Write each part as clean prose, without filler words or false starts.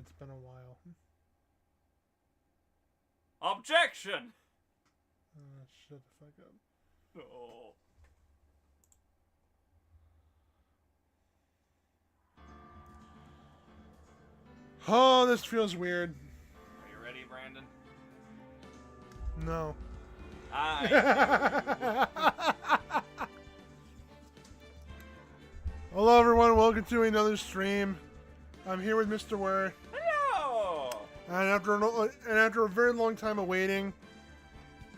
It's been a while. Objection! Shut the fuck up. Oh. Oh, this feels weird. Are you ready, Brandon? No. Hello, everyone. Welcome to another stream. I'm here with Mr. Ware. Hello! And after a very long time of waiting,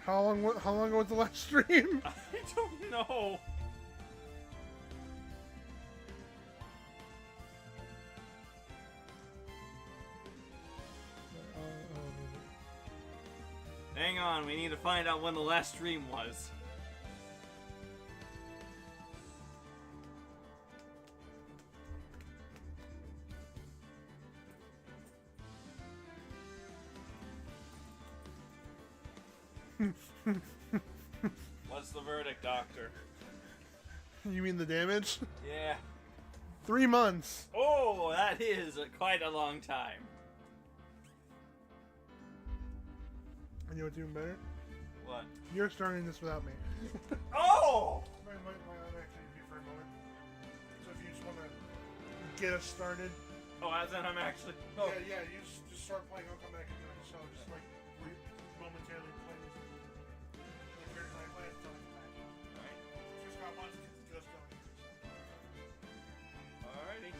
how long ago was the last stream? I don't know. Hang on, we need to find out when the last stream was. What's the verdict, Doctor? You mean the damage? Yeah. 3 months. Oh, that is quite a long time. And you know what's even better? What? You're starting this without me. Oh! Might actually be for a moment. So if you just want to get us started. Oh, as in I'm actually... Oh. Yeah, you just start playing, I'll come back and join the show. Just like, momentarily play this. Like, here's my play until I come back. Alright. Just got one, just going. Alrighty.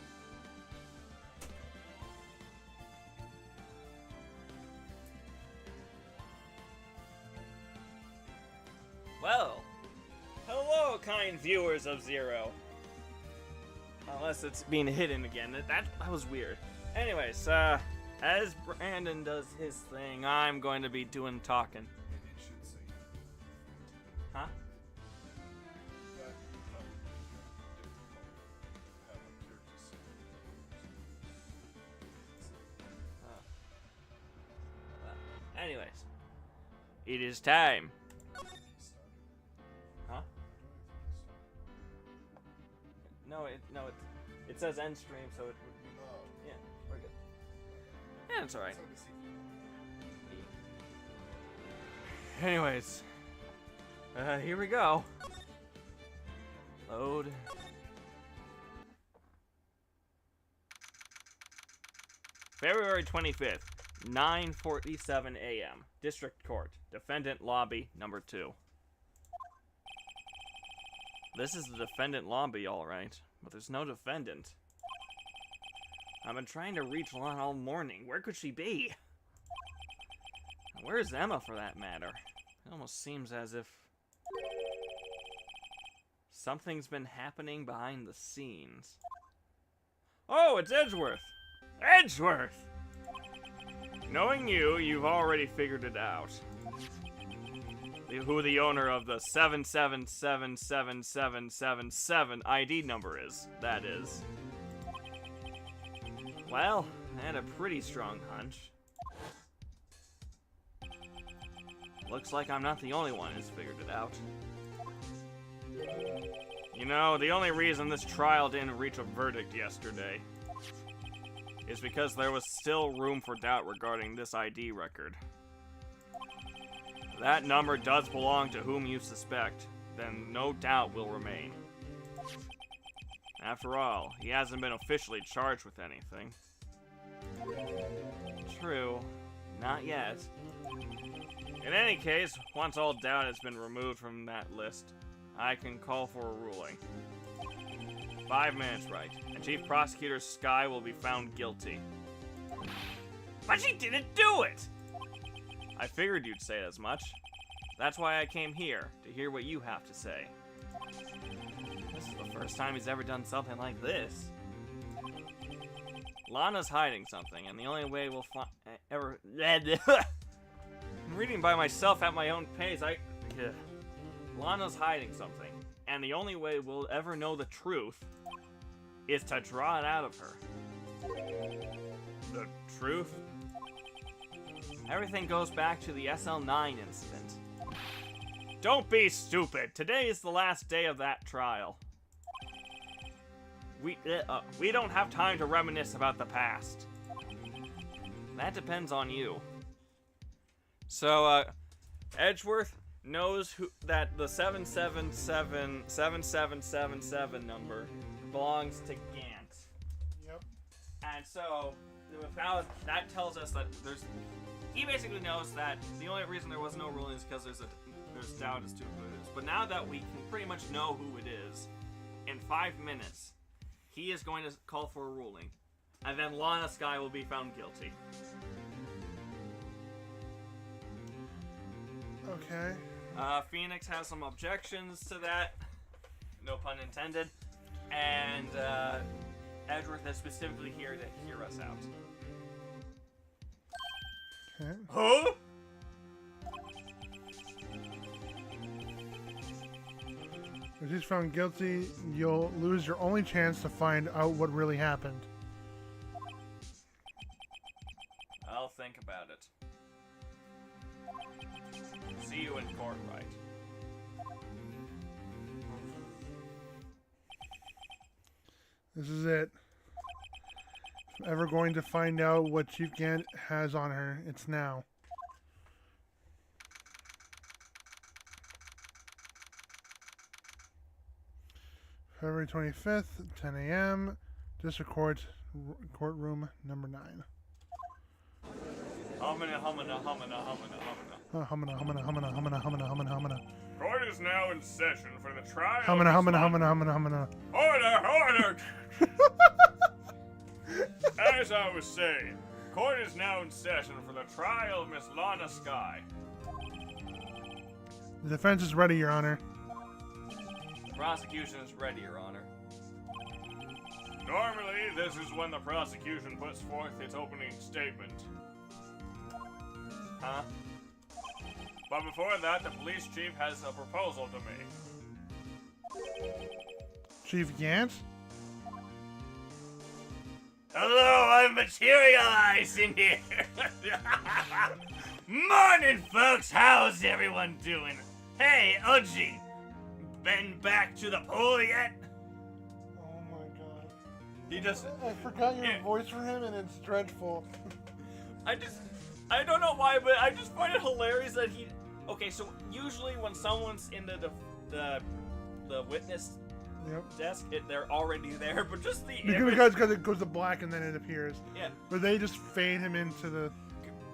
Well, hello, kind viewers of Zero. Unless it's being hidden again. That was weird. Anyways, as Brandon does his thing, I'm going to be doing talking. Huh? Anyways, it is time. Huh? No, it says end stream, so it would be. Yeah, we're good. Yeah, it's alright. Anyways, here we go. Load. February 25th, 9:47 a.m. District Court, Defendant Lobby number 2. This is the defendant lobby, alright, but there's no defendant. I've been trying to reach Lana all morning. Where could she be? Where's Emma, for that matter? It almost seems as if something's been happening behind the scenes. Oh, it's Edgeworth! Edgeworth! Knowing you, you've already figured it out. Who the owner of the 7777777 ID number is, that is. Well, I had a pretty strong hunch. Looks like I'm not the only one who's figured it out. You know, the only reason this trial didn't reach a verdict yesterday is because there was still room for doubt regarding this ID record. If that number does belong to whom you suspect, then no doubt will remain. After all, he hasn't been officially charged with anything. True, not yet. In any case, once all doubt has been removed from that list, I can call for a ruling. 5 minutes, right, and Chief Prosecutor Skye will be found guilty. But she didn't do it! I figured you'd say as much. That's why I came here, to hear what you have to say. This is the first time he's ever done something like this. Lana's hiding something, and the only way we'll ever... I'm reading by myself at my own pace, Lana's hiding something, and the only way we'll ever know the truth is to draw it out of her. The truth? Everything goes back to the SL9 incident. Don't be stupid. Today is the last day of that trial. We don't have time to reminisce about the past. That depends on you. So, Edgeworth knows that the 7777 number belongs to Gant. Yep. And so, without that tells us that he basically knows that the only reason there was no ruling is because there's doubt as to who it is. But now that we can pretty much know who it is, in 5 minutes, he is going to call for a ruling. And then Lana Sky will be found guilty. Okay. Phoenix has some objections to that. No pun intended. And Edgeworth is specifically here to hear us out. Okay. Huh? If he's found guilty, you'll lose your only chance to find out what really happened. I'll think about it. See you in court, right? This is it. If I'm ever going to find out what Chief Gant has on her, it's now. February 25th, 10 a.m. District Court, courtroom number 9. Humana, humana, humana, humana, humana. Humana. Court is now in session for the trial. Humana. Order! As I was saying, court is now in session for the trial of Miss Lana Sky. The defense is ready, Your Honor. Prosecution is ready, Your Honor. Normally, this is when the prosecution puts forth its opening statement. Huh? But before that, the police chief has a proposal to make. Chief Gant? Hello, I'm materialized in here. Morning, folks. How's everyone doing? Hey, Uji. Been back to the pool yet? Oh my god. He just... I forgot your voice for him and it's dreadful. I don't know why, but I just find it hilarious that he... Okay, so usually when someone's in the witness desk, they're already there, but just the image... Because it goes to black and then it appears. Yeah. But they just fade him into the...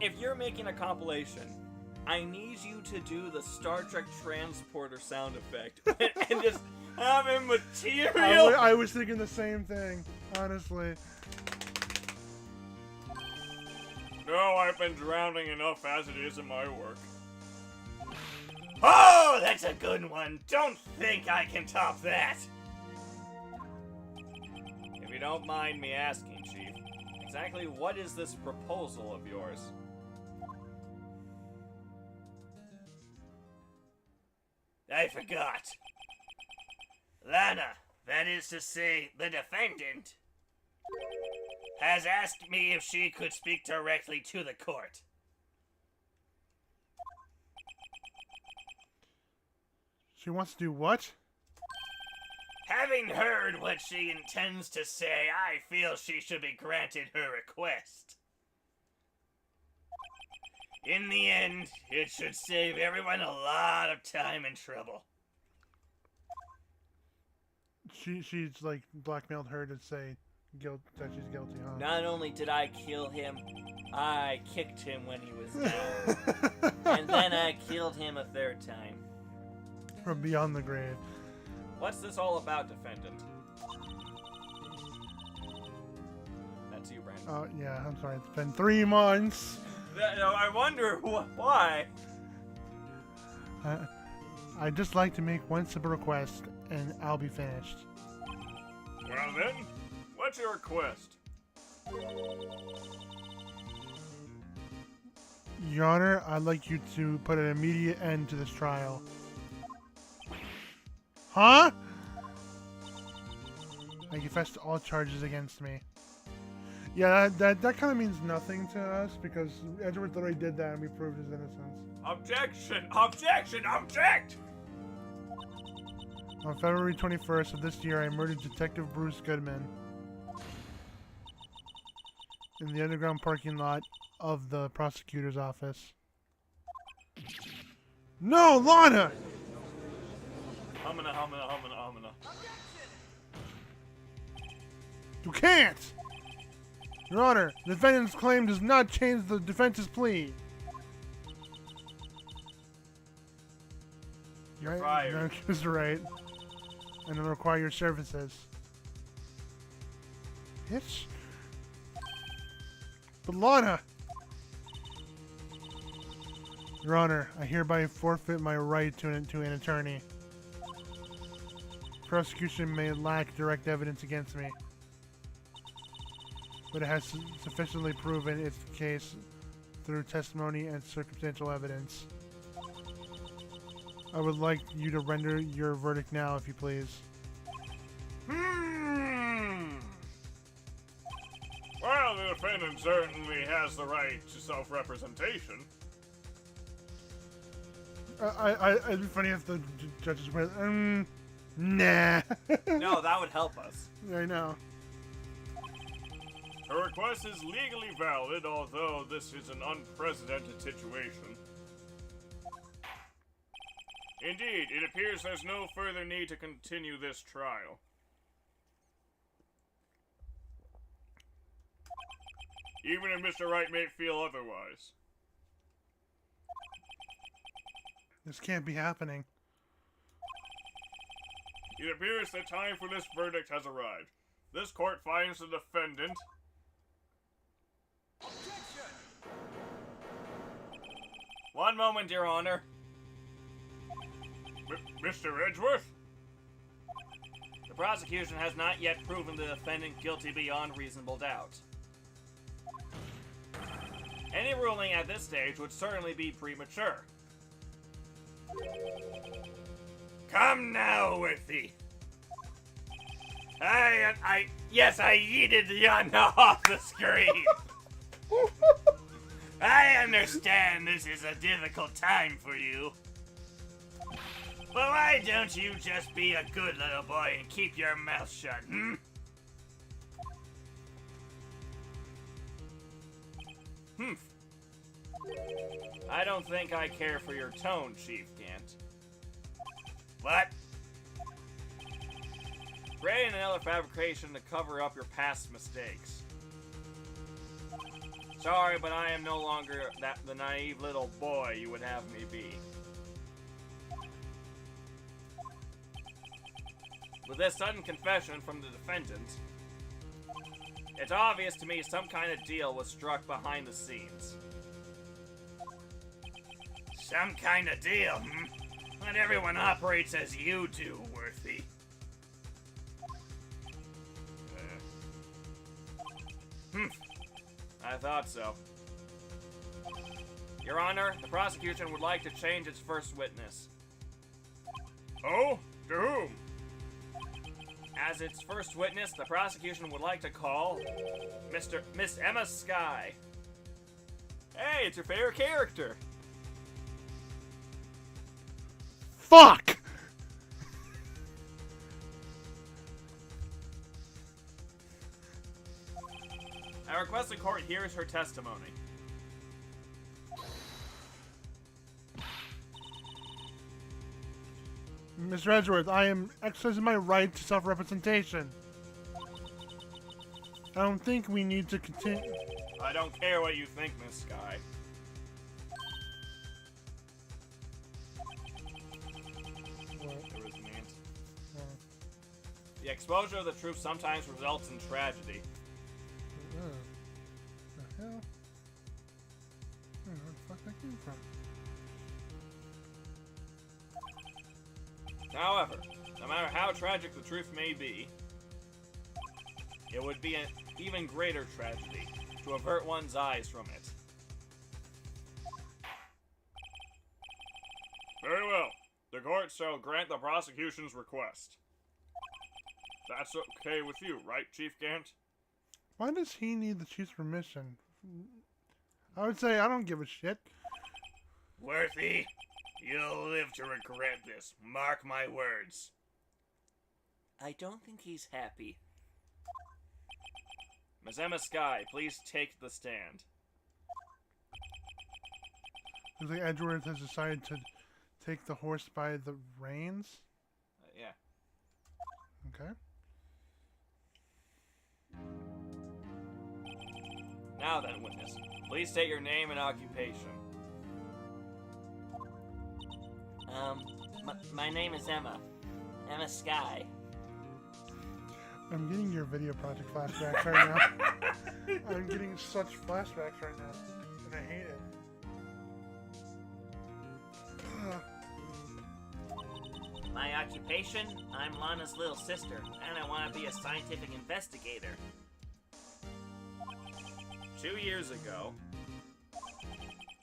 If you're making a compilation, I need you to do the Star Trek transporter sound effect and just have him material. I was thinking the same thing, honestly. No, I've been drowning enough as it is in my work. Oh, that's a good one. Don't think I can top that. If you don't mind me asking, Chief, exactly what is this proposal of yours? I forgot. Lana, that is to say, the defendant, has asked me if she could speak directly to the court. She wants to do what? Having heard what she intends to say, I feel she should be granted her request. In the end, it should save everyone a lot of time and trouble. She's like blackmailed her to say that she's guilty, huh? Not only did I kill him, I kicked him when he was down. And then I killed him a third time. From beyond the grave. What's this all about, defendant? That's you, Brandon. Oh, yeah, I'm sorry. It's been 3 months. I wonder why. I'd just like to make one simple request, and I'll be finished. Well then, what's your request? Your Honor, I'd like you to put an immediate end to this trial. Huh? I confess to all charges against me. Yeah, that kind of means nothing to us, because Edgeworth already did that and we proved his innocence. Objection! Objection! Object! On February 21st of this year, I murdered Detective Bruce Goodman. in the underground parking lot of the prosecutor's office. No, Lana! Humana. You can't! Your Honor, the defendant's claim does not change the defense's plea. You're fired. No, she's right. And I'll require your services. Bitch. But Lana! Your Honor, I hereby forfeit my right to an attorney. Prosecution may lack direct evidence against me, but it has sufficiently proven its case through testimony and circumstantial evidence. I would like you to render your verdict now, if you please. Well, the defendant certainly has the right to self-representation. It'd be funny if the judges went, nah. No, that would help us. I know. Her request is legally valid, although this is an unprecedented situation. Indeed, it appears there's no further need to continue this trial. Even if Mr. Wright may feel otherwise. This can't be happening. It appears the time for this verdict has arrived. This court finds the defendant... Objection! One moment, Your Honor. Mr. Edgeworth? The prosecution has not yet proven the defendant guilty beyond reasonable doubt. Any ruling at this stage would certainly be premature. Come now, Worthy. Yes, I yeeted Yana off the screen. I understand this is a difficult time for you. But why don't you just be a good little boy and keep your mouth shut, hmm? I don't think I care for your tone, Chief Gant. What? Creating another fabrication to cover up your past mistakes. Sorry, but I am no longer the naive little boy you would have me be. With this sudden confession from the defendant, it's obvious to me some kind of deal was struck behind the scenes. Some kind of deal, hmm? Not everyone operates as you do, Worthy. I thought so. Your Honor, the prosecution would like to change its first witness. Oh? To whom? As its first witness, the prosecution would like to call Miss Emma Skye. Hey, it's your favorite character. Fuck! I request the court hears her testimony. Mr. Edgeworth, I am exercising my right to self-representation. I don't think we need to continue. I don't care what you think, Miss Skye. What? There was an ant. The exposure of the truth sometimes results in tragedy. The hell? I don't know where the fuck that came from. However, no matter how tragic the truth may be, it would be an even greater tragedy to avert one's eyes from it. Very well. The court shall grant the prosecution's request. That's okay with you, right, Chief Gant? Why does he need the chief's permission? I would say I don't give a shit. Worthy, you'll live to regret this. Mark my words. I don't think he's happy. Ms. Emma Sky, please take the stand. Looks like Edgeworth has decided to take the horse by the reins. Yeah. Okay. Now then, witness, please state your name and occupation. My name is Emma. Emma Sky. I'm getting your video project flashbacks right now. I'm getting such flashbacks right now, and I hate it. My occupation? I'm Lana's little sister, and I want to be a scientific investigator. 2 years ago,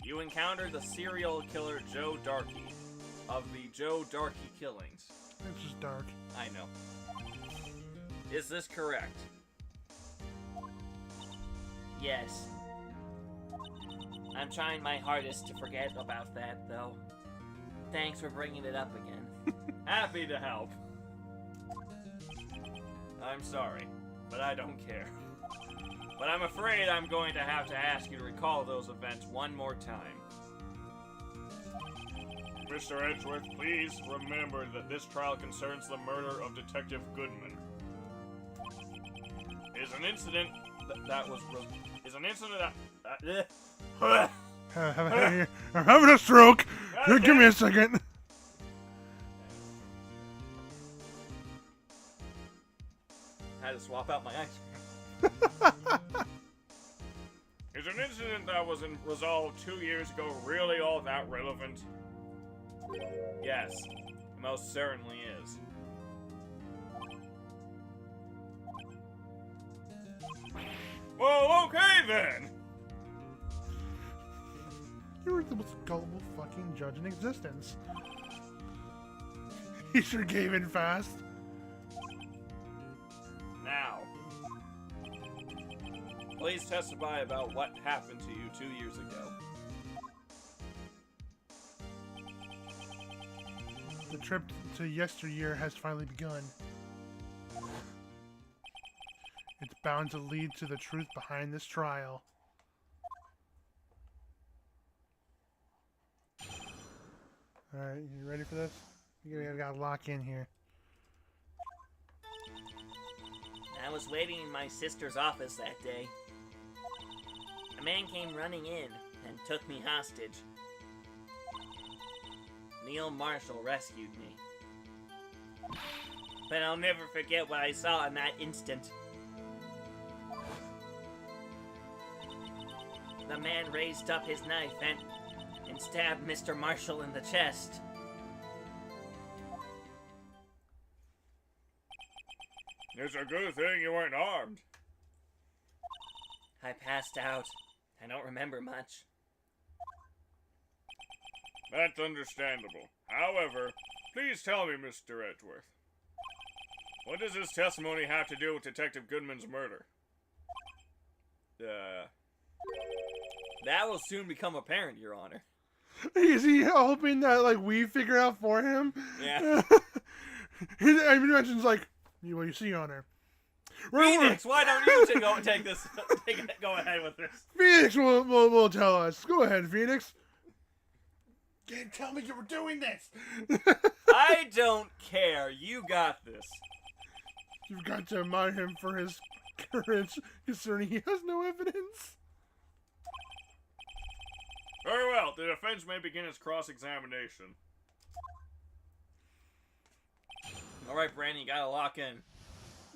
you encountered the serial killer Joe Darkey of the Joe Darkey killings. It's just dark. I know. Is this correct? Yes. I'm trying my hardest to forget about that, though. Thanks for bringing it up again. Happy to help. I'm sorry, but I don't care. But I'm afraid I'm going to have to ask you to recall those events one more time. Mr. Edgeworth, please remember that this trial concerns the murder of Detective Goodman. Is an incident I'm having a stroke. Okay. Give me a second. Had to swap out my ice cream. Is an incident that was resolved 2 years ago really all that relevant? Yes, it most certainly is. Well, okay then! You're the most gullible fucking judge in existence. He sure gave in fast. Now, please testify about what happened to you 2 years ago. The trip to yesteryear has finally begun. It's bound to lead to the truth behind this trial. Alright, you ready for this? You gotta lock in here. I was waiting in my sister's office that day. A man came running in and took me hostage. Neil Marshall rescued me. But I'll never forget what I saw in that instant. The man raised up his knife and stabbed Mr. Marshall in the chest. It's a good thing you weren't armed. I passed out. I don't remember much. That's understandable. However, please tell me, Mr. Edgeworth. What does this testimony have to do with Detective Goodman's murder? That will soon become apparent, Your Honor. Is he hoping that, like, we figure out for him? Yeah. I imagine, like, what you see on her. Phoenix, why don't you take this? Go ahead with this. Phoenix will tell us. Go ahead, Phoenix. Can't tell me you were doing this. I don't care. You got this. You've got to admire him for his courage, concerning he has no evidence. Very well. The defense may begin its cross-examination. All right, Brandon, you gotta lock in.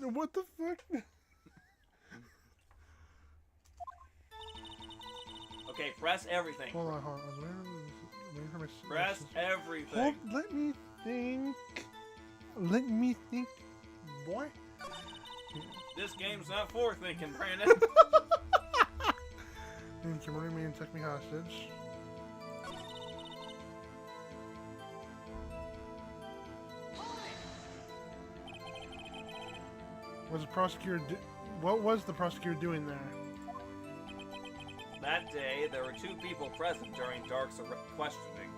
What the fuck? Okay, press everything. Hold on. Wait for my Press everything. let me think. Let me think, boy. This game's not for thinking, Brandon. And can murder me and take me hostage. What was the prosecutor doing there? That day, there were 2 people present during Dark's questioning.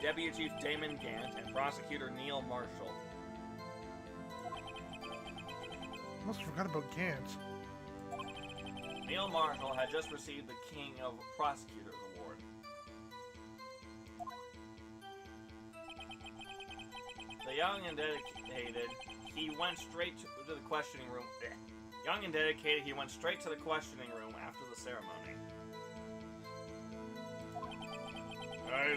Deputy Chief Damon Gant and Prosecutor Neil Marshall. Almost forgot about Gant. Neil Marshall had just received the King of Prosecutors Award. The young and dedicated, he went straight to the questioning room. Young and dedicated, he went straight to the questioning room after the ceremony. I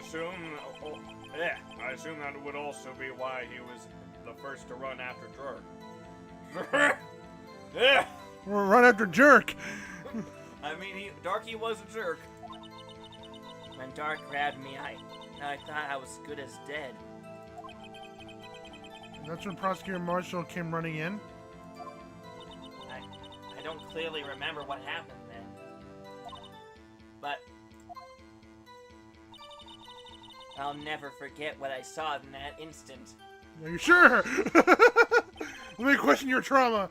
assume that would also be why he was the first to run after Jerk. Run after Jerk! I mean, Darky was a jerk. When Dark grabbed me, I thought I was good as dead. And that's when Prosecutor Marshall came running in? I don't clearly remember what happened then. But I'll never forget what I saw in that instant. Are you sure? Let me question your trauma.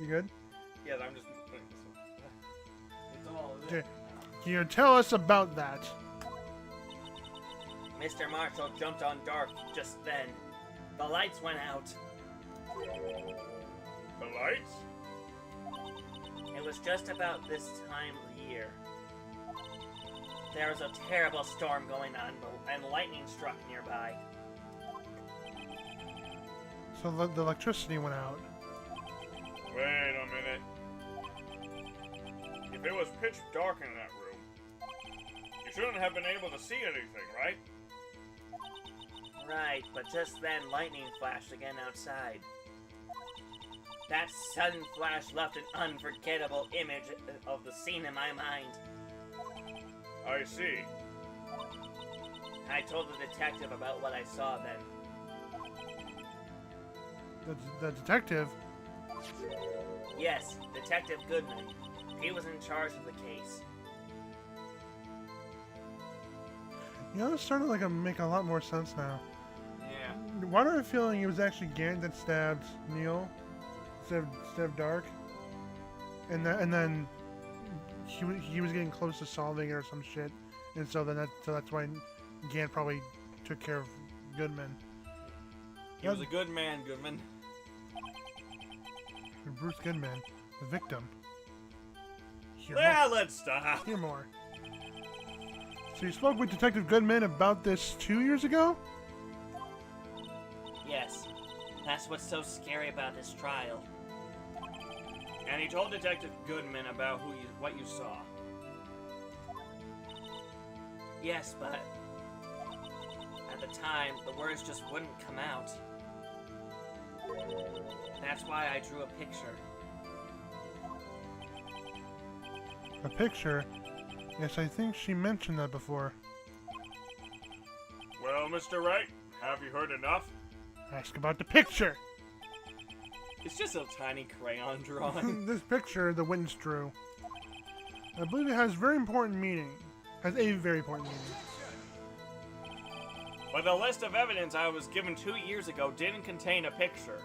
You good? Yeah, I'm just putting this one. It's all Okay. Can you tell us about that? Mr. Marshall jumped on Dark just then. The lights went out. The lights? It was just about this time of year. There was a terrible storm going on, and lightning struck nearby. So the electricity went out. Wait a minute. If it was pitch dark in that room, you shouldn't have been able to see anything, right? Right, but just then lightning flashed again outside. That sudden flash left an unforgettable image of the scene in my mind. I see. I told the detective about what I saw then. The detective? Yes, Detective Goodman. He was in charge of the case. You know, it's starting to make a lot more sense now. Yeah. Why do I have a feeling it was actually Gant that stabbed Neil instead of Dark? And then he was getting close to solving it or some shit, and so that's why Gant probably took care of Goodman. He was a good man, Goodman. Bruce Goodman, the victim. Yeah, let's stop. Hear more. So you spoke with Detective Goodman about this 2 years ago? Yes, that's what's so scary about this trial. And he told Detective Goodman about what you saw. Yes, but at the time, the words just wouldn't come out. That's why I drew a picture. A picture? Yes, I think she mentioned that before. Well, Mr. Wright, have you heard enough? Ask about the picture! It's just a tiny crayon drawing. This picture the witness drew. I believe it has very important meaning. Has a very important meaning. But the list of evidence I was given 2 years ago didn't contain a picture.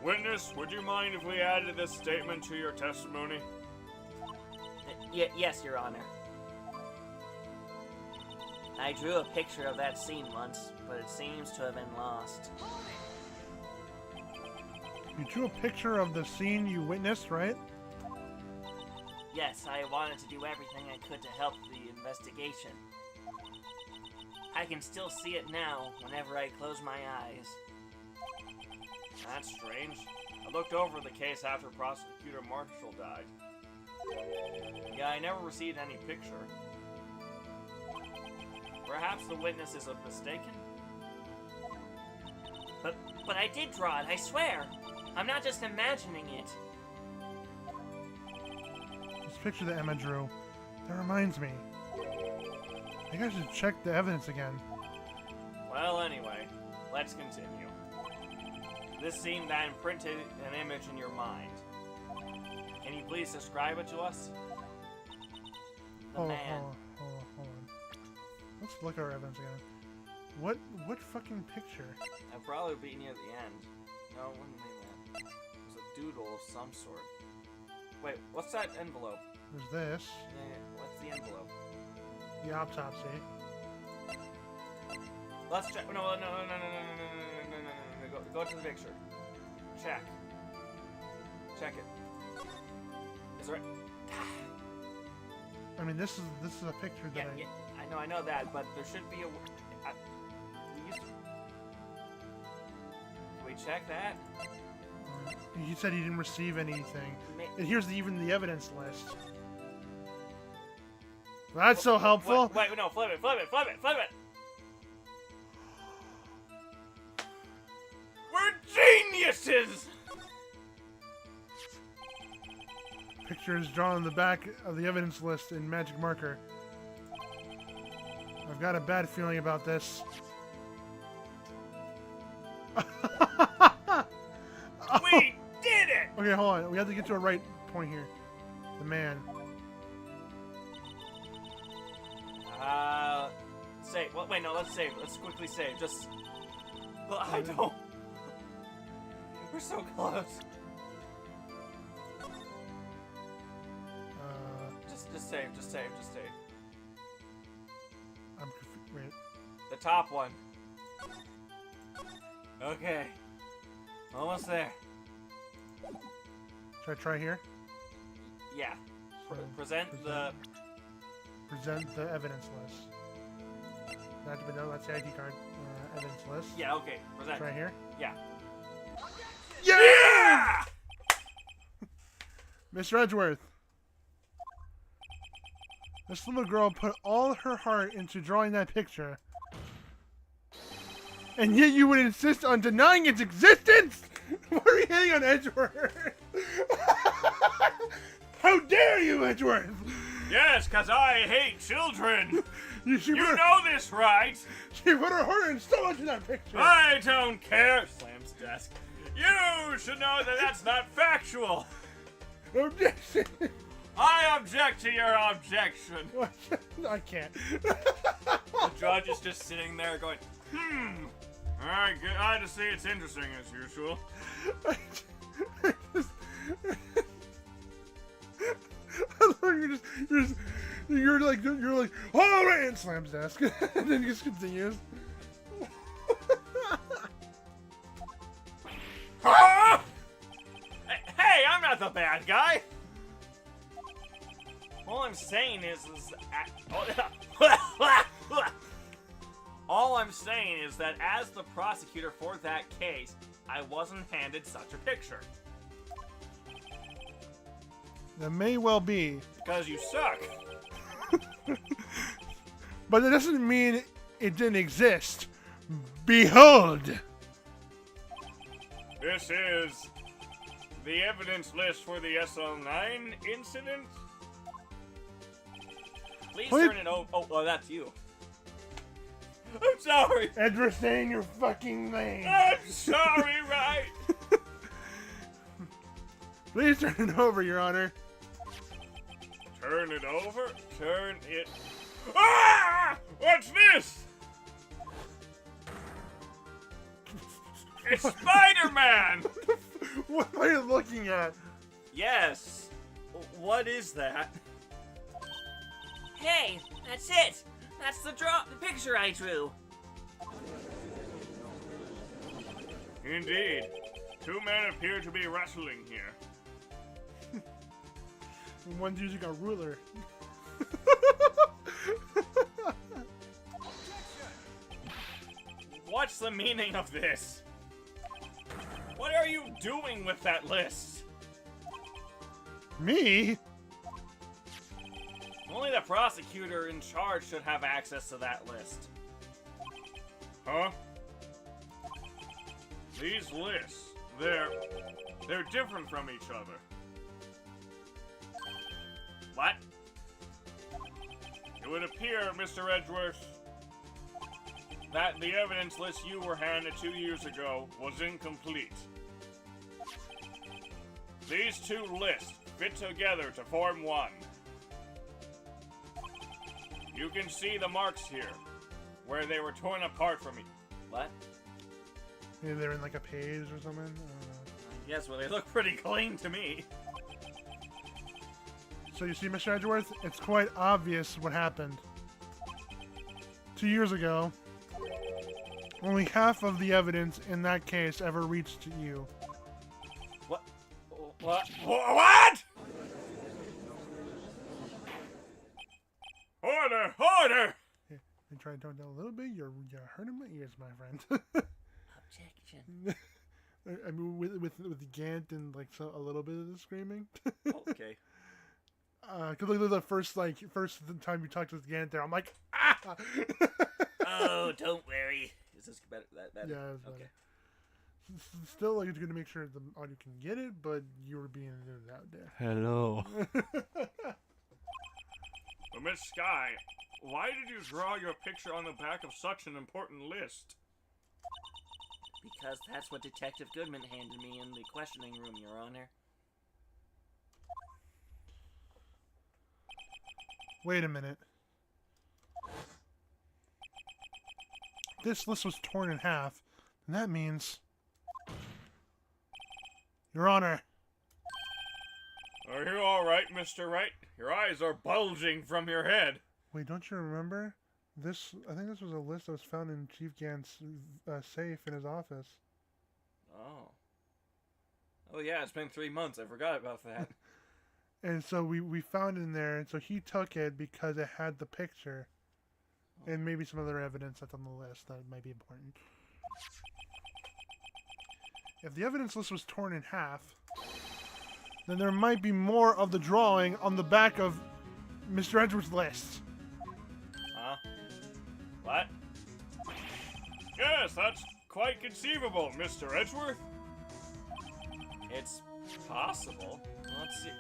Witness, would you mind if we added this statement to your testimony? Yes, Your Honor. I drew a picture of that scene once, but it seems to have been lost. You drew a picture of the scene you witnessed, right? Yes, I wanted to do everything I could to help the investigation. I can still see it now whenever I close my eyes. That's strange. I looked over the case after Prosecutor Marshall died. Yeah, I never received any picture. Perhaps the witness is mistaken? But I did draw it, I swear! I'm not just imagining it. This picture that Emma drew, that reminds me. I think I should check the evidence again. Well, anyway, let's continue. This scene that imprinted an image in your mind. Can you please describe it to us? The man. Hold on. Let's look at our evidence again. What fucking picture? That'd probably be near the end. No, it wouldn't be that. It was a doodle of some sort. Wait, what's that envelope? There's this. Yeah, what's the envelope? The autopsy. Let's check. No. Go to the picture. Check. Check it. Is there? I mean, this is a picture that Yeah, I know that, but there should be a. Can we check that? He said he didn't receive anything. And here's even the evidence list. That's so helpful. Wait, no, flip it. We're geniuses! Picture is drawn on the back of the evidence list in magic marker. I've got a bad feeling about this. We did it! Okay, hold on. We have to get to a right point here. The man. Save. Well, wait, no, let's save. Let's quickly save. Just. Well, I don't. We're so close. Just save. Wait. The top one. Okay. Almost there. Should I try here? Yeah. So, Present the evidence list. That's the ID card evidence list. Yeah, okay. Present. Try here. Yeah. Yeah! Mr. Edgeworth. This little girl put all her heart into drawing that picture. And yet you would insist on denying its existence? What are you hitting on Edgeworth? How dare you, Edgeworth? Yes, because I hate children. You put know this, right? She put her heart and so much in that picture. I don't care. Slams desk. You should know that that's not factual. Objection. I object to your objection. I can't. The judge is just sitting there going, Alright, glad to see it's interesting as usual. You're like, all right, and slams desk, and then he just continues. Hey, I'm not the bad guy. All I'm saying is all I'm saying is that as the prosecutor for that case, I wasn't handed such a picture. That may well be. Because you suck. But that doesn't mean it didn't exist. Behold! This is the evidence list for the SL9 incident. Please turn it over. Oh, that's you. I'm sorry. Edward, saying your fucking name. I'm sorry, right? Please turn it over, Your Honor. Turn it over? Turn it... Ah! What's this? It's Spider-Man! What are you looking at? Yes. What is that? Hey, that's it. That's the picture I drew. Indeed. Two men appear to be wrestling here. One's using a ruler. What's the meaning of this? What are you doing with that list? Me? Only the prosecutor in charge should have access to that list. Huh? These lists, they're different from each other. What? It would appear, Mr. Edgeworth, that the evidence list you were handed 2 years ago was incomplete. These two lists fit together to form one. You can see the marks here, where they were torn apart from each. What? Maybe they're in like a page or something? Yes, well, they look pretty clean to me. So you see, Mr. Edgeworth, it's quite obvious what happened. 2 years ago, only half of the evidence in that case ever reached you. What? What? Order! Order! And try to tone down a little bit. You're hurting my ears, my friend. Objection. I mean, with Gant and like a little bit of the screaming. Okay. Because the first time you talked with Gant there, I'm like, ah. Oh, don't worry. Is this better? That better? Yeah, it was Okay. better. Still, like, it's going to make sure the audio can get it, but you were being out there. Hello. Miss Sky, why did you draw your picture on the back of such an important list? Because that's what Detective Goodman handed me in the questioning room, Your Honor. Wait a minute. This list was torn in half, and that means... Your Honor. Are you alright, Mr. Wright? Your eyes are bulging from your head. Wait, don't you remember? I think this was a list that was found in Chief Gant's safe in his office. Oh. Oh yeah, it's been 3 months. I forgot about that. And so we found it in there, and so he took it because it had the picture. And maybe some other evidence that's on the list that might be important. If the evidence list was torn in half, then there might be more of the drawing on the back of Mr. Edwards' list. Huh? What? Yes, that's quite conceivable, Mr. Edgeworth. It's possible. Let's see.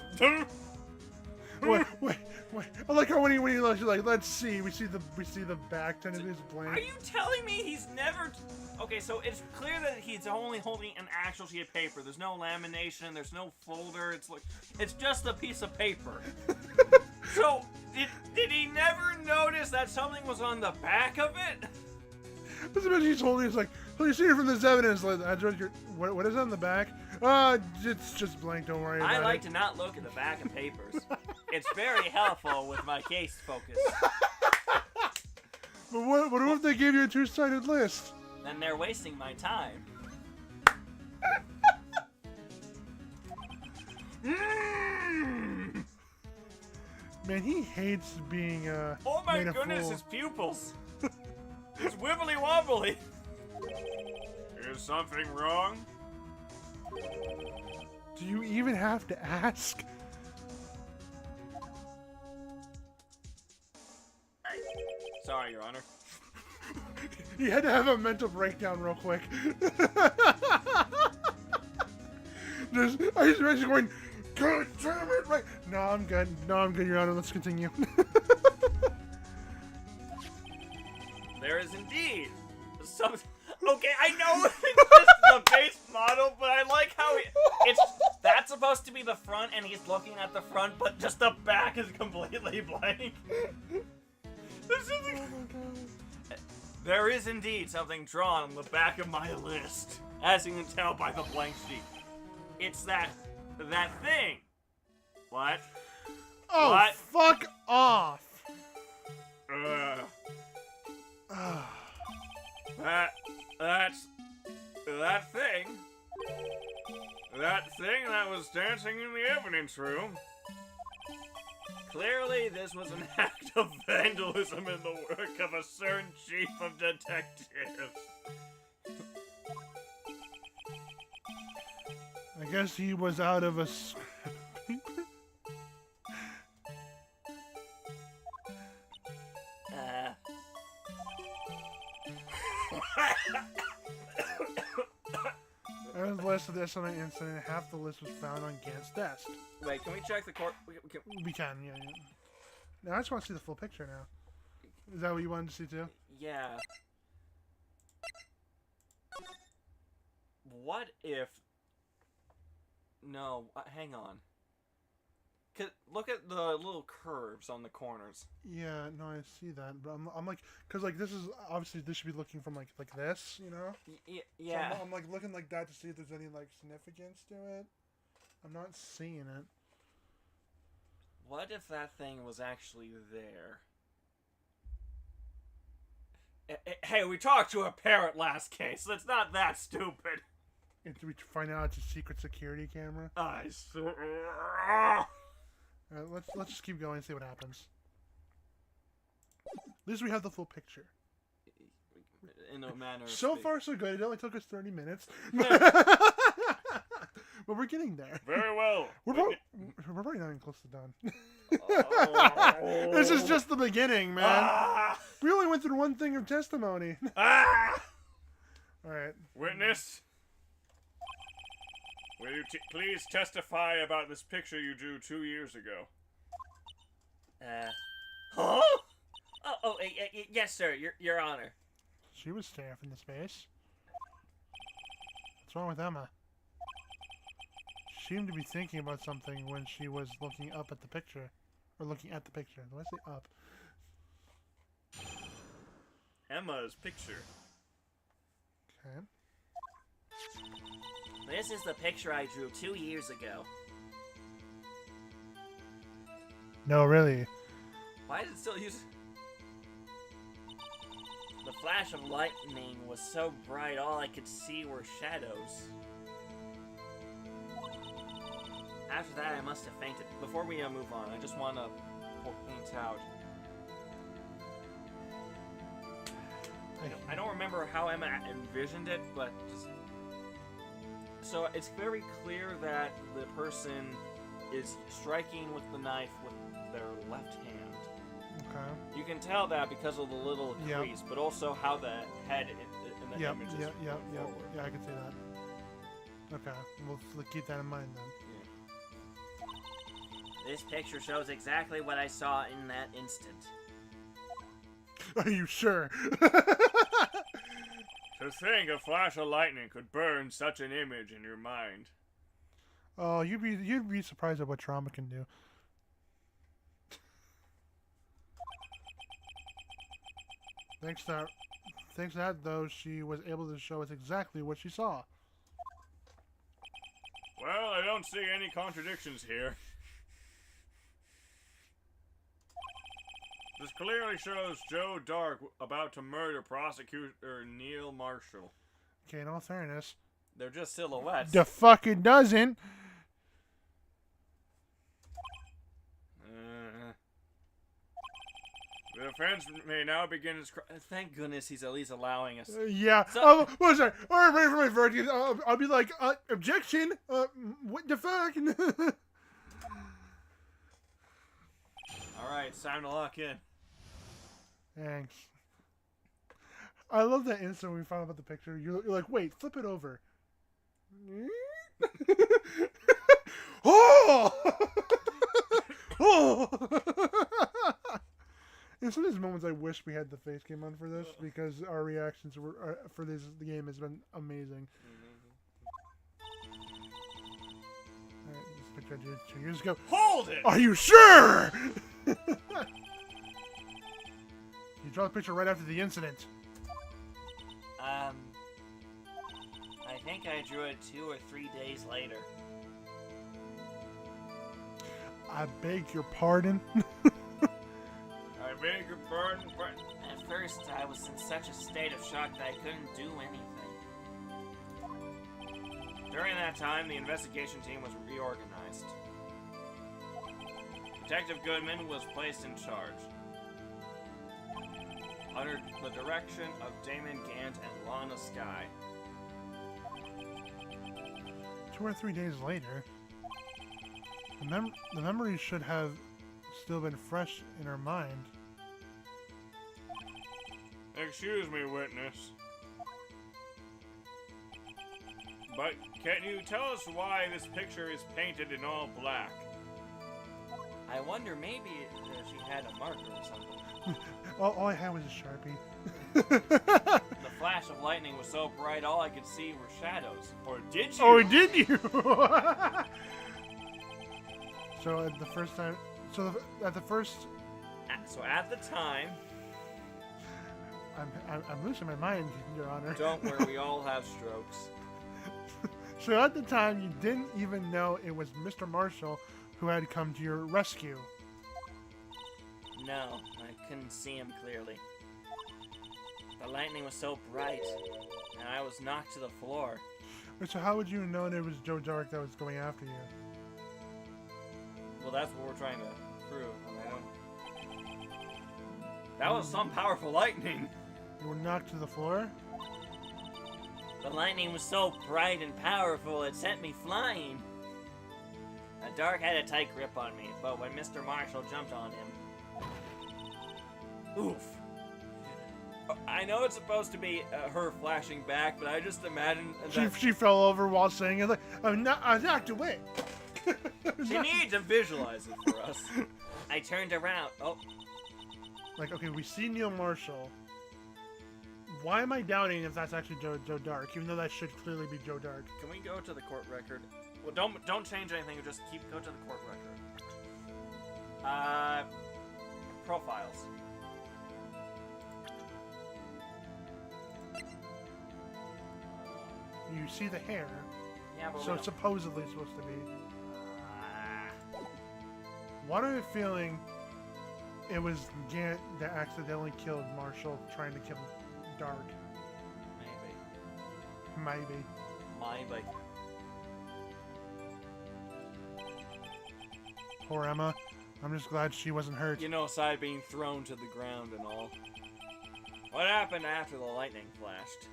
wait. I like how when he like, let's see. We see the back and it is blank. Are you telling me he's never... Okay, so it's clear that he's only holding an actual sheet of paper. There's no lamination, there's no folder. It's just a piece of paper. So, did he never notice that something was on the back of it? That's what he's holding. It's like, so you see it from this evidence. Like, what is on the back? It's just blank. Don't worry about it. I like to not look at the back of papers. It's very helpful with my case focus. But what if they gave you a two-sided list? Then they're wasting my time. Man, he hates being Oh my made a goodness, fool. his pupils. It's wibbly wobbly. Is something wrong? Do you even have to ask? Sorry, Your Honor. He had to have a mental breakdown real quick. I was just going, God damn it! Right? No, I'm good. Your Honor. Let's continue. There is indeed some. Okay, I know it's just the base model, but I like how that's supposed to be the front, and he's looking at the front, but just the back is completely blank. There is indeed something drawn on the back of my list, as you can tell by the blank sheet. It's that thing. What? Oh, What? fuck off! That's that thing. That thing that was dancing in the evidence room. Clearly, this was an act of vandalism in the work of a certain chief of detectives. I guess he was out of a... As the list of this on an incident, half the list was found on Gant's desk. Wait, can we check the court? We can, yeah. Now I just want to see the full picture now. Is that what you wanted to see too? Yeah. What if... No, hang on. Look at the little curves on the corners. Yeah, no, I see that, but I'm like, cause like this is obviously this should be looking from like this, you know? Yeah. So I'm like looking like that to see if there's any like significance to it. I'm not seeing it. What if that thing was actually there? Hey, we talked to a parrot last case. That's not that stupid. we find out it's a secret security camera. I swear. Let's just keep going and see what happens. At least we have the full picture. In a manner. So far, so good. It only took us 30 minutes. But we're getting there. Very well. We're probably not even close to done. This is just the beginning, man. Ah! We only went through one thing of testimony. Ah! Alright. Witness, will you please testify about this picture you drew 2 years ago? Huh? Yes, sir. Your Honor. She was staring into space. What's wrong with Emma? She seemed to be thinking about something when she was looking up at the picture. Or looking at the picture. Did I say up? Emma's picture. Okay. This is the picture I drew 2 years ago. No, really. Why is it still using... The flash of lightning was so bright, all I could see were shadows. After that, I must have fainted. Before we move on, I just want to point out... I don't remember how Emma envisioned it, but just... So it's very clear that the person is striking with the knife with their left hand. Okay. You can tell that because of the little crease, but also how the head in the image is forward. Yeah, I can see that. Okay, we'll keep that in mind then. This picture shows exactly what I saw in that instant. Are you sure? To think a flash of lightning could burn such an image in your mind. Oh, you'd be surprised at what trauma can do. Thanks to that, though, she was able to show us exactly what she saw. Well, I don't see any contradictions here. This clearly shows Joe Dark about to murder prosecutor Neil Marshall. Okay, in all fairness, they're just silhouettes. The fuck it doesn't. The offense may now begin its... Thank goodness he's at least allowing us. Yeah. So, well, sorry. All right, ready for my verdict. I'll be like, objection. What the fuck? All right, it's time to lock in. Thanks. I love that instant when we found out about the picture. You're like, wait, flip it over. Oh! Oh! In some of these moments, I wish we had the face cam on for this because our reactions for the game has been amazing. Alright, this picture I did 2 years ago. Hold it! Are you sure? You draw the picture right after the incident. I think I drew it 2 or 3 days later. I beg your pardon. I beg your pardon, but... At first, I was in such a state of shock that I couldn't do anything. During that time, the investigation team was reorganized. Detective Goodman was placed in charge. Under the direction of Damon Gant and Lana Skye. 2 or 3 days later, the memories should have still been fresh in her mind. Excuse me, witness. But can you tell us why this picture is painted in all black? I wonder, maybe she had a marker or something. All I had was a Sharpie. The flash of lightning was so bright, all I could see were shadows. Or did you? Oh, did you? So at the first time, so at the time, I'm losing my mind, Your Honor. Don't worry, we all have strokes. So at the time, you didn't even know it was Mr. Marshall who had come to your rescue. No, I couldn't see him clearly. The lightning was so bright, and I was knocked to the floor. So how would you know it was Joe Dark that was going after you? Well, that's what we're trying to prove. And I don't... That was some powerful lightning. You were knocked to the floor? The lightning was so bright and powerful, it sent me flying. The Dark had a tight grip on me, but when Mr. Marshall jumped on him... Oof. I know it's supposed to be her flashing back, but I just imagine that... She fell over while saying it. Like, I knocked away. She needs to visualize it for us. I turned around. Oh, Like, okay, we see Neil Marshall. Why am I doubting if that's actually Joe Dark, even though that should clearly be Joe Dark? Can we go to the court record? Well, don't change anything. Just go to the court record. Profiles. You see the hair, Yeah, but so it's supposedly supposed to be. Why do I have a feeling it was Gant that accidentally killed Marshall trying to kill Dark? Maybe. Maybe. Poor Emma. I'm just glad she wasn't hurt. You know, aside being thrown to the ground and all. What happened after the lightning flashed?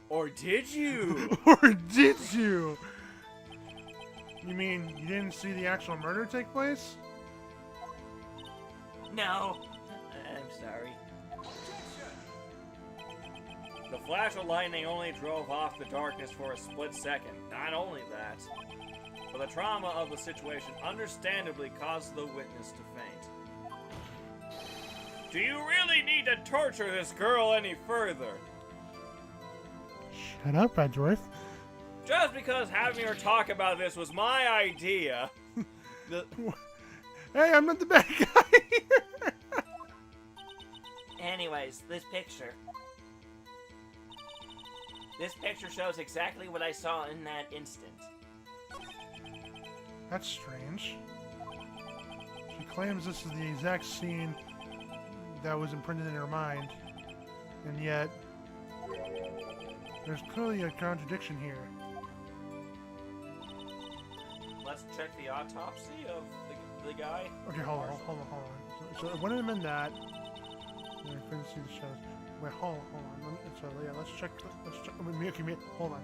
Or did you? Or did you? You mean you didn't see the actual murder take place? no. I'm sorry. The flash of lightning only drove off the darkness for a split second. Not only that, but the trauma of the situation understandably caused the witness to faint. Do you really need to torture this girl any further? Shut up, Edgeworth. Just because having her talk about this was my idea. Hey, I'm not the bad guy here. Anyways, this picture. This picture shows exactly what I saw in that instant. That's strange. She claims this is the exact scene that was imprinted in her mind, and yet there's clearly a contradiction here. Let's check the autopsy of the guy. Okay, hold on. So it wouldn't have been that. I couldn't see the shows. Wait, hold on. Let's check. Hold on.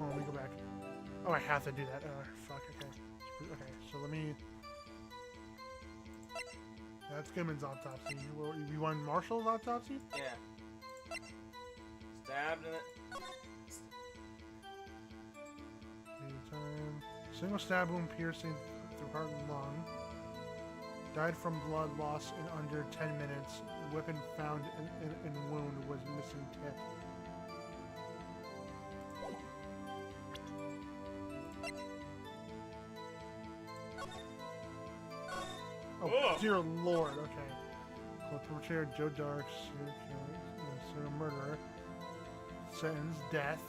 Let me go back. Oh, I have to do that. Fuck. Okay, so let me. That's Goodman's autopsy. You want Marshall's autopsy? Yeah. Stabbed in it. Time. Single stab wound piercing through heart and lung. Died from blood loss in under 10 minutes. Weapon found in wound was missing tip. Oh, Ugh. dear lord, okay. Perpetrator Joe Dark, serial murderer. Sentence, death.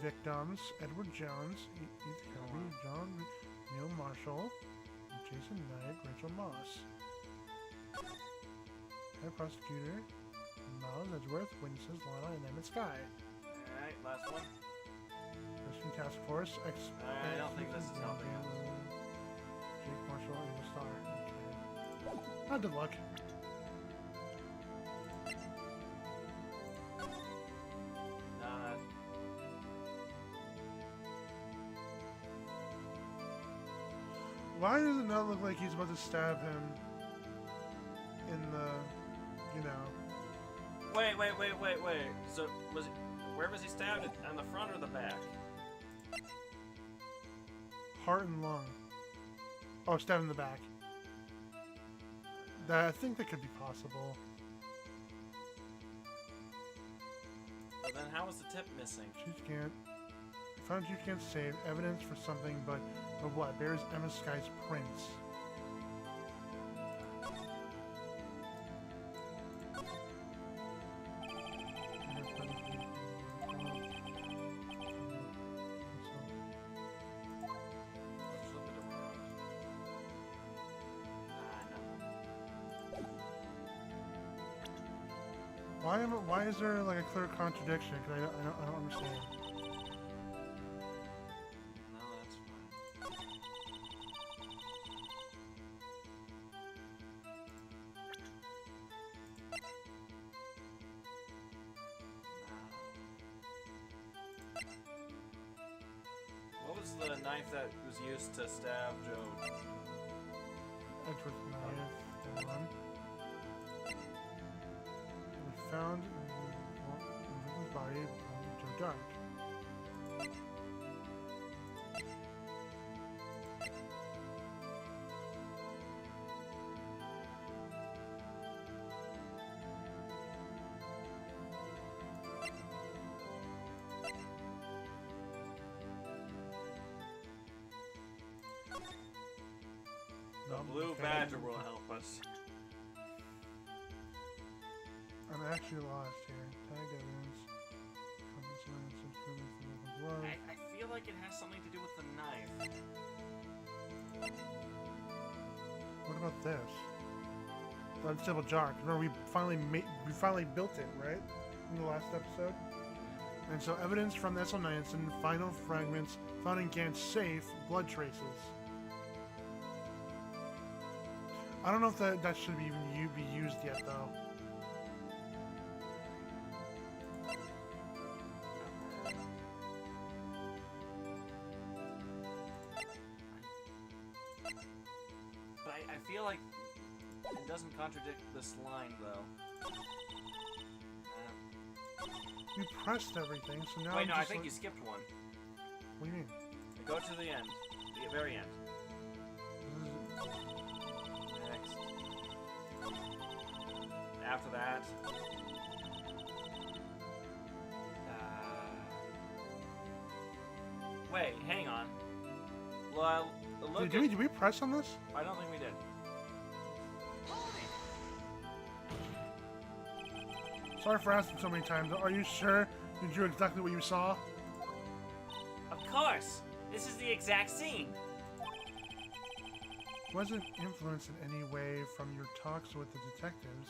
Victims, Edward Jones, Ethan Kirby, John Neil Marshall, Jason Knight, Rachel Moss. Head prosecutor, Miles Edgeworth, witnesses Lana and Emmett Sky. Alright, last one. Christian Task Force, I don't think this is helping us. Jake Marshall, and the Star. Okay. Not good luck. Why does it not look like he's about to stab him in the, you know? Wait. So, where was he stabbed? On the front or the back? Heart and lung. Oh, stabbed in the back. I think that could be possible. But then how was the tip missing? Chief can't. Found Chief can't save evidence for something, but what? Bears Emma Sky's prints. Flip it around. Why is there like a clear contradiction? Cause I don't understand. No, that's fine. What was the knife that was used to stab Joe? Edgeworth knife. Hold on. We found his body. Joe Dark. The blue Okay. badger will help us. I'm actually lost here. Tag evidence. Compass lens, improvements in the glove. I feel like it has something to do with the knife. What about this? The unstable jar. Remember, we finally built it, right? In the last episode. And so, evidence from the SL-9 final fragments found in Gant's safe, blood traces. I don't know if that should be even be used yet, though. But I feel like it doesn't contradict this line, though. You pressed everything, so now Wait, I'm no, I just think like, you skipped one. What do you mean? Go to the end. The very end. This is- Next. After that. Wait, hang on. Well, look Did we press on this? I don't think we did. Sorry for asking so many times. Are you sure you drew exactly what you saw? Of course! This is the exact scene! Wasn't influenced in any way from your talks with the detectives.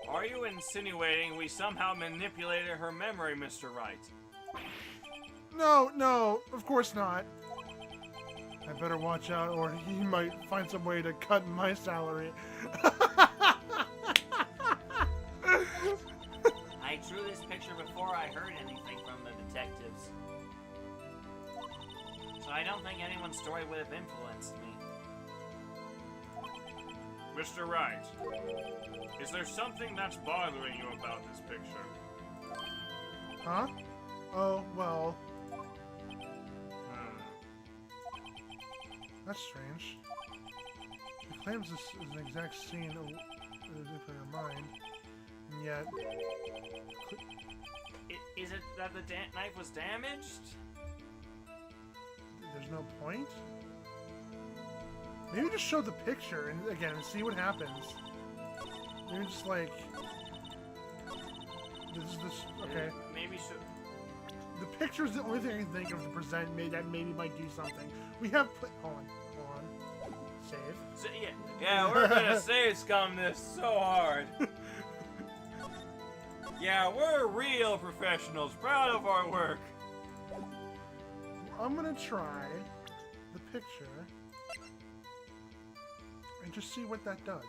Are you insinuating we somehow manipulated her memory, Mr. Wright? No, of course not. I better watch out or he might find some way to cut my salary. I drew this picture before I heard anything from the detectives. So I don't think anyone's story would have influenced me. Mr. Wright, is there something that's bothering you about this picture? Huh? Oh, well, that's strange. She claims this is an exact scene of is in her mind, and yet Is it that the knife was damaged? there's no point? Maybe just show the picture and again and see what happens. Maybe just like this okay. Maybe should. The picture is the only thing I can think of to present that maybe might do something. We have hold on. Save. So, yeah, we're gonna save scum this so hard. Yeah, we're real professionals, proud of our work. I'm gonna try the picture and just see what that does.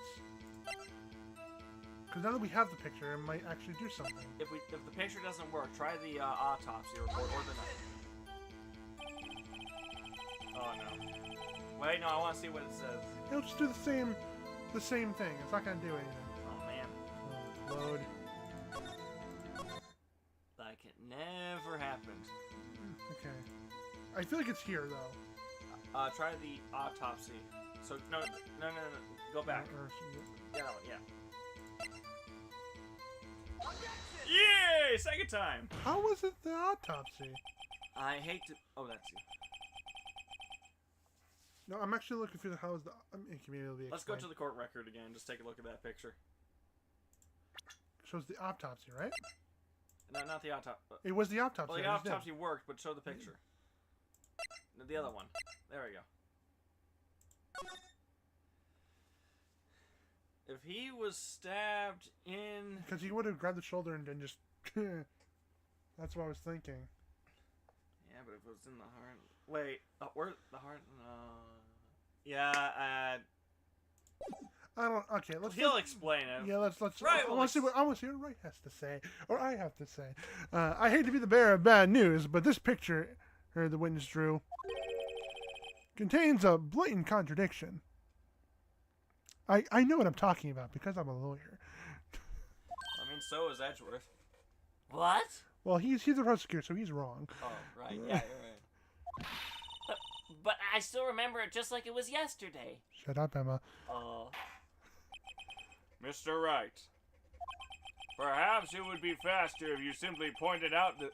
Because now that we have the picture, it might actually do something. If the picture doesn't work, try the autopsy report or the knife. Oh no. Wait, no, I want to see what it says. It'll just do the same thing. It's not gonna do anything. Oh man, So, load. like it never happened. Okay. I feel like it's here though. Try the autopsy. So no, go back. Or- Yeah, yeah. Yay! Second time. How was it the autopsy? I hate to. Oh, that's you. No, I'm actually looking for how is the. Maybe it'll be Let's go to explained. the court record again. Just take a look at that picture. Shows the autopsy, right? No, not the autopsy. It was the autopsy. Well, the I just did. autopsy worked, but show the picture. No, the other one. There we go. If he was stabbed in... Because he would have grabbed the shoulder and then just... That's what I was thinking. Yeah, but if it was in the heart... Wait, where the heart... Yeah, I don't... Okay, let's... he'll explain it. Yeah, let's... Right, I want to see what Ray has to say. Or I have to say. I hate to be the bearer of bad news, but this picture, the witness drew, contains a blatant contradiction. I know what I'm talking about because I'm a lawyer. I mean, so is Edgeworth. What? Well, he's a prosecutor, so he's wrong. Oh, right. Yeah, you're right. But I still remember it just like it was yesterday. Shut up, Emma. Oh. Mr. Wright, perhaps it would be faster if you simply pointed out the...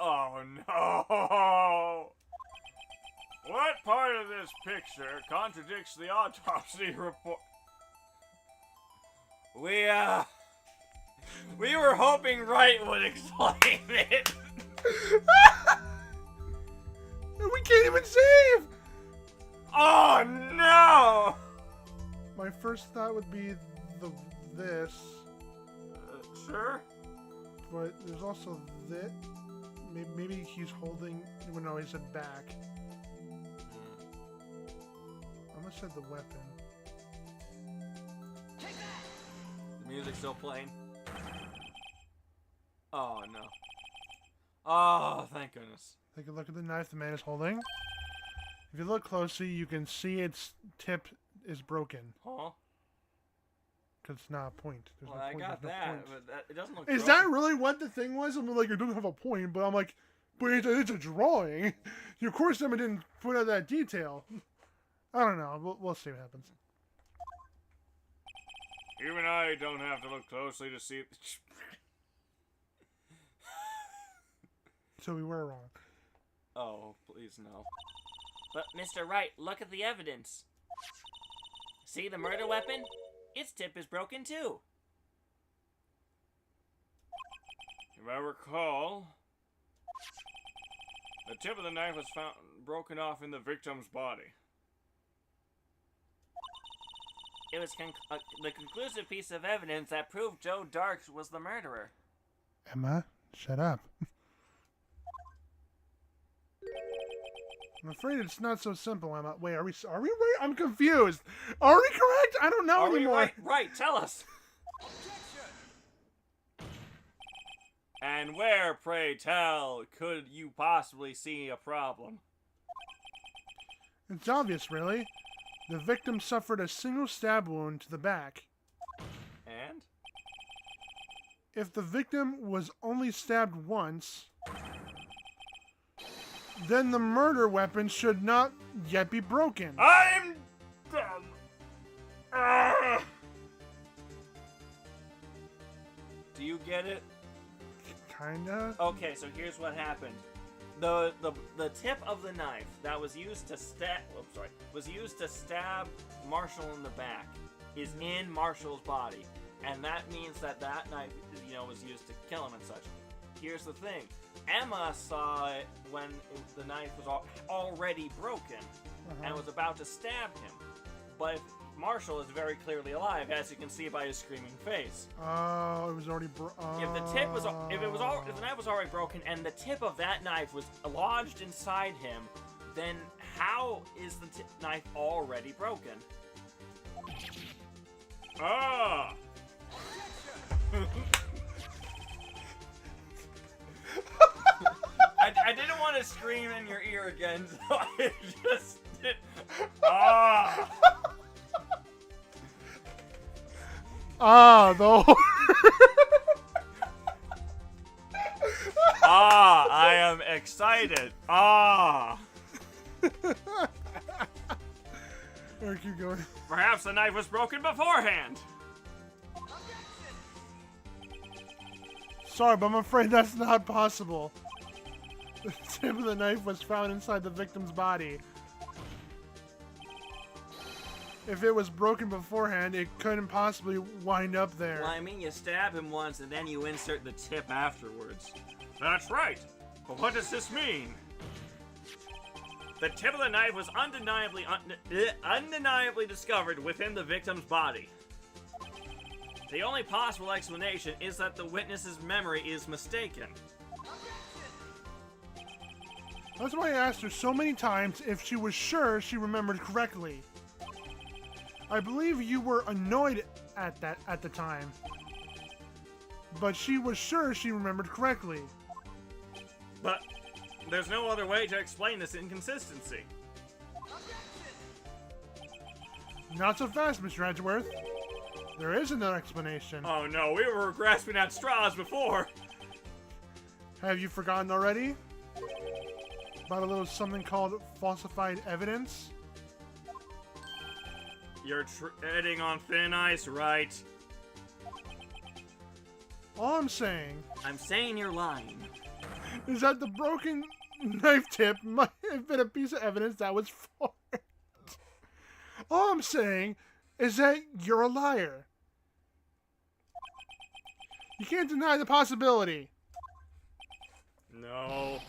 Oh, no! What part of this picture contradicts the autopsy report? We were hoping Wright would explain it. We can't even save! Oh, no! My first thought would be this, Sure? but there's also this. Maybe he's holding... Well, no, he said back. I almost said the weapon. The music's still playing. Oh, no. Oh, thank goodness. Take a look at the knife the man is holding. If you look closely, you can see its tip is broken. Huh? Because it's not a point. There's Well, no I point. got there's no that, point. but it doesn't look Is broken. that really what the thing was? I'm like, it doesn't have a point, but I'm like, but it's a drawing. Of course, someone didn't put out that detail. I don't know. We'll see what happens. Even I don't have to look closely to see... So we were wrong. Oh, please no. But Mr. Wright, look at the evidence. See the murder weapon? Its tip is broken too. If I recall, the tip of the knife was found broken off in the victim's body. It was the conclusive piece of evidence that proved Joe Darks was the murderer. Emma, shut up. I'm afraid it's not so simple, Emma. Wait, are we right? I'm confused. Are we correct? I don't know Are we anymore. right? Right, tell us. And where, pray tell, could you possibly see a problem? It's obvious, really. The victim suffered a single stab wound to the back. And? If the victim was only stabbed once, then the murder weapon should not yet be broken. I'm dumb. Do you get it? Kinda. Okay, so here's what happened. The tip of the knife that was used to stab Marshall in the back is in Marshall's body, and that means that knife, was used to kill him and such. Here's the thing: Emma saw it when the knife was already broken and was about to stab him, but Marshall is very clearly alive, as you can see by his screaming face. Oh, it was already If the knife was already broken and the tip of that knife was lodged inside him, then how is the knife already broken? Ah! I didn't want to scream in your ear again, so I just did. Ah! Ah, though. Ah, I am excited. Ah. Alright, keep going. Perhaps the knife was broken beforehand. Sorry, but I'm afraid that's not possible. The tip of the knife was found inside the victim's body. If it was broken beforehand, it couldn't possibly wind up there. Well, I mean, you stab him once and then you insert the tip afterwards. That's right. But what does this mean? The tip of the knife was undeniably discovered within the victim's body. The only possible explanation is that the witness's memory is mistaken. That's why I asked her so many times if she was sure she remembered correctly. I believe you were annoyed at the time, but she was sure she remembered correctly. But there's no other way to explain this inconsistency. Not so fast, Mr. Edgeworth. There is another explanation. Oh no, we were grasping at straws before. Have you forgotten already? About a little something called falsified evidence? You're treading on thin ice, right? All I'm saying I'm saying you're lying. is that the broken knife tip might have been a piece of evidence that was forged. All I'm saying is that you're a liar. You can't deny the possibility. No.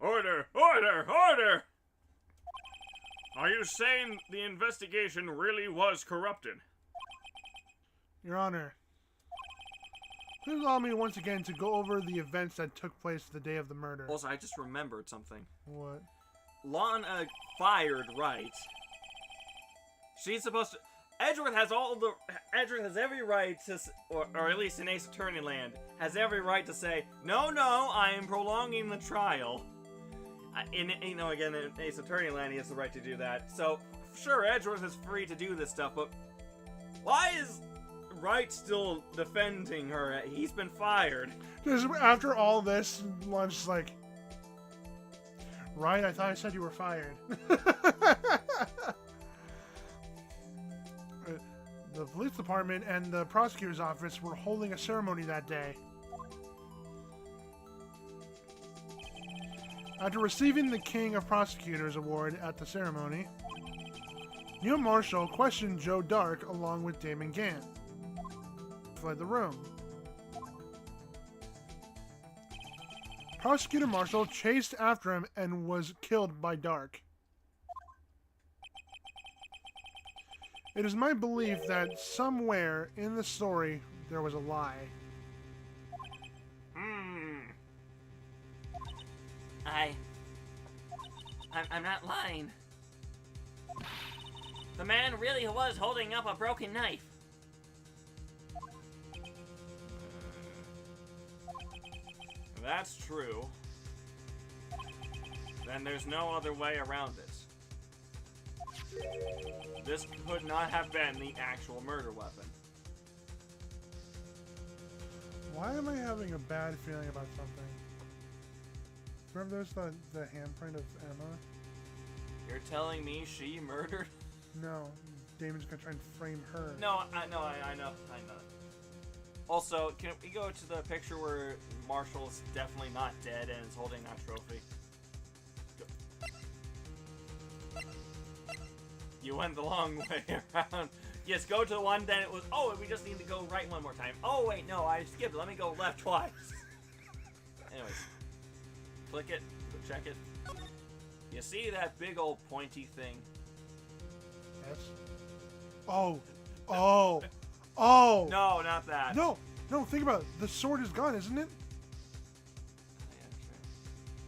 Order! Order! Order! Are you saying the investigation really was corrupted? Your Honor, please allow me once again to go over the events that took place the day of the murder. Also, I just remembered something. What? Lana fired right. She's supposed to... Edgeworth has every right to... Or at least in Ace Attorney Land, has every right to say, no, I am prolonging the trial. Again, in Ace Attorney Land, he has the right to do that. So, sure, Edgeworth is free to do this stuff, but why is Wright still defending her? He's been fired. Because after all this, Lunch's like, right, I thought I said you were fired. The police department and the prosecutor's office were holding a ceremony that day. After receiving the King of Prosecutors award at the ceremony, Neil Marshall questioned Joe Dark along with Damon Gant. Fled the room. Prosecutor Marshall chased after him and was killed by Dark. It is my belief that somewhere in the story there was a lie. I'm not lying. The man really was holding up a broken knife. That's true. Then there's no other way around it. This could not have been the actual murder weapon. Why am I having a bad feeling about something? Remember there's the handprint of Emma? You're telling me she murdered? No, Damon's gonna try and frame her. No, I know. Also, can we go to the picture where Marshall's definitely not dead and is holding that trophy? You went the long way around. Yes, go to the one, then it was, oh, we just need to go right one more time. Oh, wait, no, I skipped it. Let me go left twice. Anyways. Click it. Check it. You see that big old pointy thing? Yes. Oh. Oh. Oh. No, not that. No. No, think about it. The sword is gone, isn't it?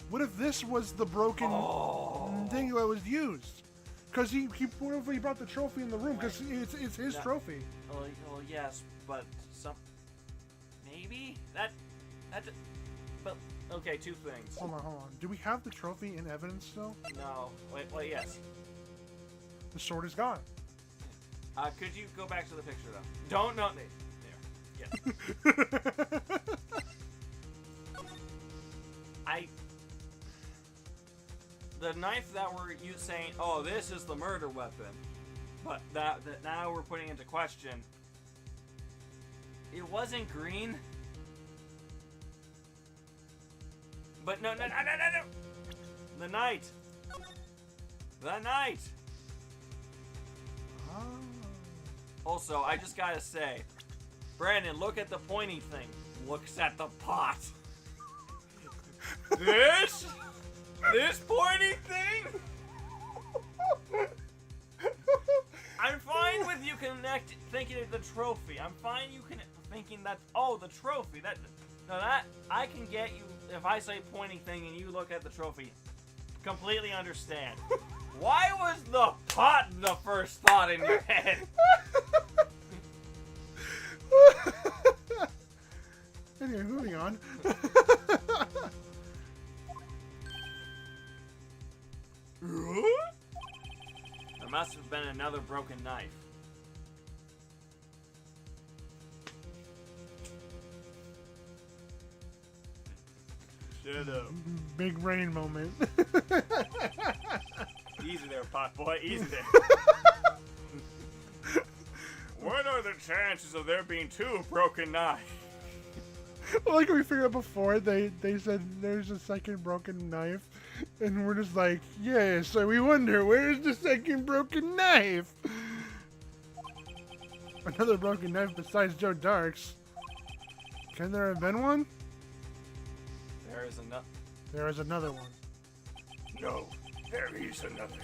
What if this was the broken thing that was used? Because he brought the trophy in the room because it's his trophy. Well, yes, but maybe that. But okay, two things. Hold on. Do we have the trophy in evidence still? No. Wait. Yes. The sword is gone. Could you go back to the picture though? There. Yes. The knife that we're saying, oh, this is the murder weapon, but that now we're putting into question. It wasn't green. But no. The knight. Ah. Also, I just gotta say, Brandon, look at the pointy thing. Looks at the pot. This? This pointy thing? I'm fine with you thinking of the trophy. I'm fine you can thinking that, oh, the trophy. That I can get you if I say pointing thing and you look at the trophy. Completely understand. Why was the pot the first thought in your head? Anyway, moving on. There must have been another broken knife. Shut up. Big brain moment. Easy there, pot boy. Easy there. What are the chances of there being two broken knives? Well, like we figured out before, they said there's a second broken knife, and we're just like, yeah, so we wonder, where's the second broken knife? Another broken knife besides Joe Dark's. Can there have been one? There is another. There is another one. No, there is another.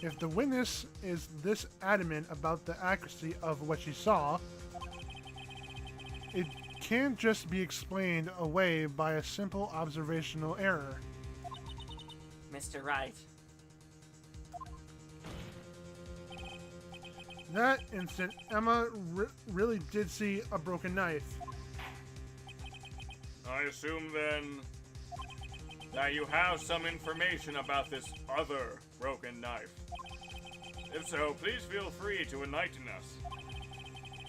If the witness is this adamant about the accuracy of what she saw, it can't just be explained away by a simple observational error. Mr. Wright. That instant, Emma really did see a broken knife. I assume then that you have some information about this other broken knife. If so, please feel free to enlighten us.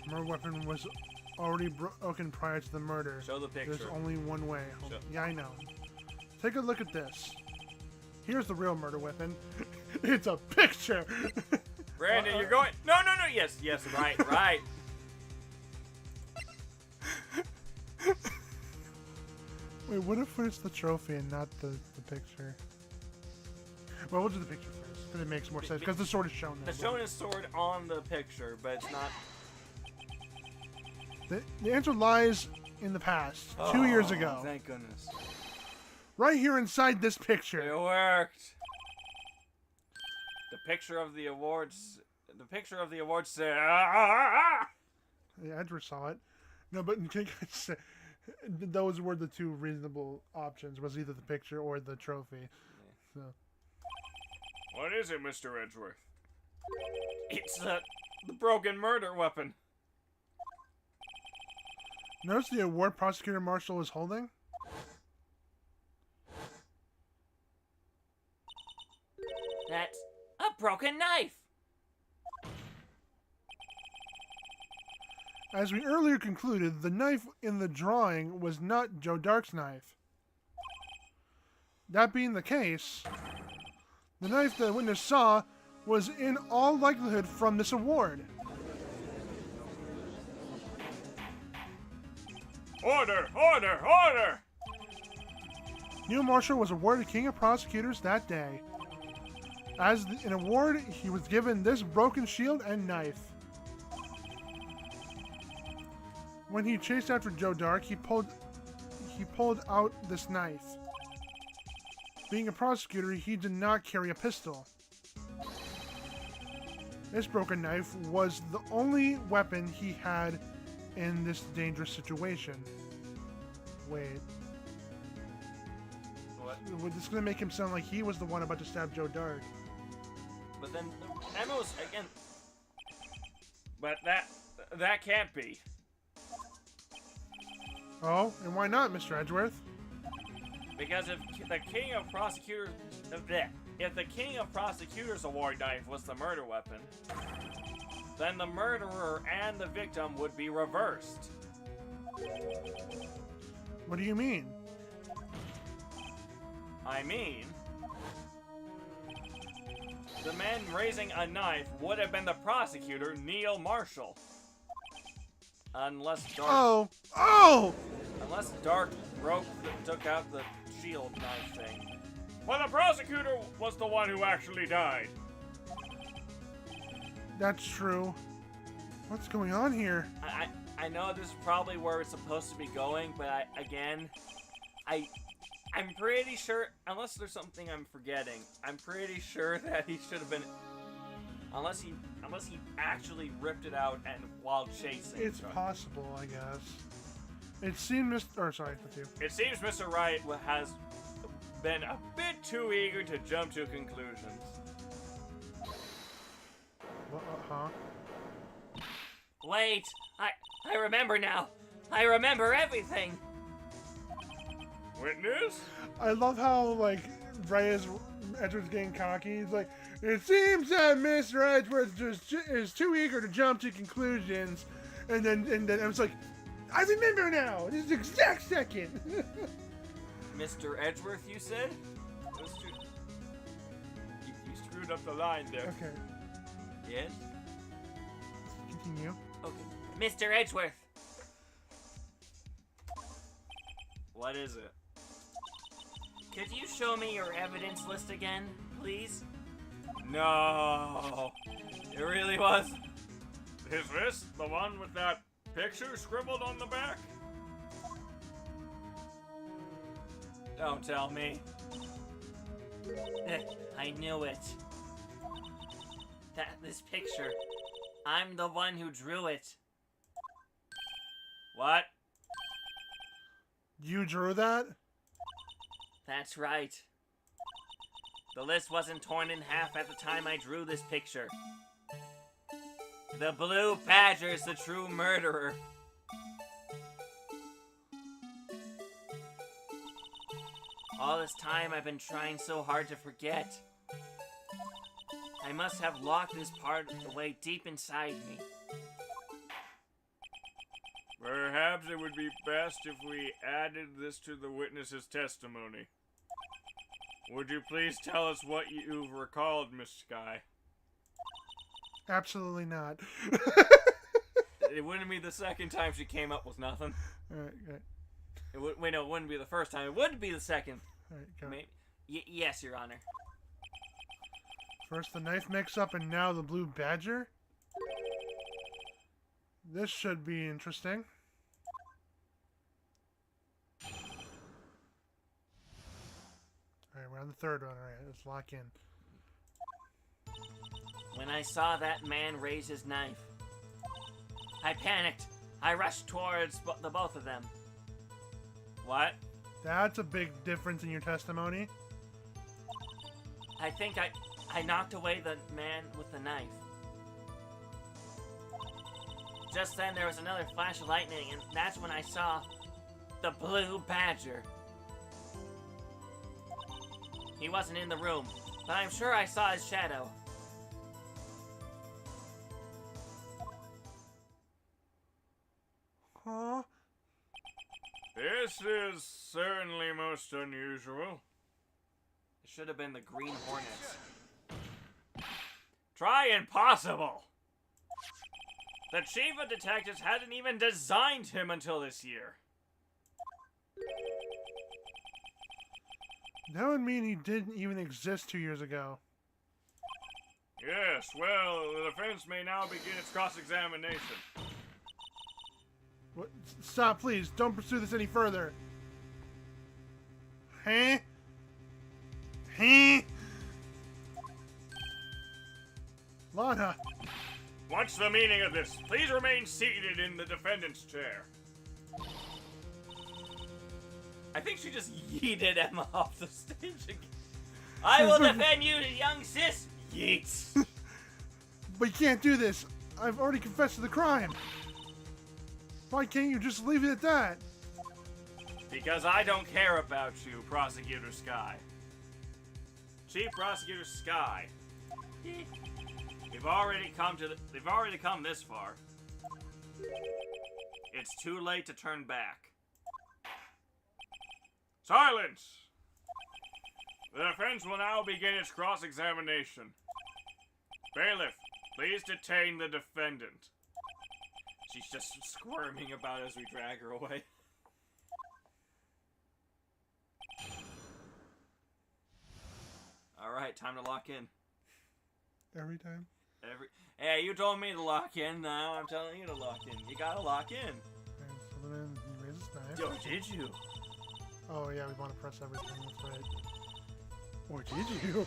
Her weapon was already broken prior to the murder. Show the picture. There's only one way. Show. Yeah, I know. Take a look at this. Here's the real murder weapon. It's a picture! Brandon, you're going... No, yes, right. Wait, what if it's the trophy and not the picture? Well, we'll do the picture first, because it makes more sense, because the sword is shown there. The shown is sword on the picture, but it's not... The answer lies in the past, 2 years ago. Thank goodness. Right here inside this It picture. worked. The picture of the awards... The picture of the awards say... Yeah, Edward saw it. No, but those were the two reasonable options, was either the picture or the trophy. So. What is it, Mr. Edgeworth? It's the broken murder weapon. Notice the award prosecutor Marshall is holding? That's a broken knife. As we earlier concluded, the knife in the drawing was not Joe Dark's knife. That being the case, the knife the witness saw was in all likelihood from this award. Order! Order! Order! Neil Marshall was awarded King of Prosecutors that day. As an award, he was given this broken shield and knife. When he chased after Joe Dark, he pulled out this knife. Being a prosecutor, he did not carry a pistol. This broken knife was the only weapon he had in this dangerous situation. Wait. What? This is going to make him sound like he was the one about to stab Joe Dark. But then, Emma's, again... But that can't be. Oh, and why not, Mr. Edgeworth? Because if the King of Prosecutors... If the King of Prosecutors award knife was the murder weapon, then the murderer and the victim would be reversed. What do you mean? I mean... The man raising a knife would have been the prosecutor, Neil Marshall. Unless Dark... Oh! Unless Dark took out the shield knife thing. Well, the prosecutor was the one who actually died. That's true. What's going on here? I know this is probably where it's supposed to be going, but I'm pretty sure, unless there's something I'm forgetting, I'm pretty sure that he should have been, unless he actually ripped it out and while chasing. It's possible, I guess. It seemed sorry, that's you. It seems Mr. Wright has been a bit too eager to jump to conclusions. Huh? Wait, I remember now. I remember everything. Witness? I love how, like, Edward's getting cocky. He's like, it seems that Mr. Edwards is too eager to jump to conclusions. And then I was like, I remember now! This is the exact second! Mr. Edgeworth, you said? You screwed up the line there. Okay, Yes? continue. Okay. Mr. Edgeworth. What is it? Could you show me your evidence list again, please? No! It really was? Is this the one with that picture scribbled on the back? Don't tell me. I knew it. This picture. I'm the one who drew it. What? You drew that? That's right. The list wasn't torn in half at the time I drew this picture. The blue badger's the true murderer. All this time I've been trying so hard to forget. I must have locked this part away deep inside me. Perhaps it would be best if we added this to the witness's testimony. Would you please tell us what you've recalled, Miss Sky? Absolutely not. It wouldn't be the second time she came up with nothing. Alright, Wait, no, it wouldn't be the first time. It would be the second. alright, go. Maybe. Yes, Your Honor. First the knife mix-up and now the blue badger? This should be interesting. Alright, we're on the third one. Alright, let's lock in. When I saw that man raise his knife, I panicked. I rushed towards the both of them. What? That's a big difference in your testimony. I think I knocked away the man with the knife. Just then there was another flash of lightning, and that's when I saw the blue badger. He wasn't in the room, but I'm sure I saw his shadow. Huh? This is certainly most unusual. It should have been the Green Hornets. Try impossible! The chief of detectives hadn't even designed him until this year. That would mean he didn't even exist 2 years ago. Yes, well, the defense may now begin its cross-examination. What? Stop, please. Don't pursue this any further. Huh? Huh? Lana. What's the meaning of this? Please remain seated in the defendant's chair. I think she just yeeted Emma off the stage again. I will defend you, young sis. Yeets. But you can't do this. I've already confessed to the crime. Why can't you just leave it at that? Because I don't care about you, Prosecutor Sky. Chief Prosecutor Sky. They've already come this far. It's too late to turn back. Silence! The defense will now begin its cross-examination. Bailiff, please detain the defendant. She's just squirming about as we drag her away. Alright, time to lock in. Every time? Hey, you told me to lock in, now I'm telling you to lock in. You gotta lock in. Alright, so then he raises his knife. Yo, did you? Oh yeah, we want to press everything, that's right. Or did you?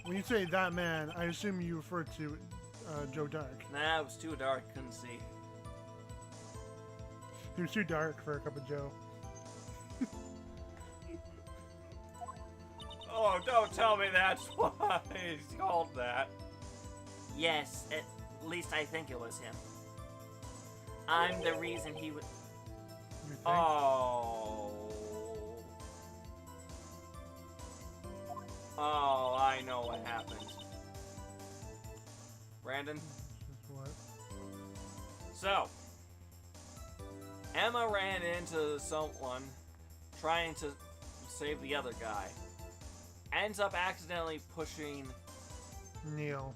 When you say that man, I assume you refer to Joe Dark. Nah, it was too dark, couldn't see. He was too dark for a cup of Joe. Oh, don't tell me that's why he's called that. Yes, at least I think it was him. I'm the reason he would. You think? Oh. Oh, I know what happened. Brandon? What? So, Emma ran into someone trying to save the other guy. Ends up accidentally pushing Neil.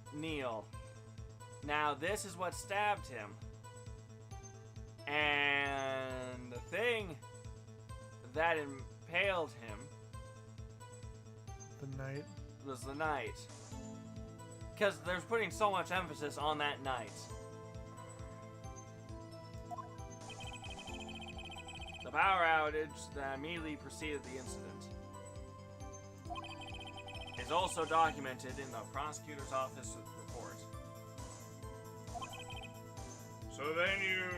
Now, this is what stabbed him. And the thing that impaled him The night. was the night. Because they're putting so much emphasis on that night. The power outage that immediately preceded the incident is also documented in the prosecutor's office report. So then you...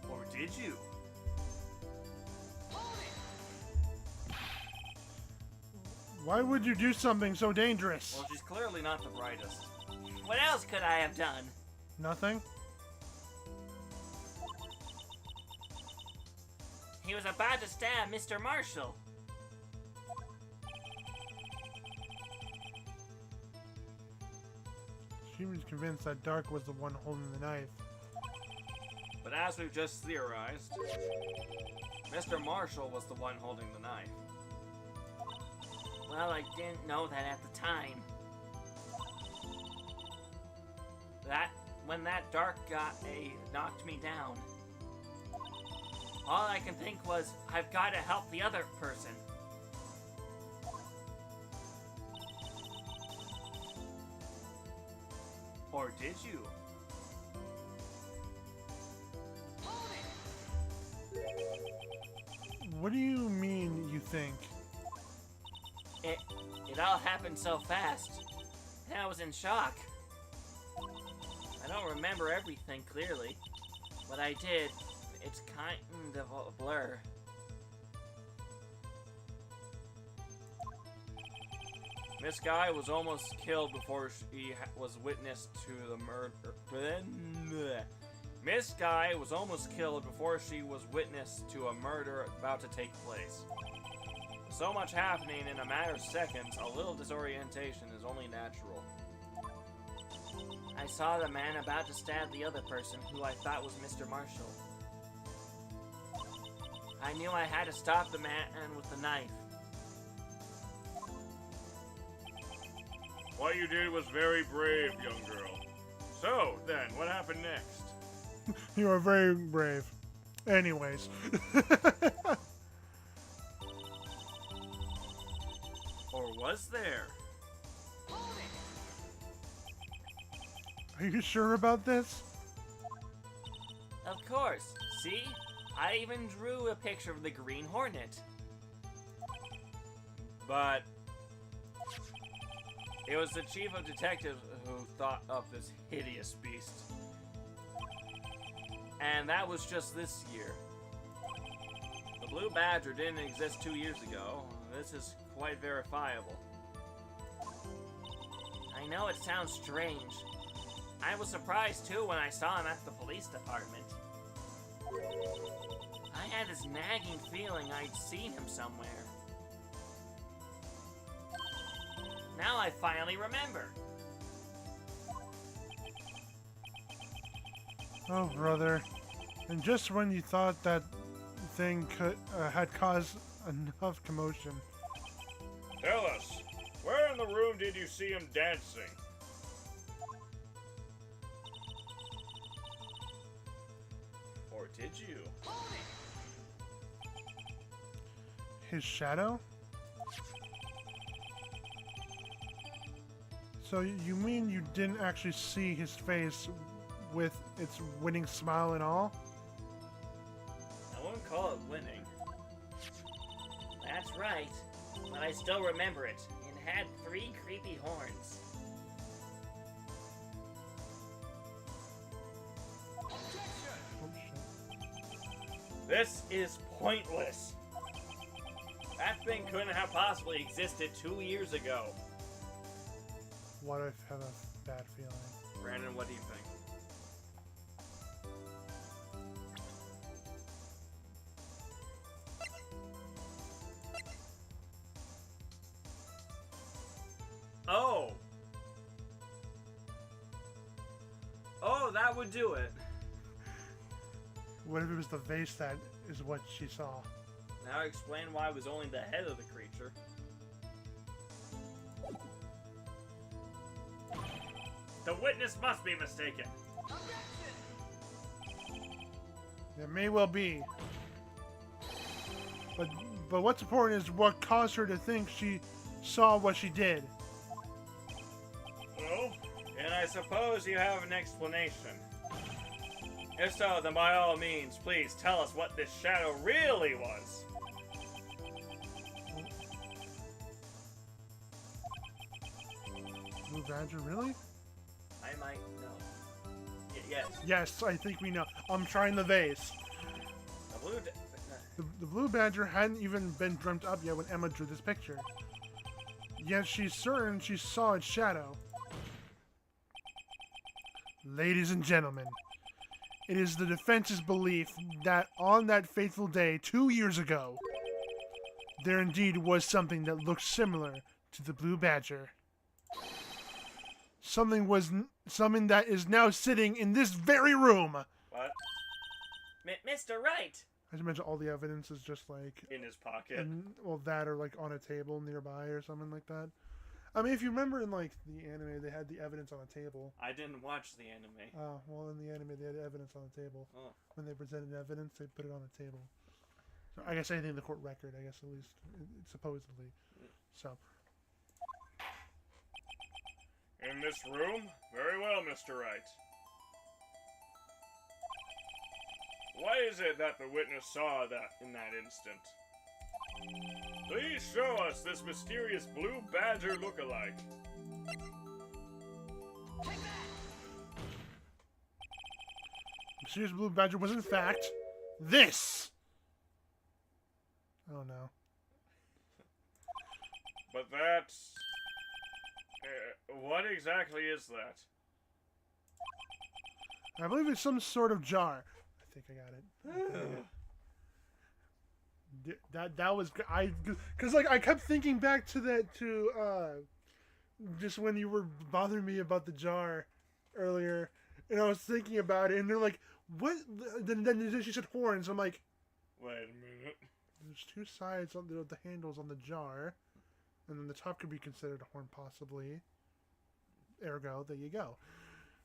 Or did you? Why would you do something so dangerous? Well, she's clearly not the brightest. What else could I have done? Nothing? He was about to stab Mr. Marshall. She was convinced that Dark was the one holding the knife. But as we've just theorized, Mr. Marshall was the one holding the knife. Well, I didn't know that at the time. When that Dark guy knocked me down, all I can think was, I've got to help the other person. Or did you? What do you mean, you think? It all happened so fast, and I was in shock. I don't remember everything clearly. What I did, it's kind of a blur. This guy was almost killed before she was witness to the murder. Miss Guy was almost killed before she was witness to a murder about to take place. So much happening in a matter of seconds, a little disorientation is only natural. I saw the man about to stab the other person, who I thought was Mr. Marshall. I knew I had to stop the man with the knife. What you did was very brave, young girl. So, then, what happened next? You are very brave. Anyways. Or was there? Are you sure about this? Of course. See? I even drew a picture of the Green Hornet. But it was the chief of detectives who thought of this hideous beast. And that was just this year. The Blue Badger didn't exist 2 years ago. This is quite verifiable. I know it sounds strange. I was surprised too when I saw him at the police department. I had this nagging feeling I'd seen him somewhere. Now I finally remember. Oh, brother. And just when you thought that thing had caused enough commotion. Tell us, where in the room did you see him dancing? Or did you? His shadow? So you mean you didn't actually see his face with its winning smile and all. I wouldn't call it winning. That's right. But I still remember it. It had 3 creepy horns. Oh, shit. This is pointless. That thing couldn't have possibly existed 2 years ago. What if I have a bad feeling? Brandon, what do you think? Oh! Oh, that would do it. What if it was the vase that is what she saw? Now explain why it was only the head of the creature. The witness must be mistaken. It may well be. But what's important is what caused her to think she saw what she did. Oh? And I suppose you have an explanation. If so, then by all means, please tell us what this shadow really was. Blue Badger, really? I might know. Yes. Yes, I think we know. I'm trying the vase. The blue... The Blue Badger hadn't even been dreamt up yet when Emma drew this picture. Yet she's certain she saw its shadow. Ladies and gentlemen, it is the defense's belief that on that fateful day 2 years ago, there indeed was something that looked similar to the Blue Badger. Something that is now sitting in this very room. What? Mr. Wright! I just mentioned all the evidence is just like, In his pocket. and well, that or like on a table nearby or something like that. I mean, if you remember in like the anime, they had the evidence on a table. I didn't watch the anime. Oh, well, in the anime, they had evidence on a table. Oh. When they presented evidence, they put it on a table. So I guess anything in the court record, I guess at least, supposedly. So. In this room? Very well, Mr. Wright. What is it that the witness saw in that instant? Please show us this mysterious Blue Badger look-alike. Mysterious Blue Badger was in fact this. Oh no. But that's... what exactly is that? I believe it's some sort of jar. I think I got it. That was because like I kept thinking back to that just when you were bothering me about the jar earlier, and I was thinking about it, and they're like, what? Then she said horns. I'm like, wait a minute. There's 2 sides on the handles on the jar, and then the top could be considered a horn, possibly. Ergo, there you go.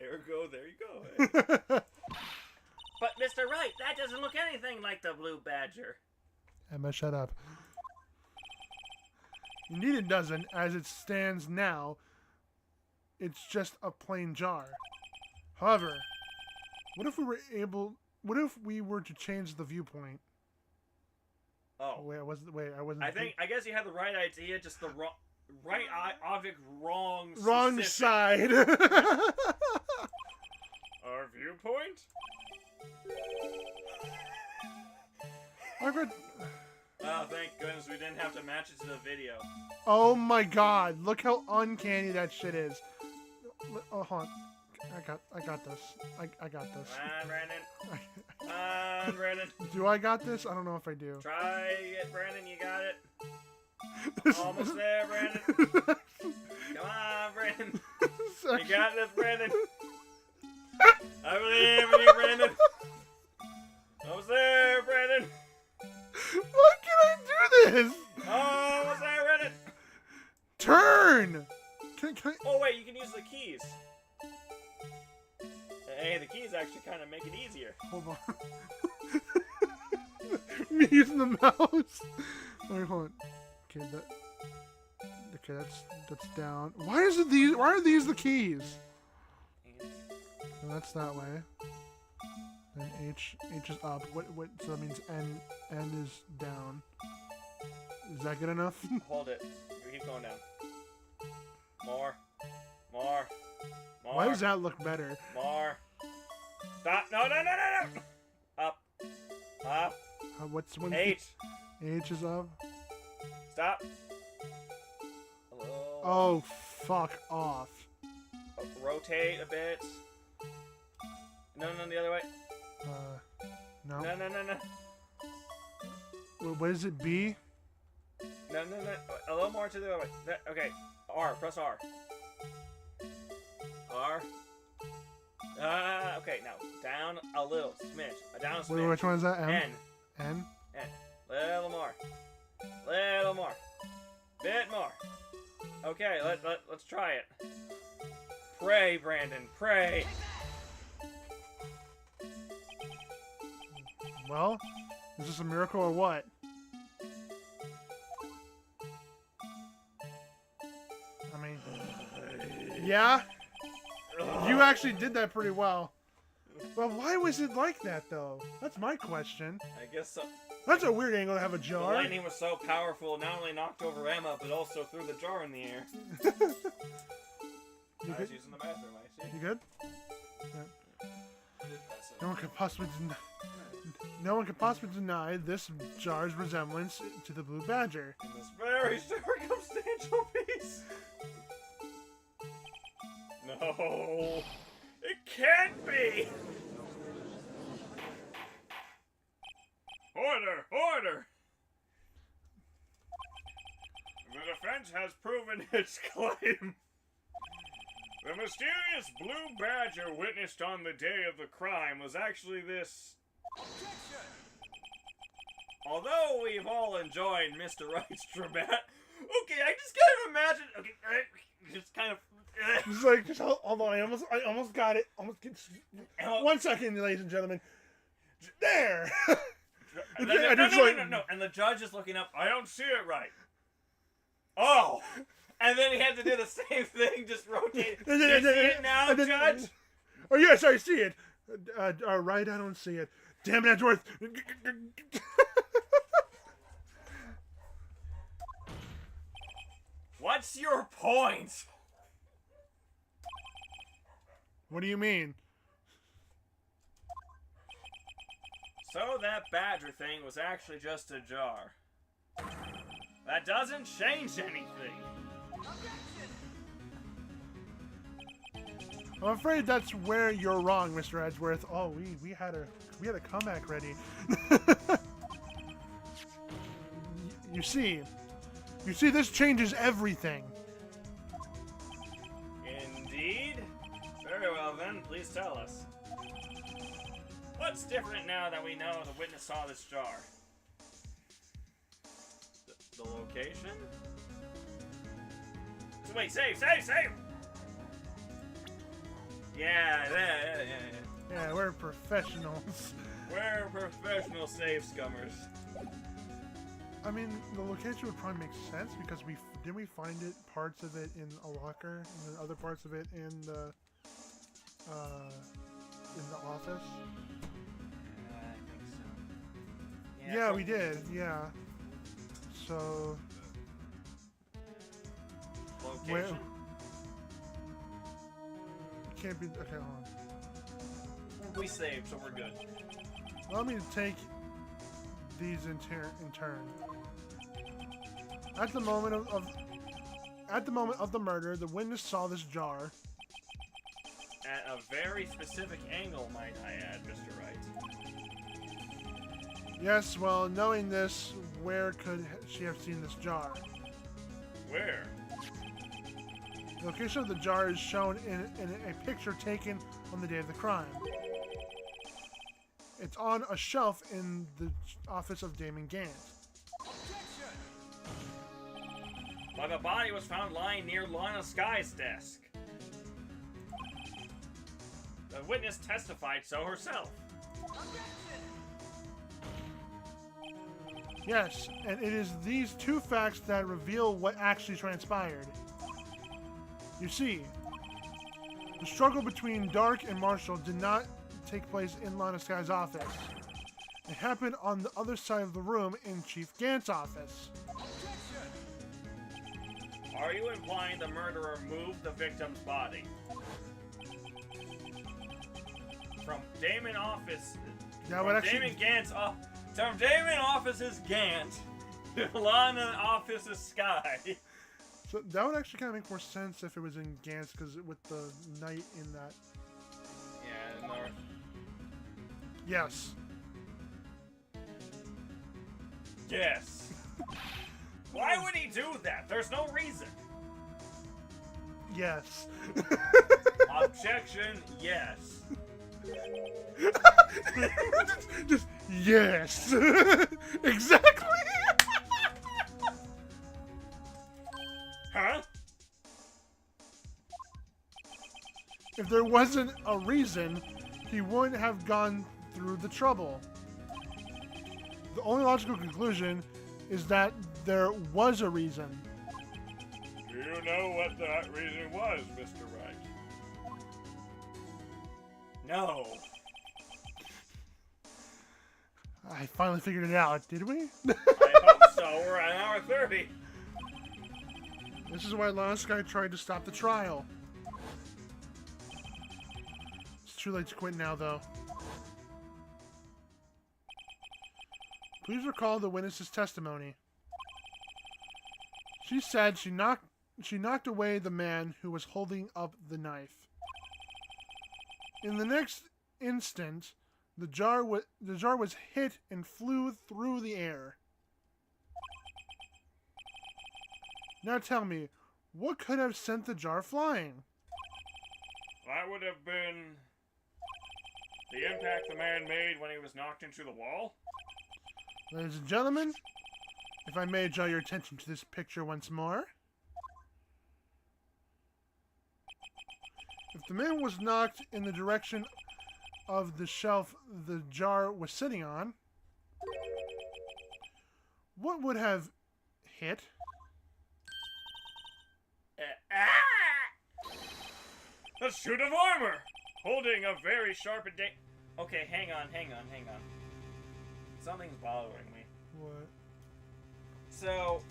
Ergo, there you go. But Mr. Wright, that doesn't look anything like the Blue Badger. Emma, shut up. Indeed it doesn't. As it stands now, it's just a plain jar. However, what if we were to change the viewpoint? Oh. Wait, I wasn't. I guess you had the right idea, just the right object, wrong Wrong specific. side. Our viewpoint? I read. Oh, thank goodness we didn't have to match it to the video. Oh my God! Look how uncanny that shit is. Oh, hold on. I got this. I got this. Come on, Brandon. Come on, Brandon. Do I got this? I don't know if I do. Try it, Brandon. You got it. Almost there, Brandon. Come on, Brandon. You got this, Brandon. I believe in you, Brandon. Almost there, Brandon. Why can I do this? Almost there, Brandon. Turn. Can I? Oh wait, you can use the keys. Hey, the keys actually kind of make it easier. Hold on. Me using the mouse. Wait, hold on. Okay, that's down. Why are these the keys? So that's that way. Then H is up. What? So that means N is down. Is that good enough? Hold it. Keep going down. More. More. More. Why does that look better? More. Stop. No. Up. Up. What's when H. H is up? Stop. Hello. Oh, fuck off. Rotate a bit. No, the other way. No. No. What is it? B? No. A little more to the other way. Okay. R. Press R. R. Okay, now. Down a little. Smidge. Down a smidge. Wait, which one is that? M? N. N? N. Little more. Little more. Bit more. Okay, let's try it. Pray, Brandon. Pray. Well, is this a miracle or what? I mean, yeah, you actually did that pretty well. But why was it like that, though? That's my question. I guess so. That's a weird angle to have a The jar. lightning was so powerful, it not only knocked over Emma, but also threw the jar in the air. You I was good? using the bathroom, I see. You good? No one could possibly deny this jar's resemblance to the blue badger. In this very circumstantial piece. No, it can't be. Order! The defense has proven its claim. The mysterious blue badger witnessed on the day of the crime was actually this. Although we've all enjoyed Mr. Wright's dramatic. Okay, I just kind of imagine. Okay, just kind of. It's like, just hold on, I almost got it. Almost get, 1 second, ladies and gentlemen. There. No. And the judge is looking up. I don't see it right. Oh. And then he had to do the same thing, just rotate. Do you see it now, Judge? Oh, yes, I see it. Right, I don't see it. Damn it, Edgeworth. What's your point? What do you mean? So that badger thing was actually just a jar. That doesn't change anything. I'm afraid that's where you're wrong, Mr. Edgeworth. Oh, we had a comeback ready. You see, this changes everything. Indeed? Very well then, please tell us. What's different now that we know the witness saw this jar? The location? Wait, save! Yeah. Yeah, we're professionals. We're professional save scummers. I mean, the location would probably make sense because didn't we find it, parts of it in a locker, and then other parts of it in the office? I think so. Yeah, we did. Yeah. So. Location? Where? Can't be. Okay, hold on. We saved, so we're good. Let me take these in turn. At the moment of the murder, the witness saw this jar. At a very specific angle, might I add, Mr. Wright. Yes, well, knowing this, where could she have seen this jar? Where? The location of the jar is shown in a picture taken on the day of the crime. It's on a shelf in the office of Damon Gant. But the body was found lying near Lana Sky's desk. The witness testified so herself. Yes, and it is these two facts that reveal what actually transpired. You see, The struggle between Dark and Marshall did not take place in Lana Sky's office. It happened on the other side of the room in Chief Gant's office. Are you implying the murderer moved the victim's body? From Damon Office... That would actually... Damon Gant's... from Damon Office's Gant to Lana Office's Sky. So that would actually kind of make more sense if it was in Gant's, because with the night in that... Yeah, no. Yes. Yes. Why would he do that? There's no reason. Yes. Objection, yes. Just yes. Exactly. Huh? If there wasn't a reason, he wouldn't have gone through the trouble. The only logical conclusion is that there was a reason. Do you know what that reason was, Mr. Wright? No. I finally figured it out, did we? I hope so. We're at hour 30. This is why Lana Sky tried to stop the trial. It's too late to quit now, though. Please recall the witness's testimony. She said she knocked away the man who was holding up the knife. In the next instant, the jar was hit and flew through the air. Now tell me, what could have sent the jar flying? That would have been the impact the man made when he was knocked into the wall? Ladies and gentlemen, if I may draw your attention to this picture once more. If the man was knocked in the direction of the shelf the jar was sitting on, what would have hit? A suit of armor! Holding a very sharp and Okay, hang on. Something's bothering me. What? So,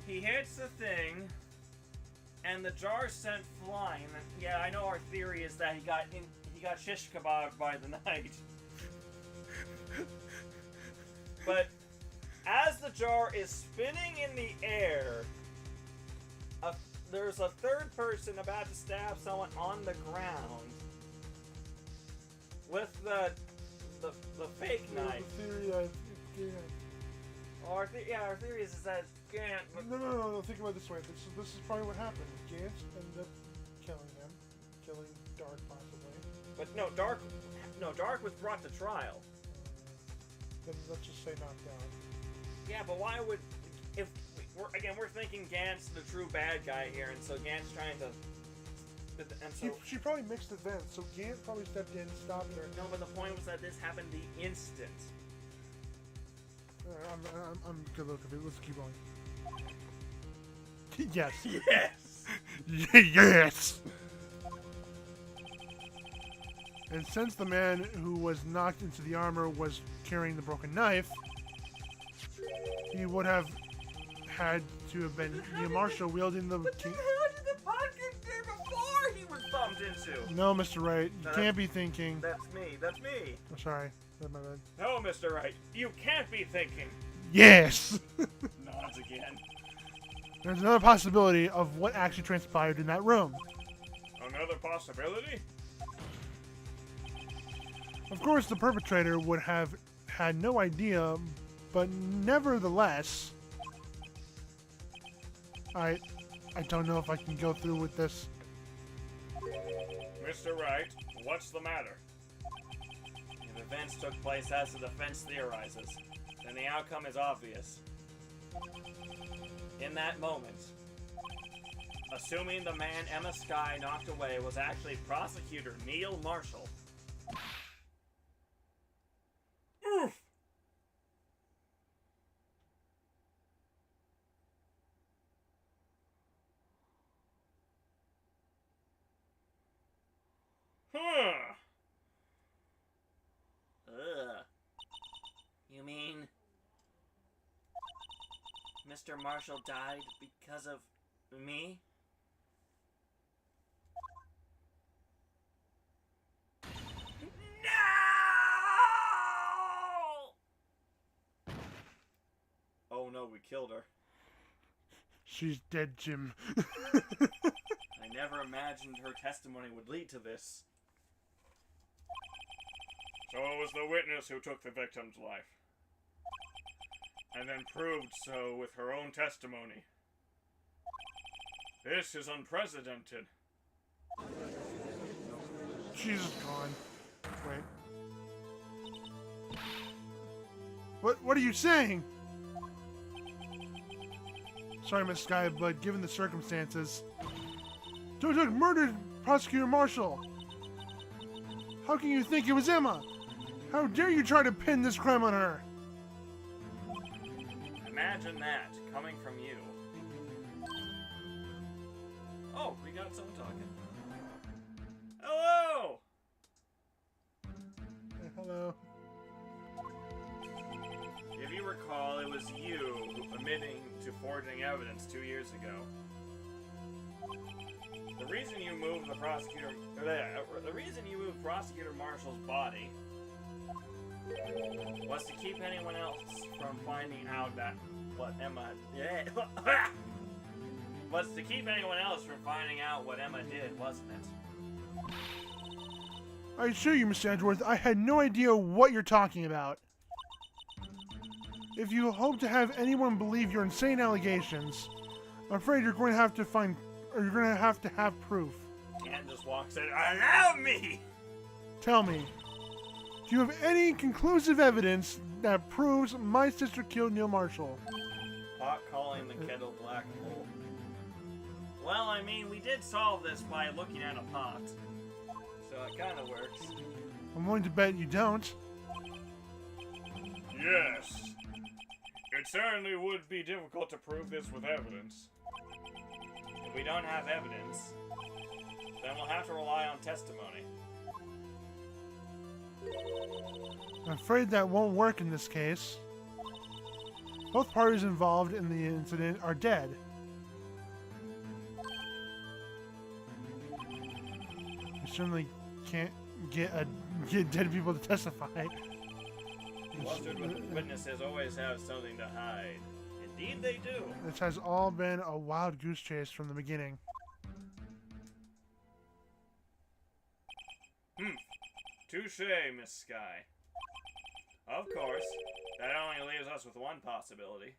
he hits the thing, and the jar sent flying. And yeah, I know our theory is that he got shish kebabbed by the knight. But as the jar is spinning in the air, there's a third person about to stab someone on the ground with the fake knife. The theory Our theory is that Gant... No, think about it this way. This is probably what happened. Gant ended up killing Dark possibly. But Dark was brought to trial. Then let's just say knocked out. Yeah, but why would... If we're thinking Gant's the true bad guy here, and so Gant's trying to... And so... She probably mixed events, so Gant probably stepped in and stopped her. No, but the point was that this happened the instant. I'm good looking at it. Let's keep going. Yes. Yes! Yes! And since the man who was knocked into the armor was carrying the broken knife, he would have had to have been Neil Marshall wielding the... But then how did the pocket do before he was bumped into? No, Mr. Wright, you can't be thinking... That's me. I'm sorry. That's my bad. No, Mr. Wright, you can't be thinking. Yes! Nods again. There's another possibility of what actually transpired in that room. Another possibility? Of course, the perpetrator would have had no idea, but nevertheless... I don't know if I can go through with this. Mr. Wright, what's the matter? If events took place as the defense theorizes, then the outcome is obvious. In that moment, assuming the man Emma Sky knocked away was actually prosecutor Neil Marshall. Oof! Mr. Marshall died because of me? No! Oh no, we killed her. She's dead, Jim. I never imagined her testimony would lead to this. So it was the witness who took the victim's life. And then proved so with her own testimony. This is unprecedented. She's gone. Wait. What are you saying? Sorry, Miss Sky, but given the circumstances, Dotuk murdered Prosecutor Marshall. How can you think it was Emma? How dare you try to pin this crime on her? Imagine that, coming from you. Oh, we got someone talking. Hello! Hello. If you recall, it was you admitting to forging evidence 2 years ago. The reason you moved Prosecutor Marshall's body was to keep anyone else from finding out that what Emma did, wasn't it? I assure you, Mr. Edgeworth, I had no idea what you're talking about. If you hope to have anyone believe your insane allegations, I'm afraid you're going to have to have proof. Candace walks in. Allow me! Tell me, do you have any conclusive evidence that proves my sister killed Neil Marshall? Pot calling the kettle black hole. Well, I mean, we did solve this by looking at a pot. So it kind of works. I'm willing to bet you don't. Yes. It certainly would be difficult to prove this with evidence. If we don't have evidence, then we'll have to rely on testimony. I'm afraid that won't work in this case. Both parties involved in the incident are dead. You certainly can't get dead people to testify. Flustered witnesses always have something to hide. Indeed they do. This has all been a wild goose chase from the beginning. Touche, Miss Sky. Of course, that only leaves us with one possibility.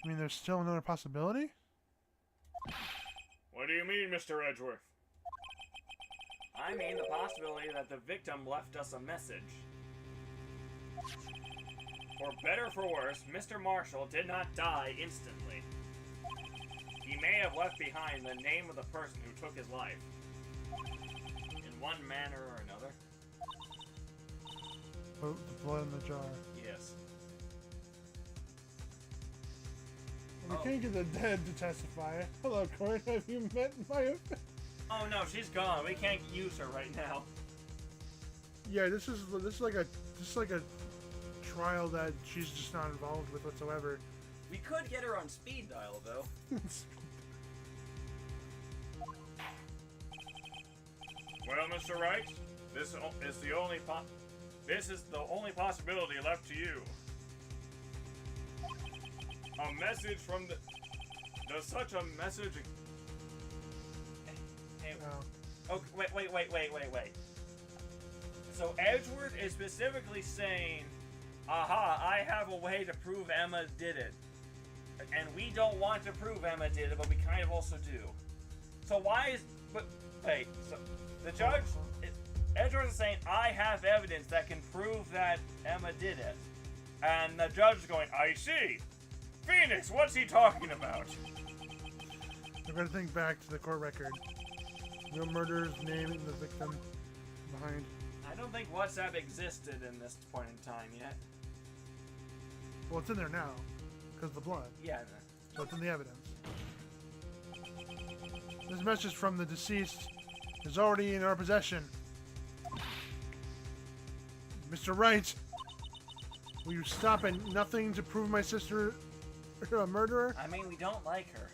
I mean, there's still another possibility? What do you mean, Mr. Edgeworth? I mean the possibility that the victim left us a message. For better or for worse, Mr. Marshall did not die instantly. He may have left behind the name of the person who took his life. In one manner or another. Oh, the blood in the jar. Yes. We can't get the dead to testify. Hello, Corin. Have you met my... Oh no, she's gone. We can't use her right now. Yeah, this is like a trial that she's just not involved with whatsoever. We could get her on speed dial though. Well, Mr. Wright, this is the only possibility left to you. A message from the... Does such a message... Hey, Oh. okay, wait. So Edgeworth is specifically saying, aha, I have a way to prove Emma did it. And we don't want to prove Emma did it, but we kind of also do. So why is... But, wait, so the judge... Edgeworth is saying, I have evidence that can prove that Emma did it. And the judge is going, I see. Phoenix, what's he talking about? I'm gonna think back to the court record. No murderer's name and the victim behind. I don't think WhatsApp existed in this point in time yet. Well, it's in there now, because of the blood. Yeah. So it's in the evidence. This message from the deceased is already in our possession. Mr. Wright, Will you stop at nothing to prove my sister a murderer? I mean, we don't like her.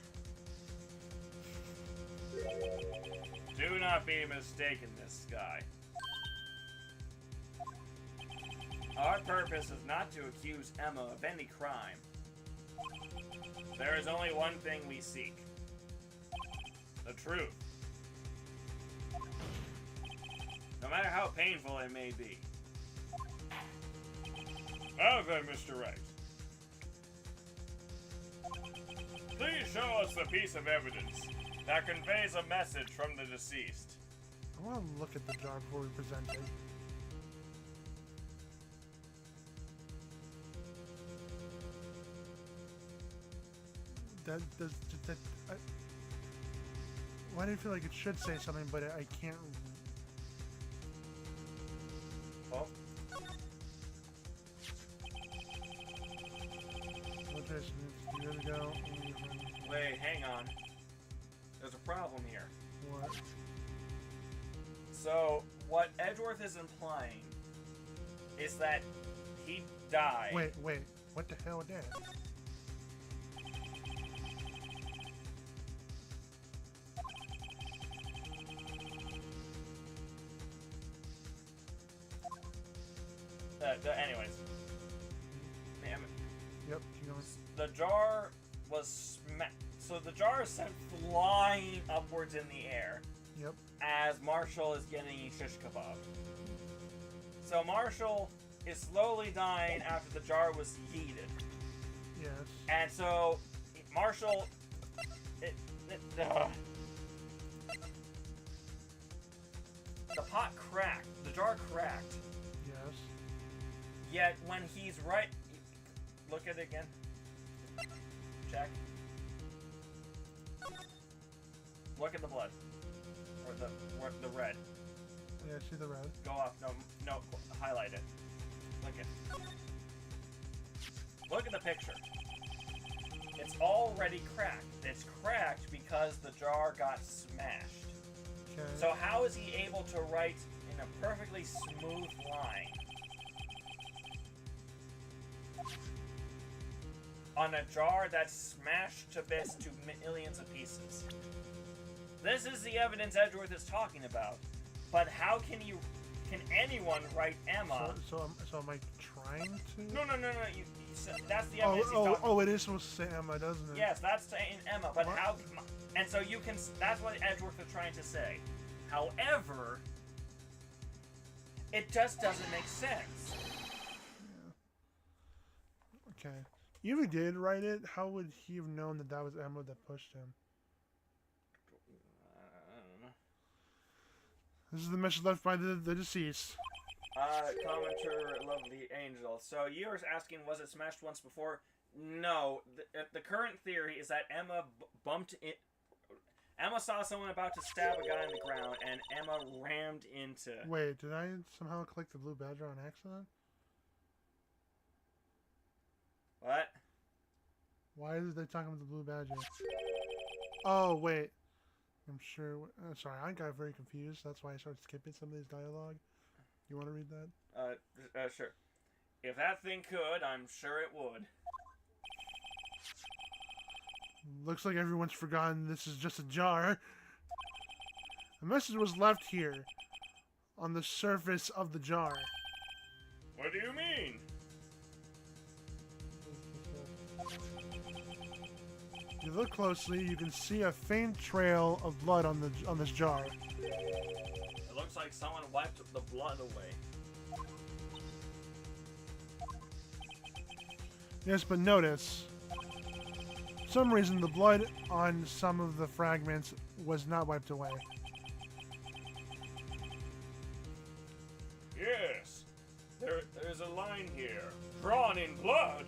Do not be mistaken, Miss Sky. Our purpose is not to accuse Emma of any crime. There is only one thing we seek. The truth. No matter how painful it may be. Now then, Mr. Wright. Please show us the piece of evidence that conveys a message from the deceased. I want to look at the jar before we present it. Why do you feel like it should say something, but I can't? Well, Here we go. Wait, hang on. There's a problem here. What? So, what Edgeworth is implying is that he died. Wait. What the hell is that? Anyways. Damn it. Yep, keep going. The jar was so the jar is sent flying upwards in the air Yep. as Marshall is getting shish kebab. So Marshall is slowly dying after the jar was yeeted. Yes. And so Marshall the pot cracked. The jar cracked. Yes. Yet when he's right, look at it again. Check. Look at the blood, or the red. Yeah, I see the red. Go off. No. Highlight it. Look at the picture. It's already cracked. It's cracked because the jar got smashed. Okay. So how is he able to write in a perfectly smooth line on a jar that's smashed to bits to millions of pieces? This is the evidence Edgeworth is talking about. But how can anyone write Emma? So am I trying to? No. That's the evidence he's talking. Oh, it is supposed to say Emma, doesn't it? Yes, that's saying Emma. But What? how? And so you can. That's what Edgeworth is trying to say. However, it just doesn't make sense. Okay. Even if he did write it, how would he have known that that was Emma that pushed him? I don't know. This is the message left by the deceased. Commenter, lovely angel. So you were asking, was it smashed once before? No. The current theory is that Emma bumped it. Emma saw someone about to stab a guy in the ground, and Emma rammed into. Wait, did I somehow click the blue badger on accident? What? Why is they talking about the blue badger? Oh, wait. I'm sure. Sorry, I got very confused. That's why I started skipping some of these dialogue. You want to read that? Sure. If that thing could, I'm sure it would. Looks like everyone's forgotten this is just a jar. A message was left here, on the surface of the jar. What do you mean? If you look closely, you can see a faint trail of blood on this jar. It looks like someone wiped the blood away. Yes, but notice, for some reason the blood on some of the fragments was not wiped away. Yes. There's a line here, drawn in blood.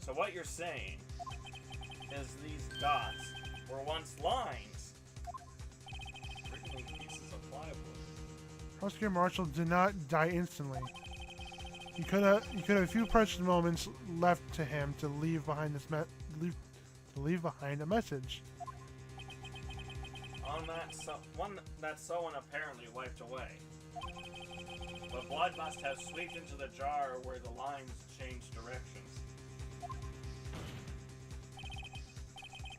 So what you're saying is these dots were once lines. Originally pieces of plywood. Prosecutor Marshall did not die instantly. He could have a few precious moments left to him to leave behind leave behind a message. On that one that someone apparently wiped away. But blood must have swept into the jar where the lines changed directions.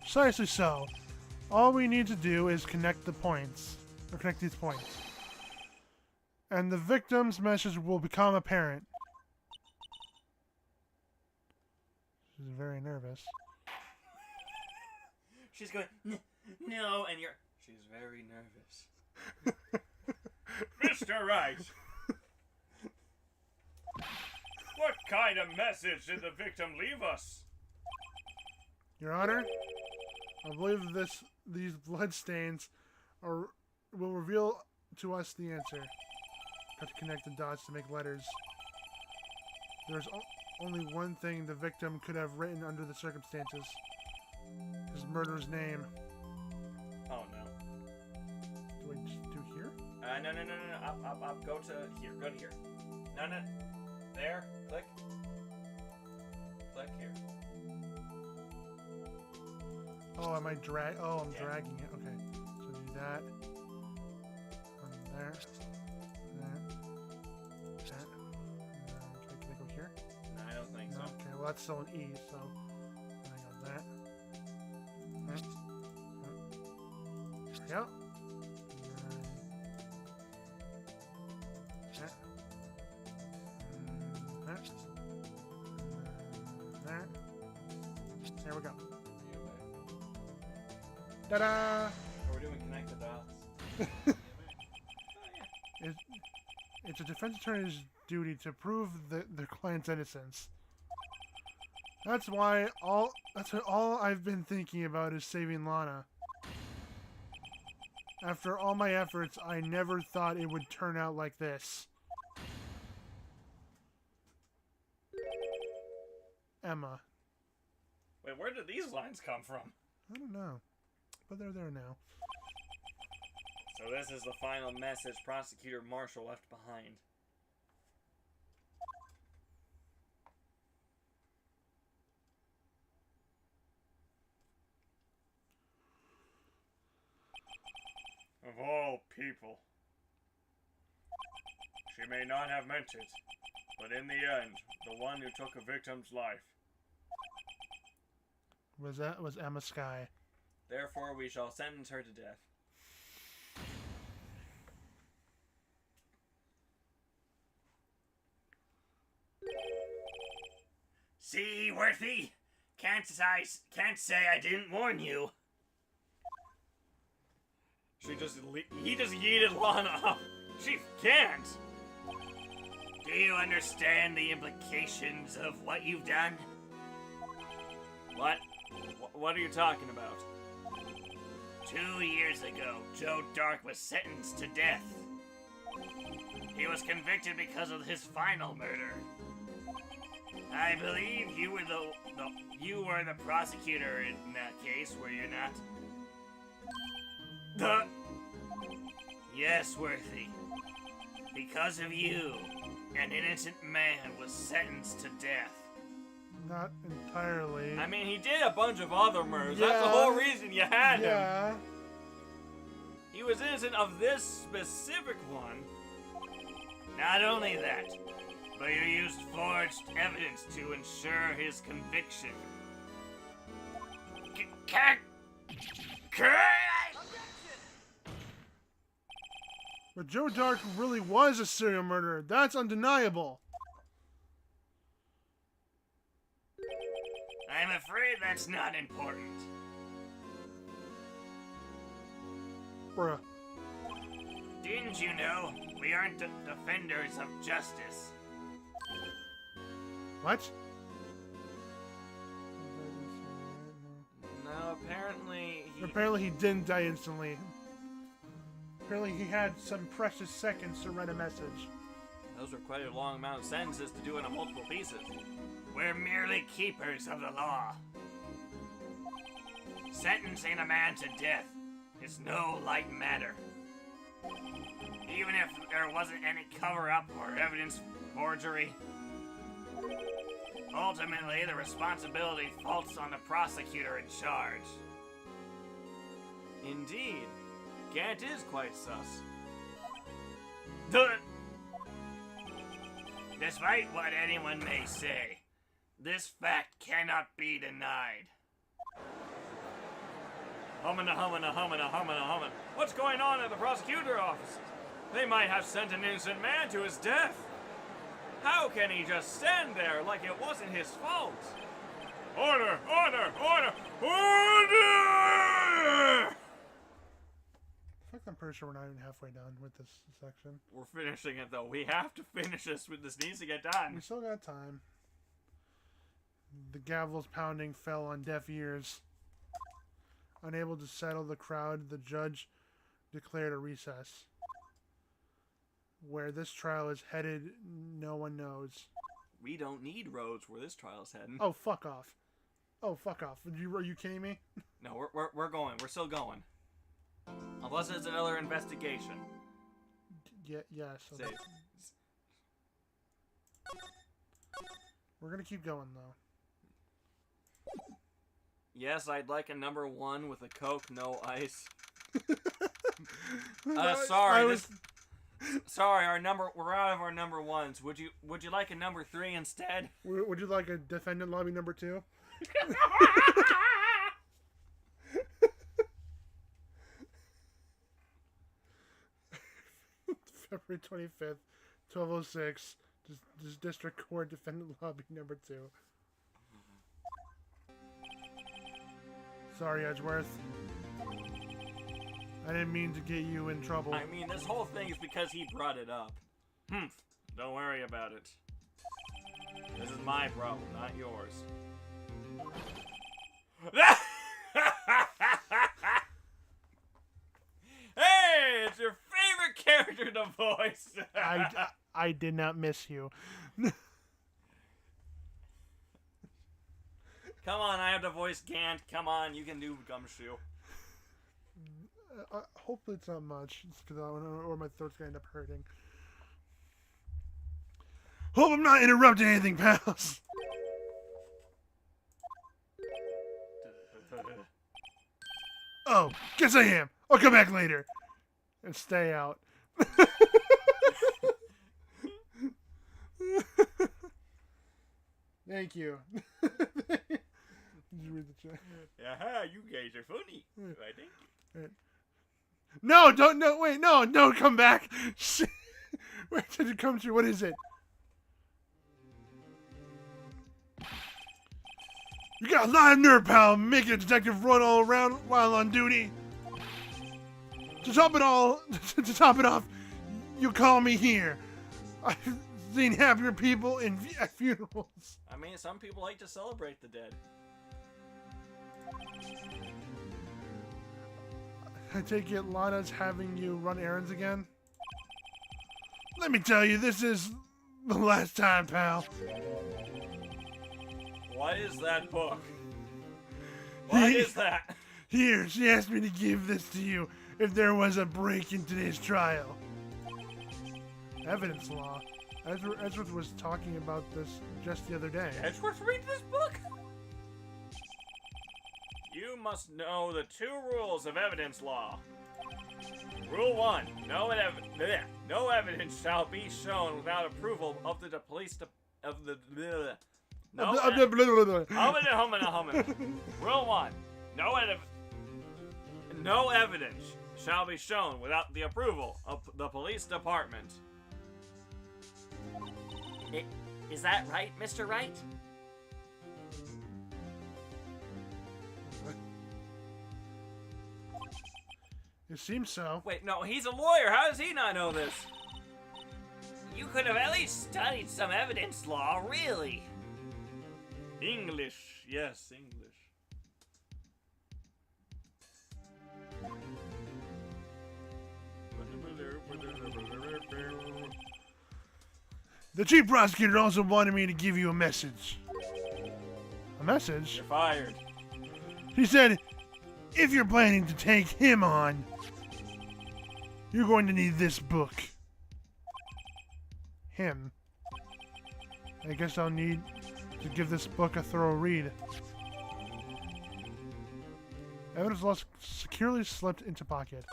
Precisely so. All we need to do is connect the points, or connect these points. And the victim's message will become apparent. She's very nervous. She's going, no, and you're... She's very nervous. Mr. Wright! What kind of message did the victim leave us? Your Honor, I believe these bloodstains will reveal to us the answer. Have to connect the dots to make letters. There's only one thing the victim could have written under the circumstances. His murderer's name. Oh no. Do I just do here? No. Up. Go to here. Go to here. No. There. Click. Click here. Oh, am I drag? Oh, I'm Yeah. dragging it. Okay. So do that. There. That. Can I go here? No, I don't think No. so. Okay. Well, that's still an E. So then I got that. There we go. There we go. Ta-da! We're doing connect the dots. It's a defense attorney's duty to prove their client's innocence. That's what all I've been thinking about is saving Lana. After all my efforts, I never thought it would turn out like this. Emma. Wait, where did these lines come from? I don't know. But they're there now. So this is the final message Prosecutor Marshall left behind. Of all people. She may not have meant it, but in the end, the one who took a victim's life. Was Emma Sky. Therefore, we shall sentence her to death. See, Worthy? Can't say I didn't warn you. He just yeeted Lana up. She can't. Do you understand the implications of what you've done? What? What are you talking about? 2 years ago, Joe Dark was sentenced to death. He was convicted because of his final murder. I believe you were the prosecutor in that case, were you not? Yes, Worthy. Because of you, an innocent man was sentenced to death. Not entirely. I mean, he did a bunch of other murders. Yeah. That's the whole reason you had him. Yeah. He was innocent of this specific one. Not only that, but you used forged evidence to ensure his conviction. But Joe Dark really was a serial murderer. That's undeniable. I'm afraid that's not important. Bruh. Didn't you know we aren't defenders of justice? What? No, Apparently he didn't die instantly. Apparently he had some precious seconds to write a message. Those were quite a long amount of sentences to do in multiple pieces. We're merely keepers of the law. Sentencing a man to death is no light matter. Even if there wasn't any cover-up or evidence forgery, ultimately the responsibility falls on the prosecutor in charge. Indeed. Gant is quite sus. Despite what anyone may say, this fact cannot be denied. Humana, humana, humana, humana, humana. What's going on at the prosecutor office? They might have sent an innocent man to his death. How can he just stand there like it wasn't his fault? Order! Order! Order! Order! Fuck, I'm pretty sure we're not even halfway done with this section. We're finishing it though. We have to finish this. This needs to get done. We still got time. The gavel's pounding fell on deaf ears. Unable to settle the crowd, the judge declared a recess. Where this trial is headed, no one knows. We don't need roads where this trial's heading. Oh, fuck off. Oh, fuck off. Are you kidding me? No, we're going. We're still going. Unless it's another investigation. Yes. Safe. We're gonna keep going, though. Yes, I'd like a number 1 with a Coke, no ice. Sorry. Sorry, we're out of our number 1s. Would you like a number 3 instead? Would you like a defendant lobby number 2? February 25th, 12:06. District Court defendant lobby number 2. Sorry, Edgeworth. I didn't mean to get you in trouble. I mean, this whole thing is because he brought it up. Don't worry about it. This is my problem, not yours. Hey, it's your favorite character to voice. I did not miss you. Come on, I have to voice Gant. Come on, you can do Gumshoe. Hopefully it's not much, or my throat's gonna end up hurting. Hope I'm not interrupting anything, pals. Oh, guess I am. I'll come back later. And stay out. Thank you. Did you read the chat? Aha, you guys are funny. I think. No, don't come back. Shit. Where did it come to? What is it? You got a lot of nerve, pal, making a detective run all around while on duty. To top it off, you call me here. I've seen happier people at funerals. I mean, some people like to celebrate the dead. I take it Lana's having you run errands again? Let me tell you, this is the last time, pal. What is that book? What is that? Here, she asked me to give this to you if there was a break in today's trial. Evidence law. Edgeworth was talking about this just the other day. Edgeworth read this book? You must know the 2 rules of evidence law. Rule 1: no evidence shall be shown without approval of the police. Rule 1: no evidence shall be shown without the approval of the police department. Is that right, Mr. Wright? It seems so. Wait, no, he's a lawyer. How does he not know this? You could have at least studied some evidence law, really. English. Yes, English. The chief prosecutor also wanted me to give you a message. A message? You're fired. He said, if you're planning to take him on, you're going to need this book. Him. I guess I'll need to give this book a thorough read. Evidence lost securely slipped into pocket.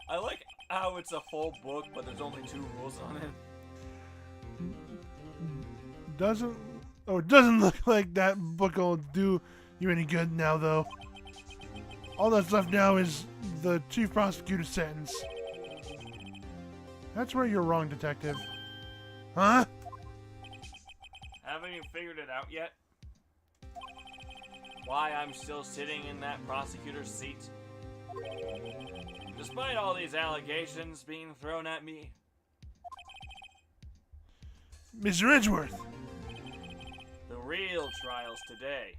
I like how it's a full book, but there's only 2 rules on it? It doesn't look like that book will do you any good now, though. All that's left now is the chief prosecutor's sentence. That's where you're wrong, detective. Huh? Haven't you figured it out yet? Why I'm still sitting in that prosecutor's seat? Despite all these allegations being thrown at me. Mr. Edgeworth! The real trial's today.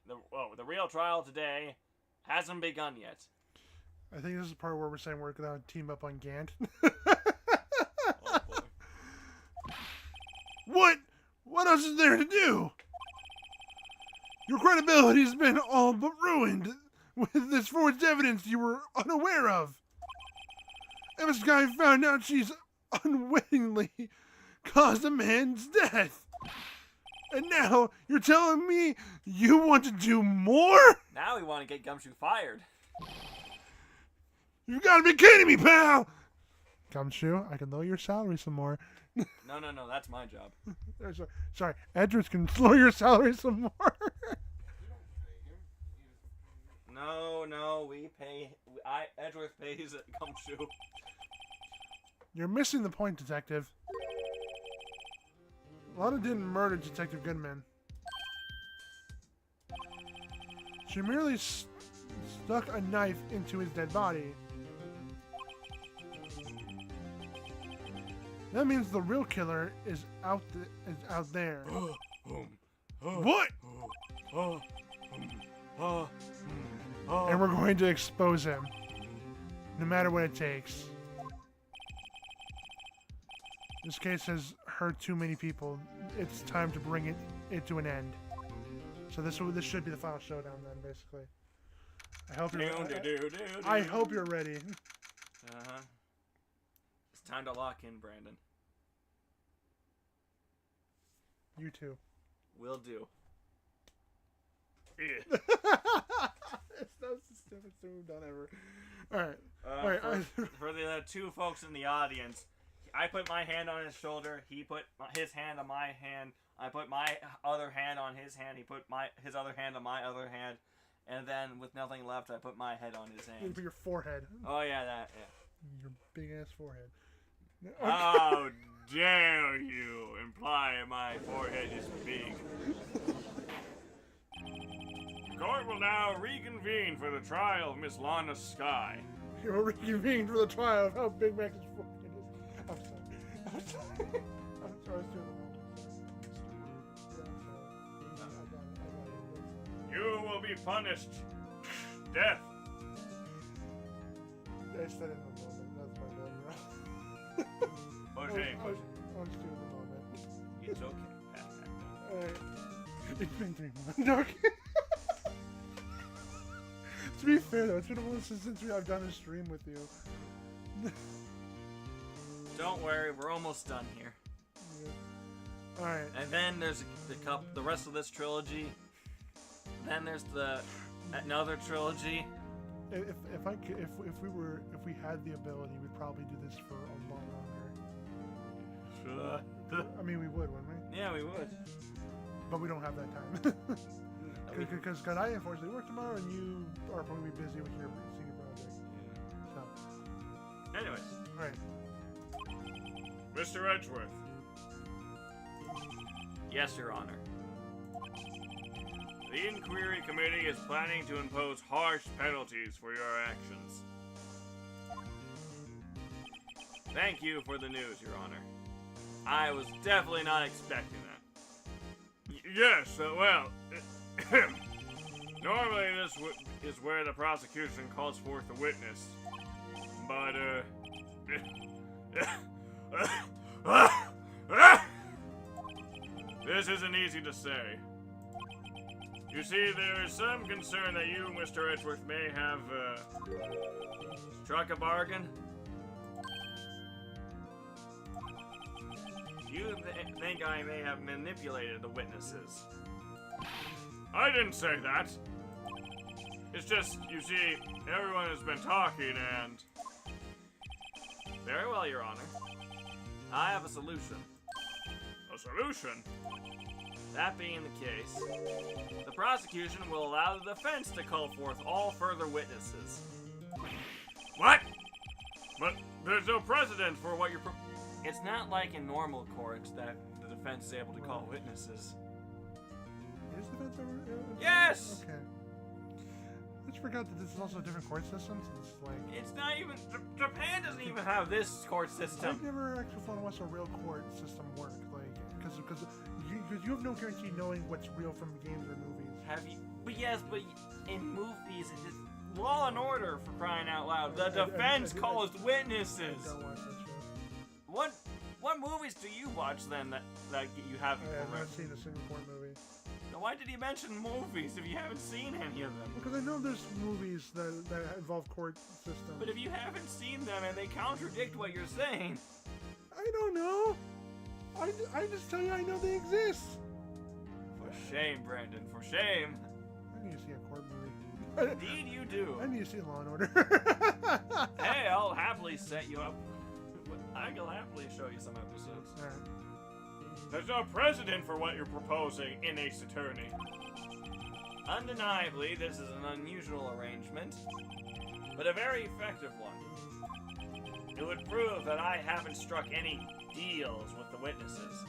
The real trial today hasn't begun yet. I think this is the part where we're saying we're gonna team up on Gant. Oh boy. What? What else is there to do? Your credibility's been all but ruined with this forged evidence you were unaware of. Emma Sky found out she's unwittingly caused a man's death. And now you're telling me you want to do more? Now we want to get Gumshoe fired. You gotta be kidding me, pal! Gumshoe, I can lower your salary some more. No, that's my job. Sorry, Edgeworth can lower your salary some more. No, we pay. Edgeworth pays Gumshoe. You're missing the point, Detective. Lana didn't murder Detective Goodman. She merely stuck a knife into his dead body. That means the real killer is out there. What? And we're going to expose him, no matter what it takes. This case has hurt too many people. It's time to bring it to an end. So this should be the final showdown then, basically. I hope you're ready. Uh-huh. It's time to lock in, Brandon. You too. Will do. That's the stupidest thing we've done ever. Alright. For the 2 folks in the audience, I put my hand on his shoulder, he put his hand on my hand, I put my other hand on his hand, he put his other hand on my other hand, and then with nothing left, I put my head on his You hand. put your forehead. Oh yeah, that, yeah. Your big ass forehead. How dare you imply my forehead is big. The court will now reconvene for the trial of Miss Lana Sky. You're reconvened for the trial of how big Max's forehead is. I'm sorry. I'm sorry. I was doing the You will be punished. Death. I said it in the moment. That's my bad, bro. Okay, I was doing the moment. it's okay. Pat, pat, Alright. It's been 3 months. Okay. To be fair though, it's been a while since I've done a stream with you. it. Don't worry, we're almost done here. Yeah. Alright. And then there's the rest of this trilogy. Then there's another trilogy. If we had the ability, we'd probably do this for a lot longer. I mean, we would, wouldn't we? Yeah, we would. But we don't have that time. Because I unfortunately work tomorrow, and you are probably busy with your senior project. So. Anyways. Alright. Mr. Edgeworth. Yes, Your Honor. The Inquiry Committee is planning to impose harsh penalties for your actions. Thank you for the news, Your Honor. I was definitely not expecting that. Yes, well... normally this is where the prosecution calls forth a witness. But, this isn't easy to say. You see, there is some concern that you, Mr. Edgeworth, may have, struck a bargain. You think I may have manipulated the witnesses. I didn't say that. It's just, you see, everyone has been talking and Very well, Your Honor. I have a solution. A solution? That being the case, the prosecution will allow the defense to call forth all further witnesses. What? But there's no precedent for what you're It's not like in normal courts that the defense is able to call witnesses. Is the defense ever? Yes! Okay. I just forgot that this is also a different court system. So it's like It's not even... Japan doesn't even have this court I've system. never actually found what's a real court system work. Like because you have no guarantee knowing what's real from games or movies. Have you... But yes, but in movies, it's Law and Order, for crying out loud. The defense calls witnesses. I don't watch that show. What movies do you watch then that you haven't I have remembered? not seen a single court movie. Now, why did he mention movies if you haven't seen any of them? Because I know there's movies that involve court systems. But if you haven't seen them and they contradict what you're saying... I don't know. I just tell you I know they exist. For shame, Brandon, for shame. I need to see a court movie. Indeed you do. I need to see Law and Order. Hey, I'll happily set you up. I'll happily show you some episodes. Alright. There's no precedent for what you're proposing, Ace Attorney. Undeniably, this is an unusual arrangement, but a very effective one. It would prove that I haven't struck any deals with the witnesses.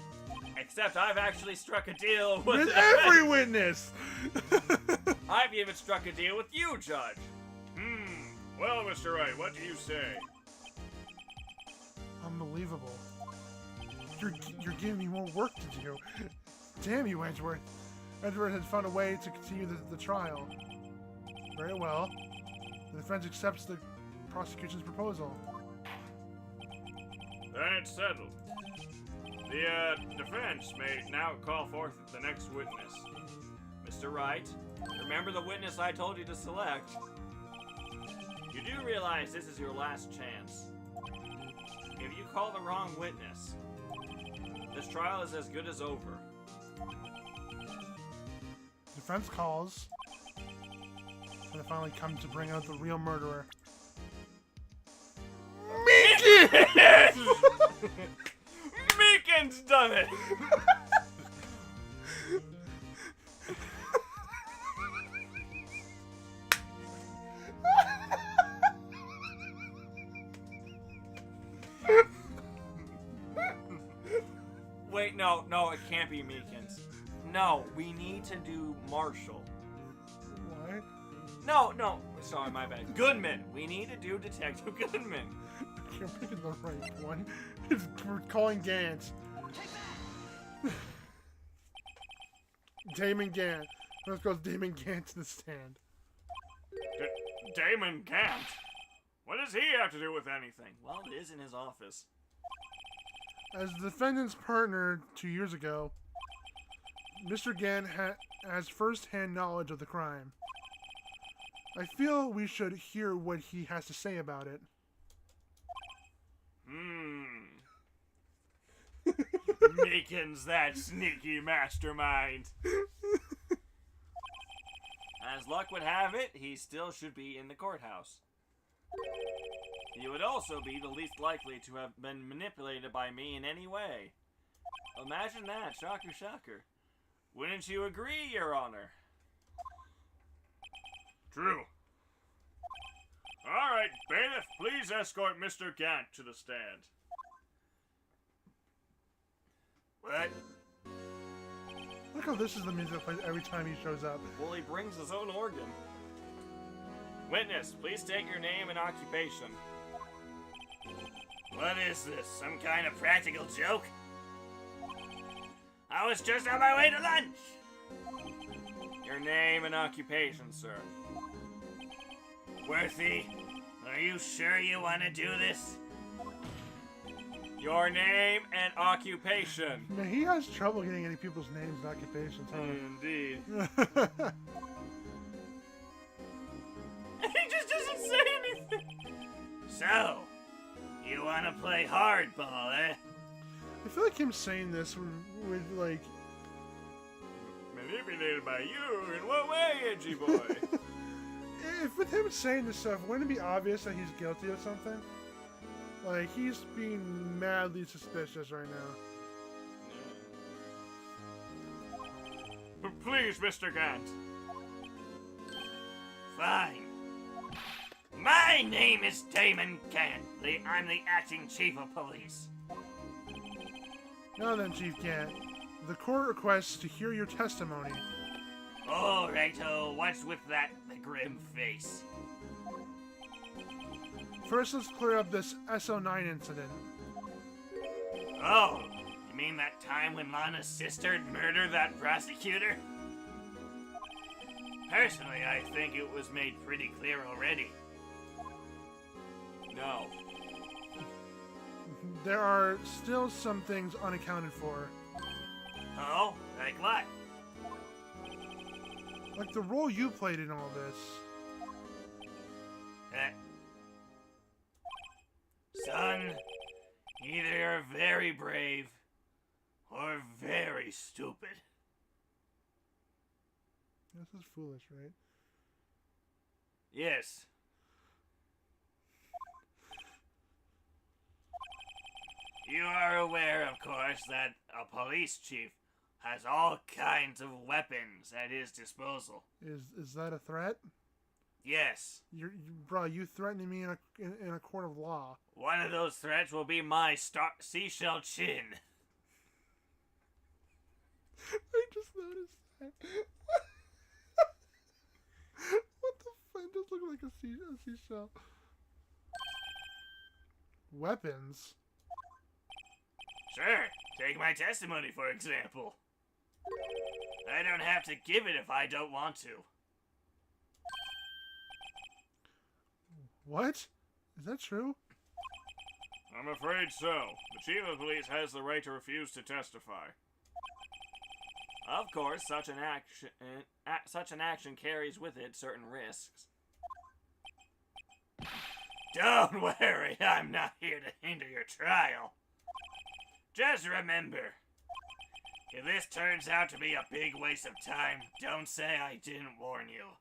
Except I've actually struck a deal with With every witness! I've even struck a deal with you, Judge. Well, Mr. Wright, what do you say? Unbelievable. You're giving me more work to do. Damn you, Edgeworth. Edgeworth has found a way to continue the trial. Very well. The defense accepts the prosecution's proposal. Then it's settled. The defense may now call forth the next witness. Mr. Wright, remember the witness I told you to select. You do realize this is your last chance. If you call the wrong witness, this trial is as good as over. Defense calls. And they finally come to bring out the real murderer. Meekins! Meekins done it! Wait, no, it can't be Meekins. No, we need to do Marshall. What? No, sorry, my bad. Goodman. We need to do Detective Goodman. You're picking the right one. We're calling Gantz. Damon Gant. Let's go Damon Gant to the stand. Damon Gant? What does he have to do with anything? Well, it is in his office. As the defendant's partner 2 years ago, Mr. Gant has first-hand knowledge of the crime. I feel we should hear what he has to say about it. Meekins, that sneaky mastermind. As luck would have it, he still should be in the courthouse. He would also be the least likely to have been manipulated by me in any way. Imagine that, shocker, shocker. Wouldn't you agree, Your Honor? True. Alright, bailiff, please escort Mr. Gant to the stand. What? Look how this is the music that plays every time he shows up. Well, he brings his own organ. Witness, please state your name and occupation. What is this? Some kind of practical joke? I was just on my way to lunch. Your name and occupation, sir. Worthy, are you sure you want to do this? Your name and occupation. Man, he has trouble getting any people's names and occupations, Indeed. huh? He just doesn't say anything. So, you want to play hardball, eh? I feel like him saying this would like... Manipulated by you? In what way, edgy boy? If with him saying this stuff, wouldn't it be obvious that he's guilty of something? Like, he's being madly suspicious right now. But please, Mr. Gant. Fine. My name is Damon Gant. I'm the acting chief of police. Now then, Chief Gant, the court requests to hear your testimony. Alrighto, what's with that grim face? First, let's clear up this SO9 incident. Oh, you mean that time when Lana's sister murdered that prosecutor? Personally, I think it was made pretty clear already. No. There are still some things unaccounted for. Oh, like what? Like the role you played in all this. Son, either you're very brave or very stupid. This is foolish, right? Yes. You are aware, of course, that a police chief has all kinds of weapons at his disposal. Is that a threat? Yes. Bro, you threatening me in a court of law. One of those threats will be my seashell chin. I just noticed that. What the fuck? It does look like a seashell. Weapons? Sure, take my testimony for example. I don't have to give it if I don't want to. What? Is that true? I'm afraid so. The chief of police has the right to refuse to testify. Of course, such an action carries with it certain risks. Don't worry, I'm not here to hinder your trial. Just remember, if this turns out to be a big waste of time, don't say I didn't warn you.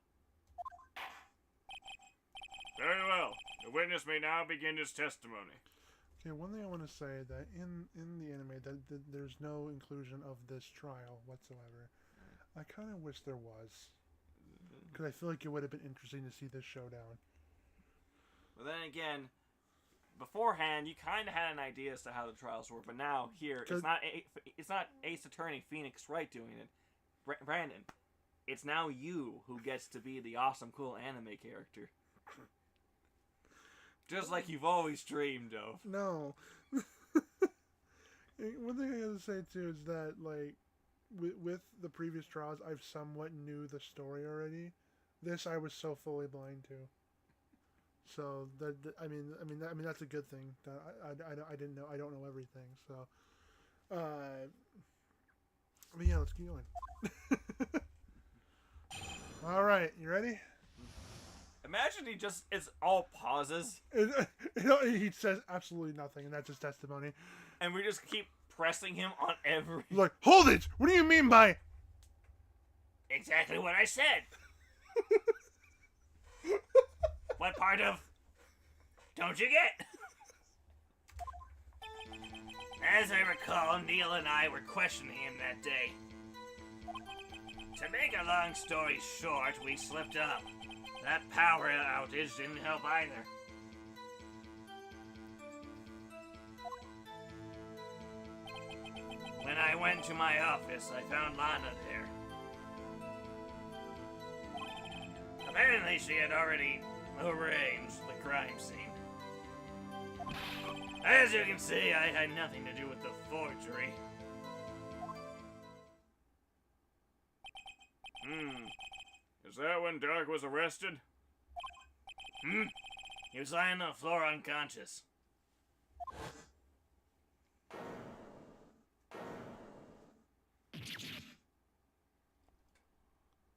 Very well. The witness may now begin his testimony. Okay, one thing I want to say that in the anime that there's no inclusion of this trial whatsoever. I kind of wish there was, because I feel like it would have been interesting to see this showdown. But then again, beforehand you kind of had an idea as to how the trials were, but now here it's not Ace Attorney Phoenix Wright doing it. Brandon, it's now you who gets to be the awesome, cool anime character. Just like you've always dreamed of. No. One thing I gotta say too is that, like, with the previous trials, I've somewhat knew the story already. This I was so fully blind to. So I mean that's a good thing. That I didn't know. I don't know everything. So, but yeah, let's keep going. All right, you ready? Imagine he just is all pauses, He says absolutely nothing, and that's his testimony. and we just keep pressing him on every. He's like, hold it! What do you mean by? Exactly what I said. What part of don't you get? As I recall, Neil and I were questioning him that day. To make a long story short, we slipped up. That power outage didn't help either. When I went to my office, I found Lana there. Apparently, she had already arranged the crime scene. As you can see, I had nothing to do with the forgery. Is that when Dark was arrested? He was lying on the floor unconscious.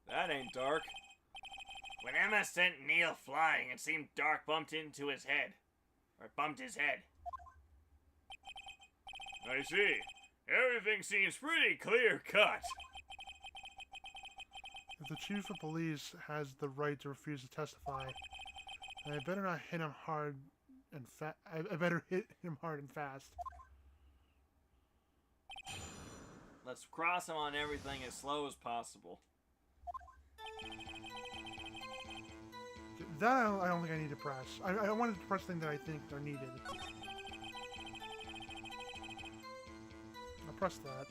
That ain't Dark. When Emma sent Neil flying, it seemed Dark bumped into his head. Or bumped his head. I see. Everything seems pretty clear-cut. If the chief of police has the right to refuse to testify, I better not hit him hard and fast. I better hit him hard and fast. Let's cross him on everything as slow as possible. That I don't think I need to press. I wanted to press things that I think are needed. I'll press that.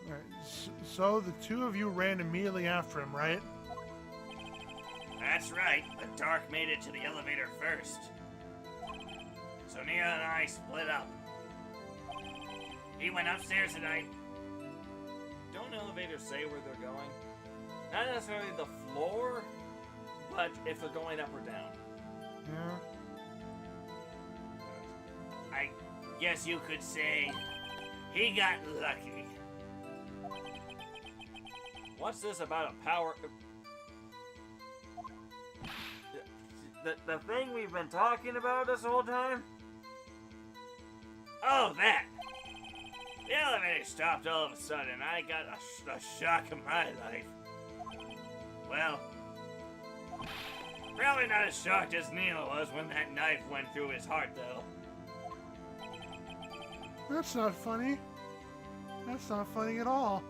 Alright, so the two of you ran immediately after him, right? That's right, but Dark made it to the elevator first. So Nia and I split up. He went upstairs and Don't elevators say where they're going? Not necessarily the floor, but if they're going up or down. Yeah. I guess you could say he got lucky. What's this about a power... The thing we've been talking about this whole time? Oh, that! The elevator stopped all of a sudden. I got a shock of my life. Well, probably not as shocked as Neil was when that knife went through his heart, though. That's not funny. That's not funny at all.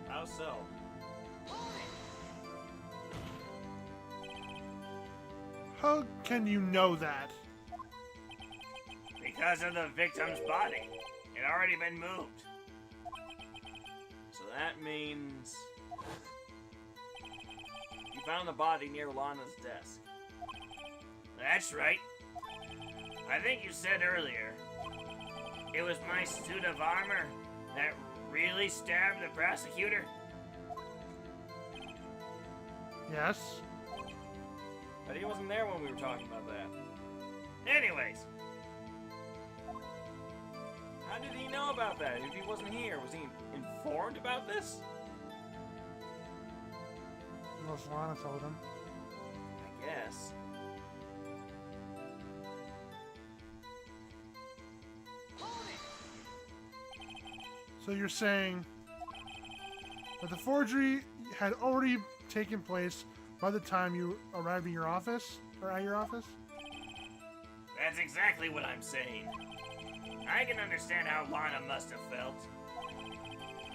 How so? How can you know that? Because of the victim's body. It had already been moved. So that means... you found the body near Lana's desk. That's right. I think you said earlier, it was my suit of armor that really stabbed the prosecutor? Yes. But he wasn't there when we were talking about that. Anyways, How did he know about that? If he wasn't here, was he informed about this? Well, Lana told him. I guess. So you're saying that the forgery had already taken place by the time you arrived in your office? Or at your office? that's exactly what I'm saying. I can understand how Lana must have felt.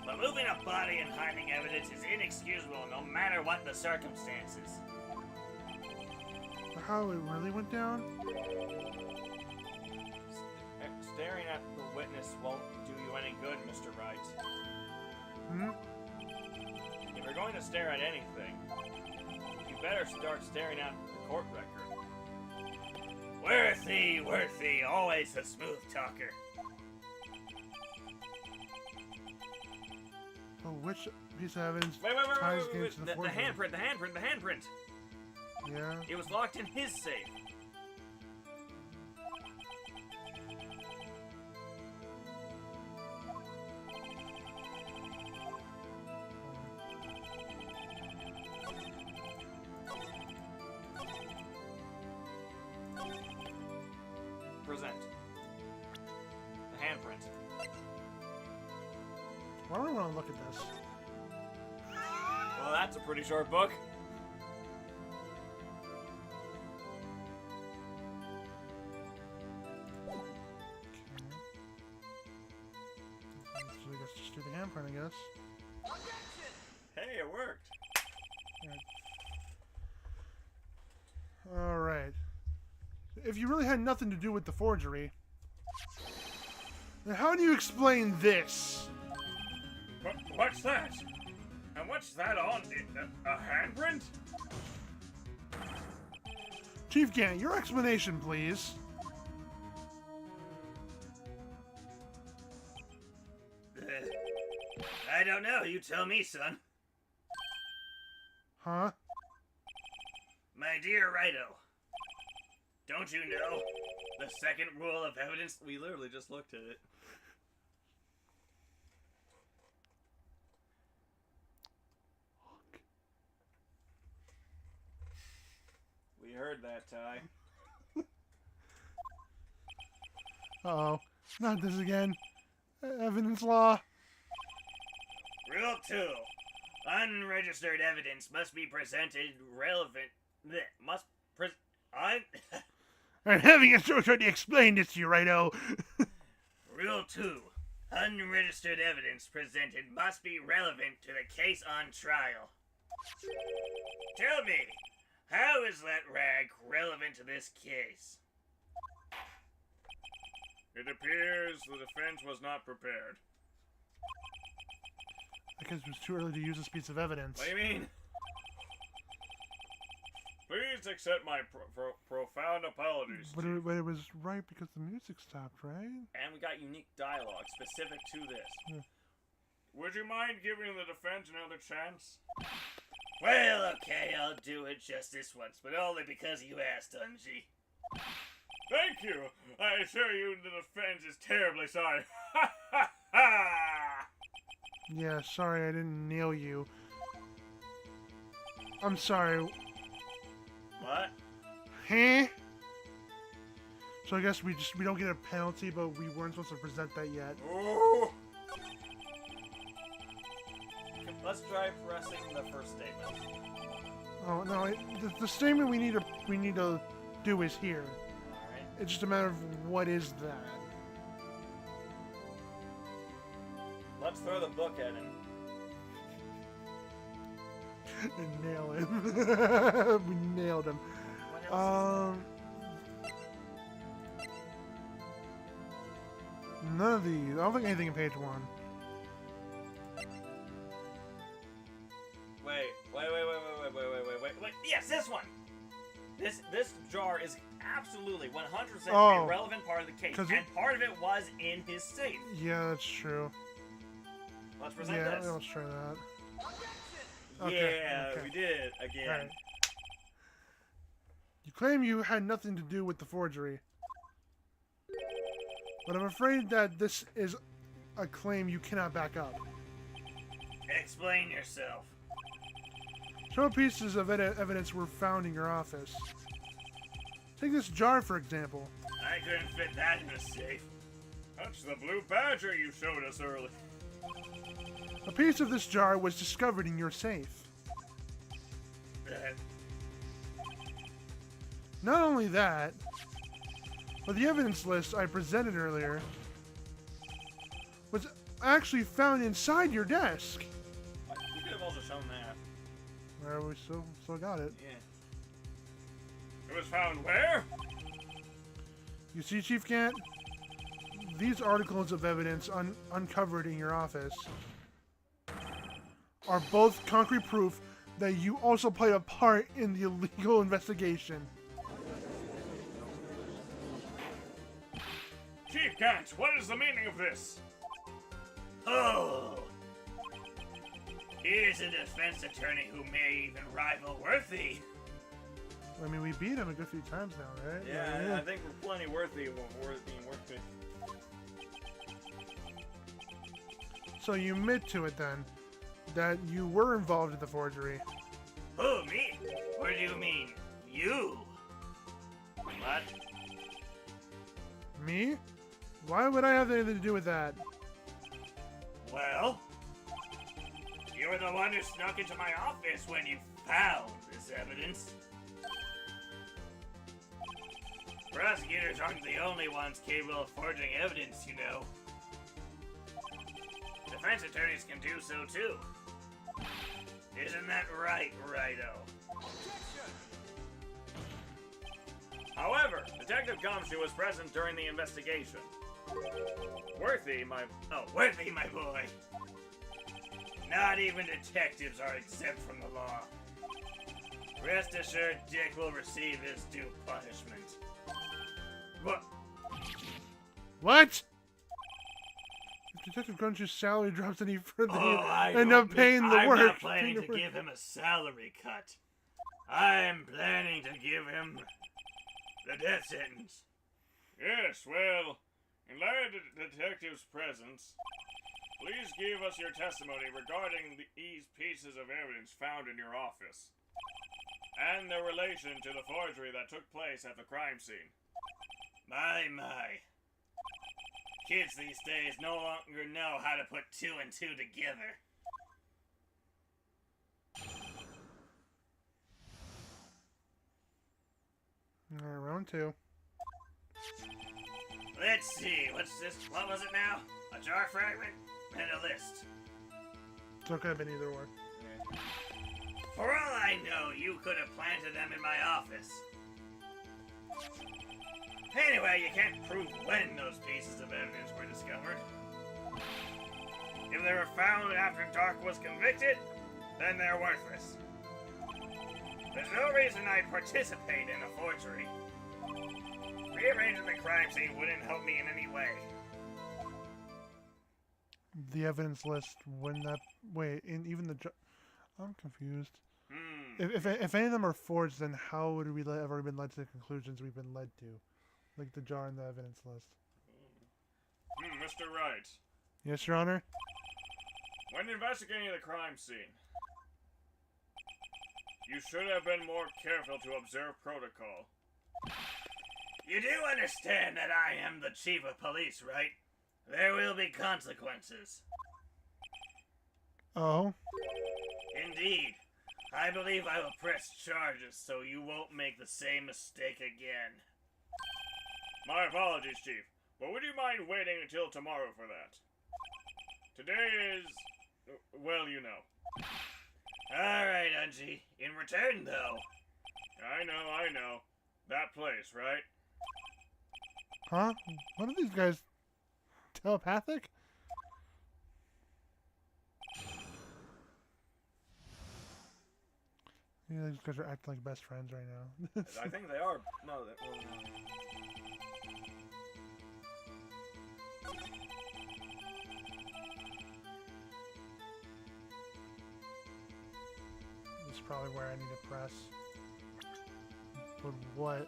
But moving a body and hiding evidence is inexcusable no matter what the circumstances. Or how it really went down? Staring at the witness won't do you any good, Mr. Wright. Hmm? If you're going to stare at anything, you better start staring at the court record. Worthy, always a smooth talker. Oh, which piece of evidence Wait, ties Gabe to the the forgery? handprint! Yeah. It was locked in his safe. Present. The handprint. Why do I want to look at this? Well, that's a pretty short book. Okay. So I guess just do the handprint, I guess. Hey, it worked. Alright. If you really had nothing to do with the forgery, then how do you explain this? What's that? And what's that on it? A handprint? Chief Gant, your explanation, please. I don't know, you tell me, son. Huh? My dear Rido, don't you know the second rule of evidence? We literally just looked at it. We heard that, Ty. Uh-oh. Not this again. Evidence law. Rule 2. Unregistered evidence must be presented relevant. I'm having a stroke trying to explain this to you, righto. Rule 2. Unregistered evidence presented must be relevant to the case on trial. Tell me, how is that rag relevant to this case? It appears the defense was not prepared. I guess it was too early to use this piece of evidence. What do you mean? Please accept my profound apologies. But it was right because the music stopped, right? And we got unique dialogue specific to this. Yeah. Would you mind giving the defense another chance? Well, okay, I'll do it just this once, but only because you asked, Unji. Thank you. I assure you the defense is terribly sorry. Ha ha ha! Yeah, sorry I didn't nail you. I'm sorry. What? Huh? So I guess we don't get a penalty, but we weren't supposed to present that yet. Ooh. Let's try pressing the first statement. Oh no, the statement we need to do is here. Alright. It's just a matter of what is that. Let's throw the book at him. And nail him. We nailed him. What else None of these. I don't think anything in page 1. Wait. Yes, this one! This jar is absolutely 100% Oh. a relevant part of the case. 'Cause And part of it was in his safe. Yeah, that's true. Let's present Yeah, this. let's try that. Yeah, Okay. we did it again. Alright. You claim you had nothing to do with the forgery. But I'm afraid that this is a claim you cannot back up. Explain yourself. Several pieces of evidence were found in your office. Take this jar, for example. I couldn't fit that in a safe. That's the blue badger you showed us earlier. A piece of this jar was discovered in your safe. Not only that, but the evidence list I presented earlier was actually found inside your desk. You could have also shown that. Well, we still got it. Yeah. It was found where? You see, Chief Gant? These articles of evidence uncovered in your office are both concrete proof that you also played a part in the illegal investigation. Chief Gant, what is the meaning of this? Oh! Here's a defense attorney who may even rival Worthy. I mean, we beat him a good few times now, right? Yeah, I think we're plenty worthy of being worthy. So you admit to it then, that you were involved in the forgery. Who, me? What do you mean, you? What? Me? Why would I have anything to do with that? Well, you were the one who snuck into my office when you found this evidence. Prosecutors aren't the only ones capable of forging evidence, you know. Defense attorneys can do so too. Isn't that right, Righto? However, Detective Gumshoe was present during the investigation. Worthy, my boy. Not even detectives are exempt from the law. Rest assured, Dick will receive his due punishment. What? What? If Detective Crunch's salary drops any further, I you end don't up paying the I'm work. not planning to give him a salary cut. I'm planning to give him the death sentence. Yes, well, in light of the detective's presence, please give us your testimony regarding these pieces of evidence found in your office, and their relation to the forgery that took place at the crime scene. My. Kids these days no longer know how to put two and two together. Alright, round 2. Let's see, what's this? What was it now? A jar fragment? And a list. So it could have been either or. For all I know, you could have planted them in my office. Anyway, you can't prove when those pieces of evidence were discovered. If they were found after Dark was convicted, then they're worthless. There's no reason I'd participate in a forgery. Rearranging the crime scene wouldn't help me in any way. The evidence list wouldn't that... Wait, even the... I'm confused. If any of them are forged, then how would we ever been led to the conclusions we've been led to? Like the jar and the evidence list. Mr. Wright. Yes, Your Honor? When investigating the crime scene, you should have been more careful to observe protocol. You do understand that I am the chief of police, right? There will be consequences. Oh? Indeed. I believe I will press charges so you won't make the same mistake again. My apologies, Chief, but would you mind waiting until tomorrow for that? Today is... well, you know. Alright, Unji. In return, though... I know. That place, right? Huh? What are these guys? Telepathic? Yeah, these guys are acting like best friends right now. I think they are. No, that. Well, no. This is probably where I need to press. But what?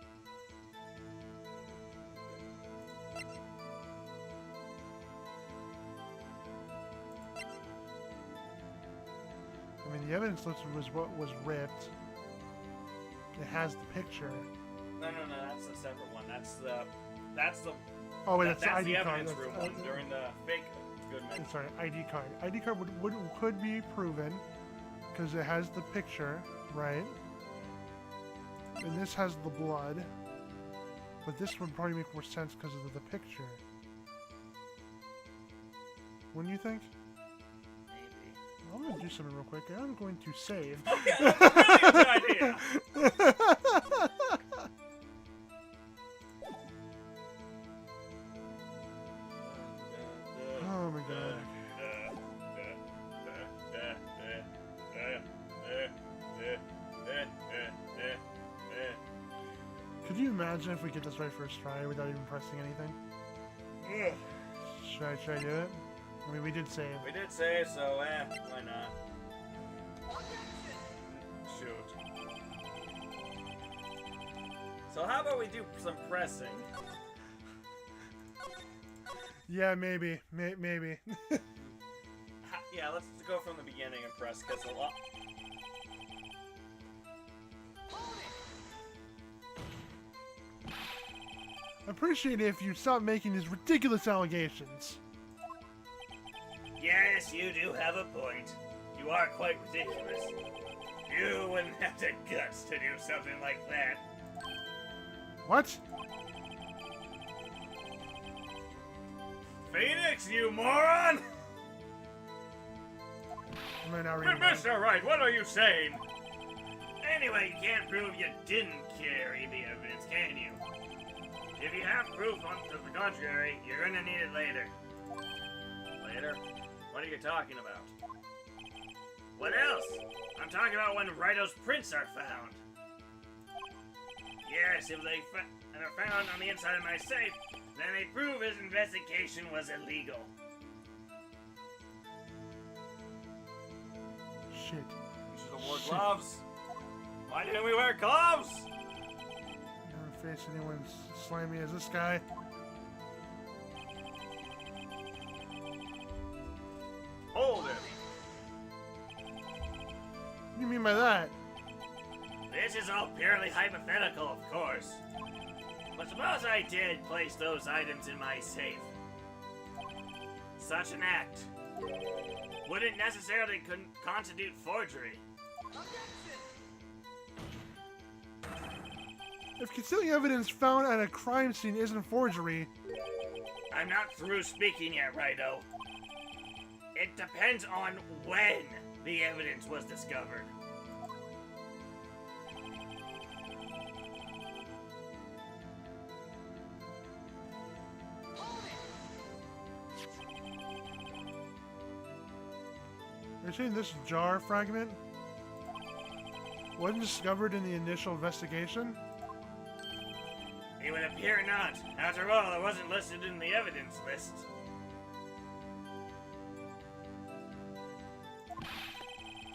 I mean, the evidence list was what was ripped. It has the picture. No, that's a separate one. That's the. Oh wait, that's the that's ID the card. evidence room one during the fake Goodman. Sorry, ID card. ID card could be proven because it has the picture, right? And this has the blood, but this would probably make more sense because of the picture. Wouldn't you think? Maybe. I'm gonna do something real quick. I'm going to save. Okay, that's a really good idea. Oh my god. Could you imagine if we get this right first try without even pressing anything? Should I do it? I mean, we did save. We did say so, why not? Shoot. So how about we do some pressing? Yeah, maybe. Maybe. Yeah, let's go from the beginning and press, because a lot... I appreciate it if you stop making these ridiculous allegations. Yes, you do have a point. You are quite ridiculous. You wouldn't have the guts to do something like that. What? Phoenix, you moron! Am I not reading that? Mr. Wright, what are you saying? Anyway, you can't prove you didn't carry the evidence, can you? If you have proof to the contrary, you're gonna need it later. Later? What are you talking about? What else? I'm talking about when Raito's prints are found. Yes, if they're found on the inside of my safe, then they prove his investigation was illegal. Shit. We should have wore gloves. Why didn't we wear gloves? Never face anyone slimy as this guy. Hold it. What do you mean by that? This is all purely hypothetical, of course. But suppose I did place those items in my safe. such an act wouldn't necessarily constitute forgery. If concealing evidence found at a crime scene isn't forgery, I'm not through speaking yet, Righto. It depends on when the evidence was discovered. you're saying this jar fragment wasn't discovered in the initial investigation? It would appear not. After all, it wasn't listed in the evidence list.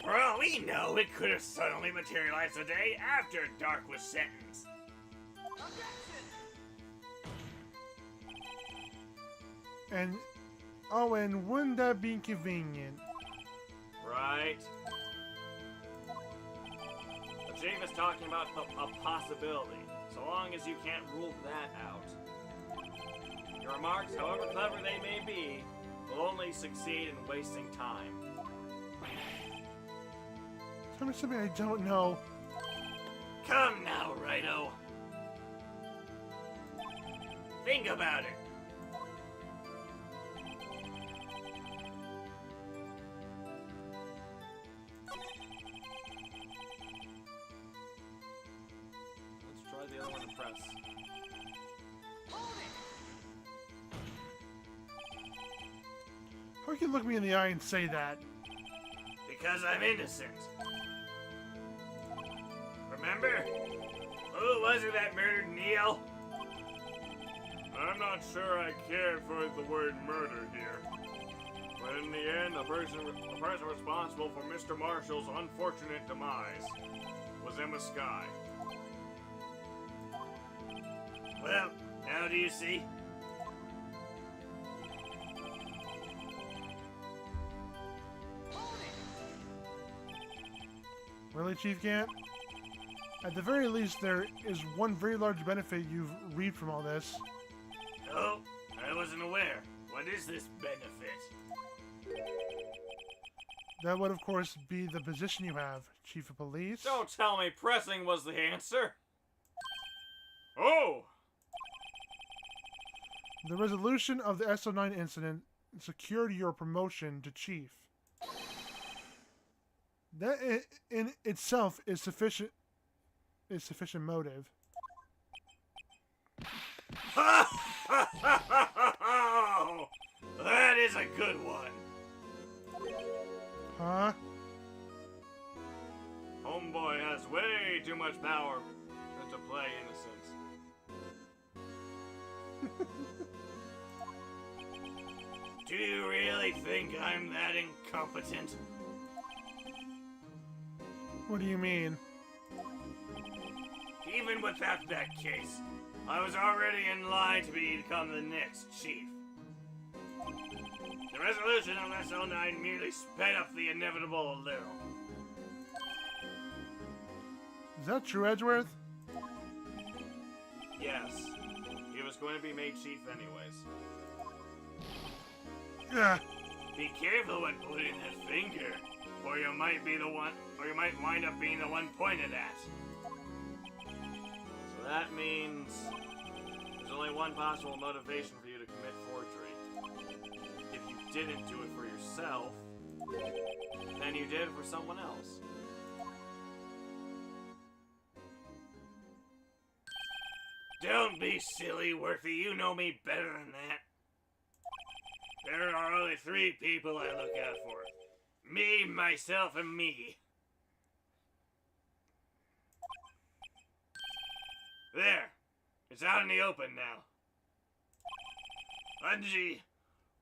For all we know, it could have suddenly materialized the day after Dark was sentenced. And oh, and wouldn't that be convenient? Right. The chief is talking about a possibility, so long as you can't rule that out. Your remarks, however clever they may be, will only succeed in wasting time. Tell me something I don't know. Come now, Righto. Think about it. Let's try the other one to press. How can you look me in the eye and say that? Because I'm innocent. Remember? Who was it that murdered Neil? I'm not sure I cared for the word murder here. But in the end, the person responsible for Mr. Marshall's unfortunate demise was Emma Skye. Well, now do you see? Really, Chief Gant? At the very least, there is one very large benefit you've reaped from all this. Oh, I wasn't aware. What is this benefit? That would, of course, be the position you have, Chief of Police. Don't tell me pressing was the answer. Oh! The resolution of the SO9 incident secured your promotion to Chief. That in itself is sufficient motive. That is a good one. Huh? Homeboy has way too much power to play innocent. Do you really think I'm that incompetent? What do you mean? Even without that case, I was already in line to become the next chief. The resolution of SO9 merely sped up the inevitable a little. Is that true, Edgeworth? Yes. He was going to be made chief anyways. Yeah. Be careful when pointing that finger, or you might wind up being the one pointed at. So that means there's only one possible motivation for you to commit forgery. If you didn't do it for yourself, then you did it for someone else. Don't be silly, Worthy. You know me better than that. There are only 3 people I look out for. Me, myself, and me. There. It's out in the open now. Unji,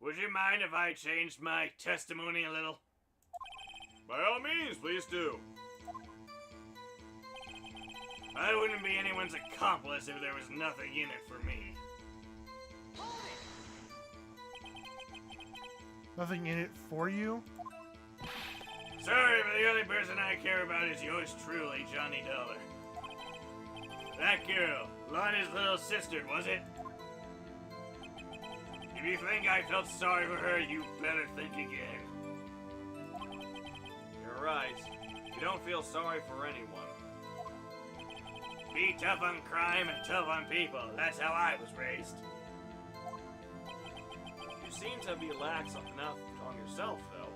would you mind if I changed my testimony a little? By all means, please do. I wouldn't be anyone's accomplice if there was nothing in it for me. Nothing in it for you? Sorry, but the only person I care about is yours truly, Johnny Dollar. That girl, Lonnie's little sister, was it? You If you think I felt sorry for her, you better think again. You're right. You don't feel sorry for anyone. Be tough on crime and tough on people. That's how I was raised. You seem to be lax enough on yourself, though.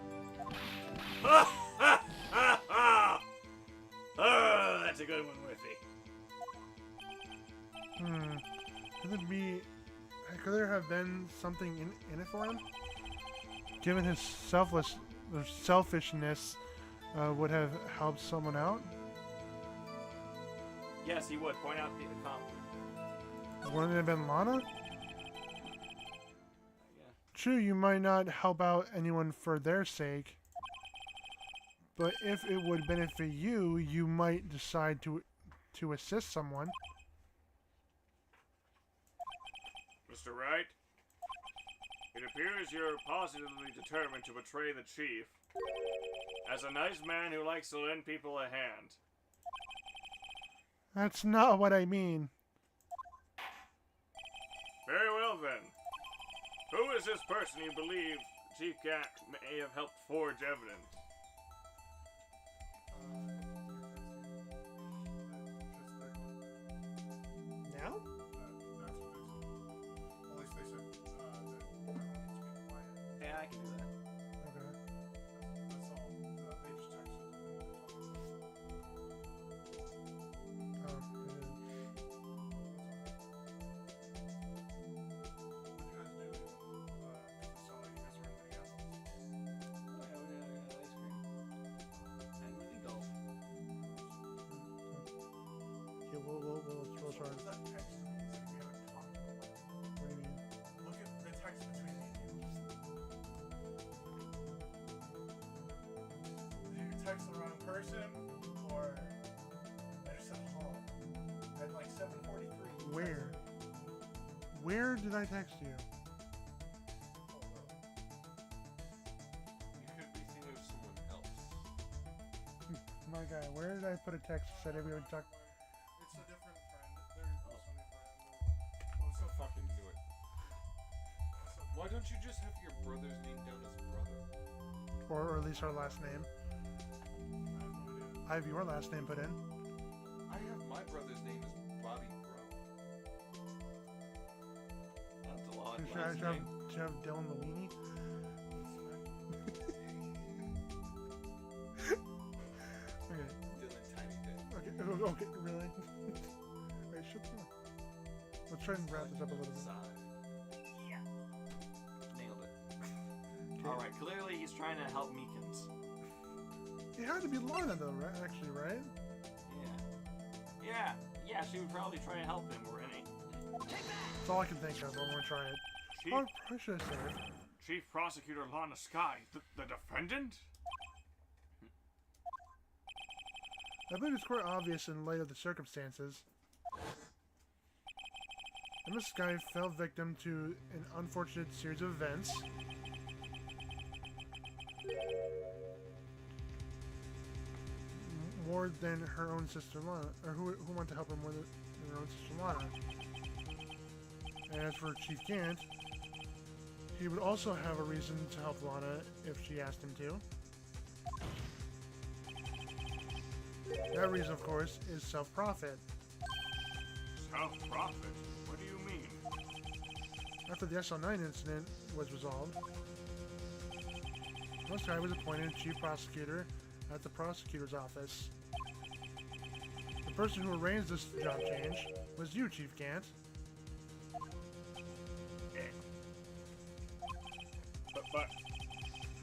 Oh, that's a good one, Whiffy. Could there have been something in it for him? Given his selfishness, would have helped someone out? Yes, he would. Point out the accomplishment. Wouldn't it have been Lana? Yeah. True, you might not help out anyone for their sake, but if it would benefit you, you might decide to assist someone. Mr. Wright, it appears you're positively determined to betray the chief. As a nice man who likes to lend people a hand. That's not what I mean. Very well then. Who is this person you believe Chief Cat may have helped forge evidence? Now? Yeah, I can do that. Okay. We'll try. What do you mean? Look at the text between me and you. Did you text the wrong person, or I just said hello at like 7:43? Where? Where did I text you? You could be thinking of someone else. My guy, where did I put a text that said we would talk? It's a different friend. They're also my friend. I fucking knew it. Why don't you just have your brother's name down as brother? Or at least our last name. I have your last name put in. I have my brother's name as Bobby Bro. That's a lot. Should I have Dylan the Weenie? Okay. Dylan Tiny Dick. Okay, really? Wait, shut the... Let's try and wrap this up a little bit. Yeah. Nailed it. Okay. Alright, clearly he's trying to help Meekins. It had to be Lana though, right? Actually, right? Yeah. Yeah, she would probably try to help him, wouldn't he? That's all I can think of. I'm gonna try it. Chief, Oh, I should have said it. Chief Prosecutor Lana Sky, the defendant? I believe it's quite obvious in light of the circumstances. Emma Sky fell victim to an unfortunate series of events. More than her own sister Lana, or who wanted to help her more than her own sister Lana. And as for Chief Gant, he would also have a reason to help Lana if she asked him to. That reason, of course, is self-profit. Self-profit? What do you mean? After the SL9 incident was resolved, Emma Sky was appointed chief prosecutor at the prosecutor's office. The person who arranged this job change was you, Chief Gant. But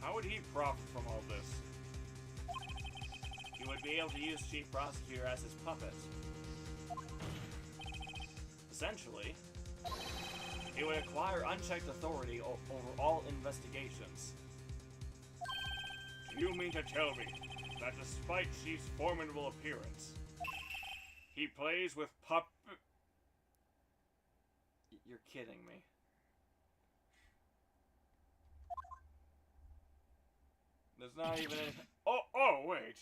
how would he profit from all this? He would be able to use Chief Prosecutor as his puppet. Essentially, he would acquire unchecked authority over all investigations. Do you mean to tell me that despite Chief's formidable appearance, he plays with You're kidding me. There's not even any... Oh, wait!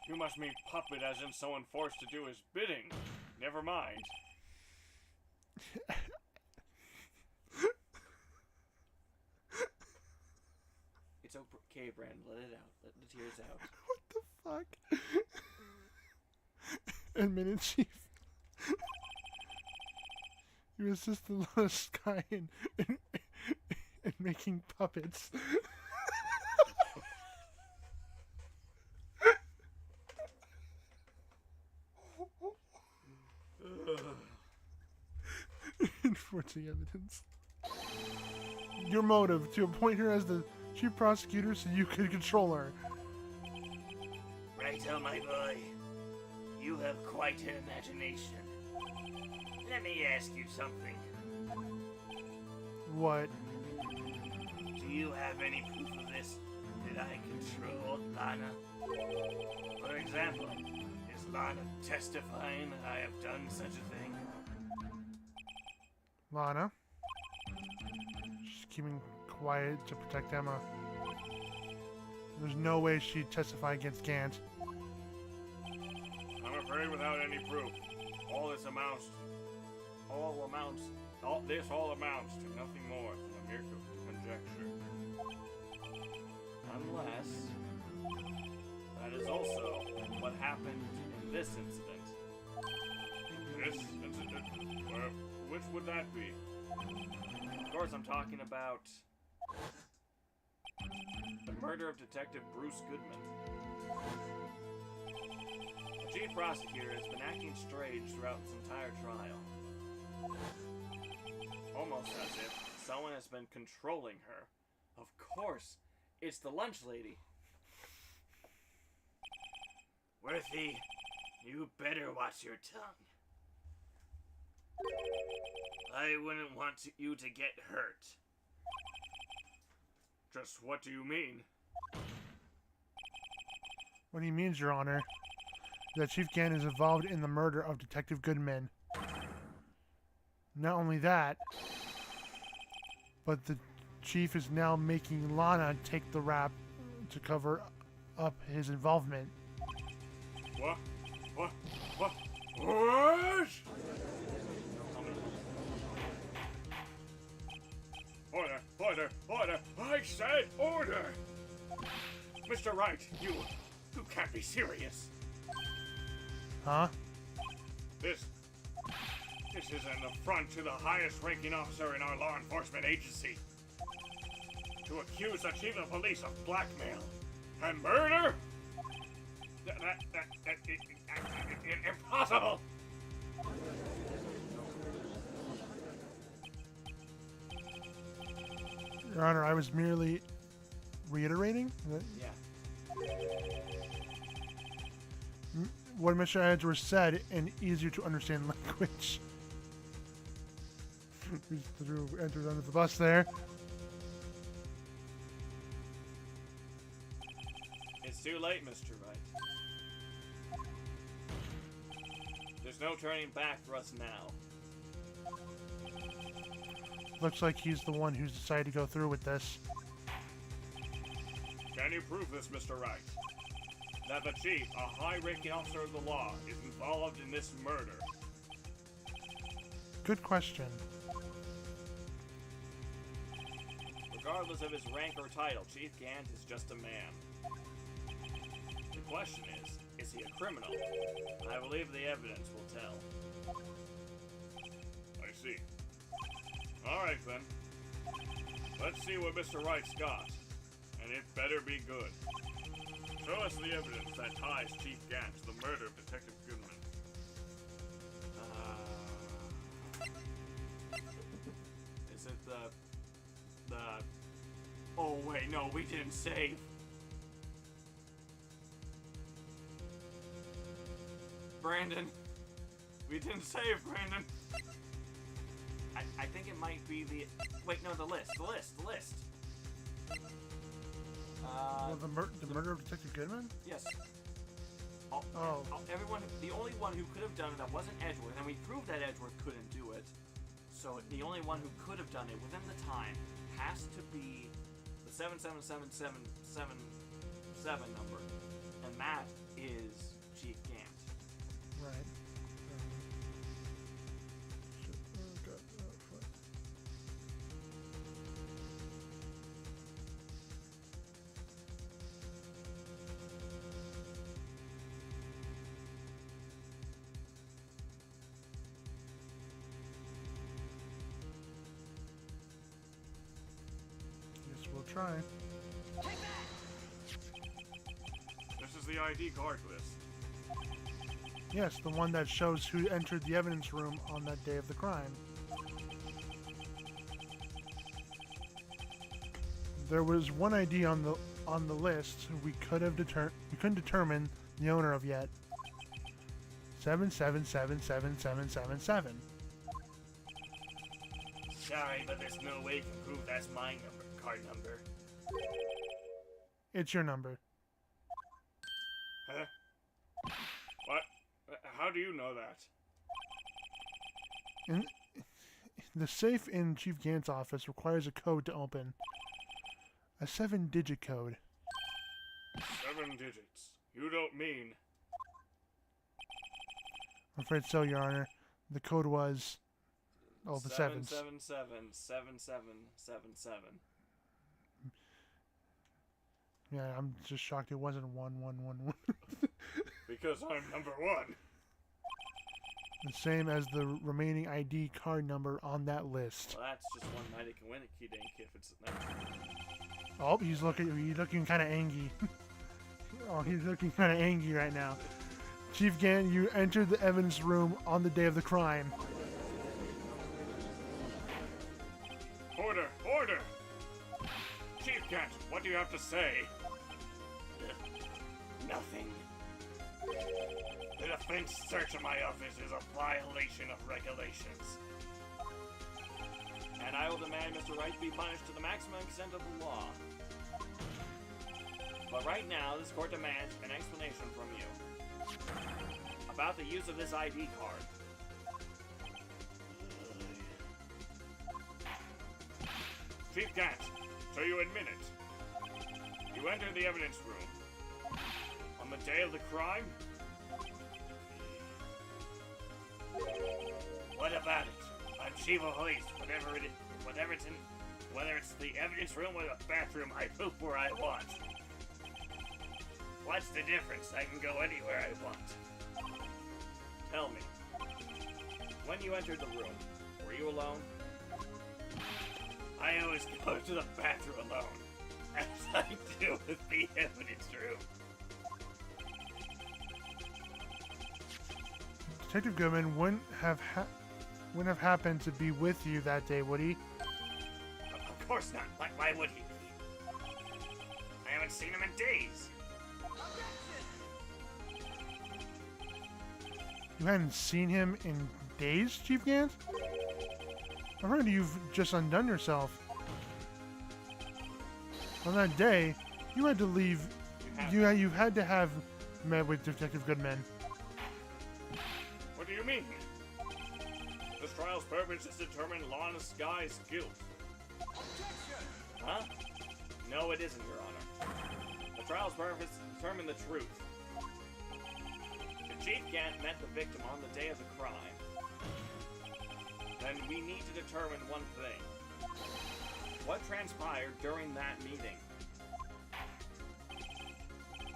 You must mean puppet as in someone forced to do his bidding. Never mind. Okay, Brandon, let it out. Let the tears out. What the fuck? Admitted Chief. You assisted the Sky in making puppets. Enforcing evidence. Your motive, to appoint her as the chief prosecutor so you could control her. Right on, my boy. You have quite an imagination. Let me ask you something. What? Do you have any proof of this? Did I control Lana? For example, is Lana testifying that I have done such a thing? Lana? She's keeping quiet to protect Emma. There's no way she'd testify against Gant. I'm afraid without any proof, this amounts to nothing more than a mere conjecture. Unless that is also what happened in this incident. This incident? Which would that be? Of course, I'm talking about the murder of Detective Bruce Goodman. The chief prosecutor has been acting strange throughout this entire trial. Almost as if someone has been controlling her. Of course, it's the lunch lady. Worthy, you better watch your tongue. I wouldn't want you to get hurt. Just what do you mean? What he means, Your Honor, that Chief Gant is involved in the murder of Detective Goodman. Not only that, but the Chief is now making Lana take the rap to cover up his involvement. What? What? Order! I said order! Mr. Wright, you can't be serious. Huh? This is an affront to the highest ranking officer in our law enforcement agency. To accuse the chief of police of blackmail and murder? Impossible! Your Honor, I was merely reiterating Yeah. what Mr. Edgeworth said in easier to understand language. We entered under the bus there. It's too late, Mr. Wright. There's no turning back for us now. Looks like he's the one who's decided to go through with this. Can you prove this, Mr. Wright? That the chief, a high-ranking officer of the law, is involved in this murder? Good question. Regardless of his rank or title, Chief Gant is just a man. The question is he a criminal? I believe the evidence will tell. I see. Alright then. Let's see what Mr. Wright's got. And it better be good. Show us the evidence that ties Chief Gant to the murder of Detective Goodman. Is it the... Oh wait, no, we didn't save. Brandon. We didn't save, Brandon. I think it might be the... Wait, no, the list. Well, the murder of Detective Goodman? Yes. Oh. The only one who could have done it that wasn't Edgeworth, and we proved that Edgeworth couldn't do it. So the only one who could have done it within the time has to be the 77777 number, and that is Chief Gant. Right. try. This is the ID card list. Yes, the one that shows who entered the evidence room on that day of the crime. There was one ID on the list we couldn't determine the owner of yet. 7777777. Sorry, but there's no way you can prove that's my card number. It's your number. Huh? What? How do you know that? The safe in Chief Gant's office requires a code to open. A 7-digit code. 7 digits. You don't mean... I'm afraid so, Your Honor. The code was... Oh, the sevens. 7777777. Yeah, I'm just shocked it wasn't 1111. Because I'm number 1. The same as the remaining ID card number on that list. Well, that's just one night it can win a key dink if it's not. Oh, he's looking kind of angry. Oh, he's looking kind of angry right now. Chief Gant, you entered the evidence room on the day of the crime. Order! Order! Chief Gant, what do you have to say? Nothing. The defense search of my office is a violation of regulations. And I will demand Mr. Wright be punished to the maximum extent of the law. But right now, this court demands an explanation from you about the use of this ID card. Chief Gant, so you admit it. You entered the evidence room on the day of the crime? What about it? I'm chief of police. Whether it's the evidence room or the bathroom, I poop where I want. What's the difference? I can go anywhere I want. Tell me, when you entered the room, were you alone? I always go to the bathroom alone, as I do with the evidence room. Detective Goodman wouldn't have happened to be with you that day, would he? Of course not. Why would he? I haven't seen him in days. You hadn't seen him in days, Chief Gant? I heard you've just undone yourself. On that day, you had to leave. You had to have met with Detective Goodman. What do you mean? This trial's purpose is to determine Lana Sky's guilt. Huh? No, it isn't, Your Honor. The trial's purpose is to determine the truth. If Chief Gant met the victim on the day of the crime, then we need to determine one thing. What transpired during that meeting?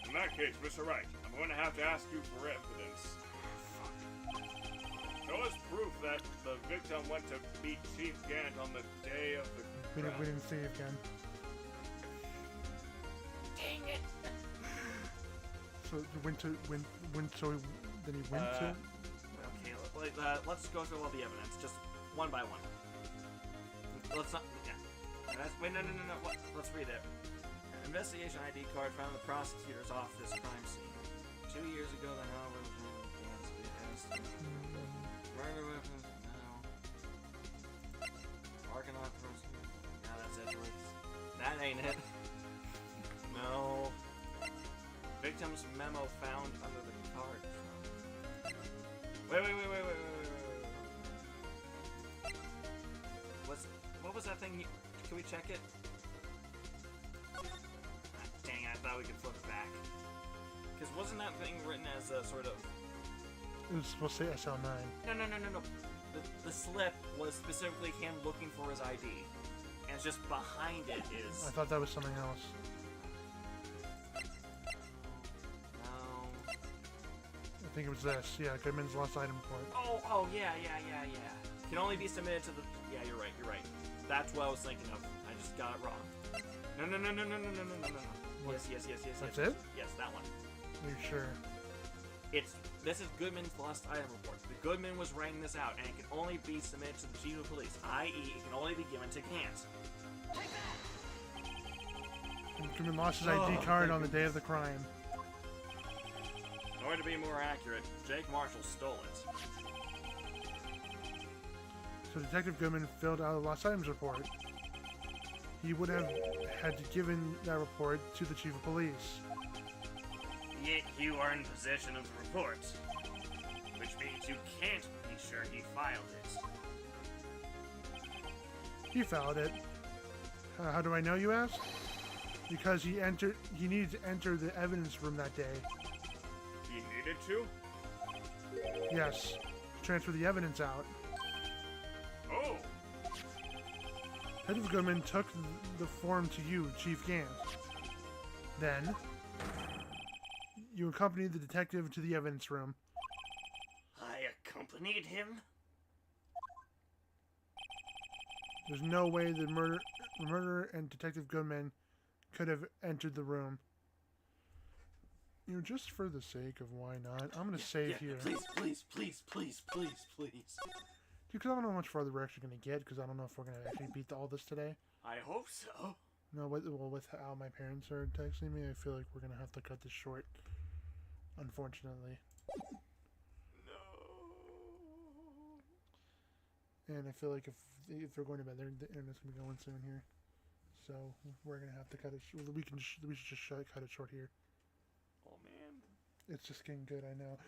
In that case, Mr. Wright, I'm going to have to ask you for evidence. Show us proof that the victim went to meet Chief Gant on the day of the crime. We didn't see it again. Dang it! So he went to. Okay, let's go through all the evidence, just one by one. Let's not. Yeah. Wait, no. Let's read it. Investigation ID card found in the prosecutor's office crime scene. 2 years ago, the Howard murder weapons. No. Argonaut person. No, that's Edwards. That ain't it. No. Victim's memo found under the card. Wait. What was that thing? Can we check it? Ah, dang, I thought we could flip it back. Because wasn't that thing written as a sort of... It was supposed to say SL9. No. The slip was specifically him looking for his ID. And it's just behind it is... I thought that was something else. No. I think it was this. Yeah, Goodman's lost item report. Oh, yeah. can only be submitted to the... Yeah, you're right, you're right. That's what I was thinking of. I just got it wrong. No. Yes. That's it? Yes, that one. Are you sure? This is Goodman's lost item report. The Goodman was writing this out, and it can only be submitted to the chief of police, i.e., it can only be given to Kant. And Goodman lost his ID card on the day of the crime. In order to be more accurate, Jake Marshall stole it. So Detective Goodman filled out a lost items report. He would have had to given that report to the chief of police. Yet you are in possession of the report, which means you can't be sure he filed it. He filed it. How do I know, you ask? Because he needed to enter the evidence room that day. He needed to? Yes. Transfer the evidence out. Oh! Detective Goodman took the form to you, Chief Gant. Then, you accompanied the detective to the evidence room. I accompanied him? There's no way the murderer and Detective Goodman could have entered the room. You know, just for the sake of why not, I'm gonna save here. Please. Because I don't know how much farther we're actually gonna get, because I don't know if we're gonna actually beat all this today. I hope so. No, with how my parents are texting me, I feel like we're gonna have to cut this short. Unfortunately. No. And I feel like if they're going to bed, the internet's gonna be going soon here. So we're gonna have to cut it. We should just cut it short here. Oh man. It's just getting good, I know.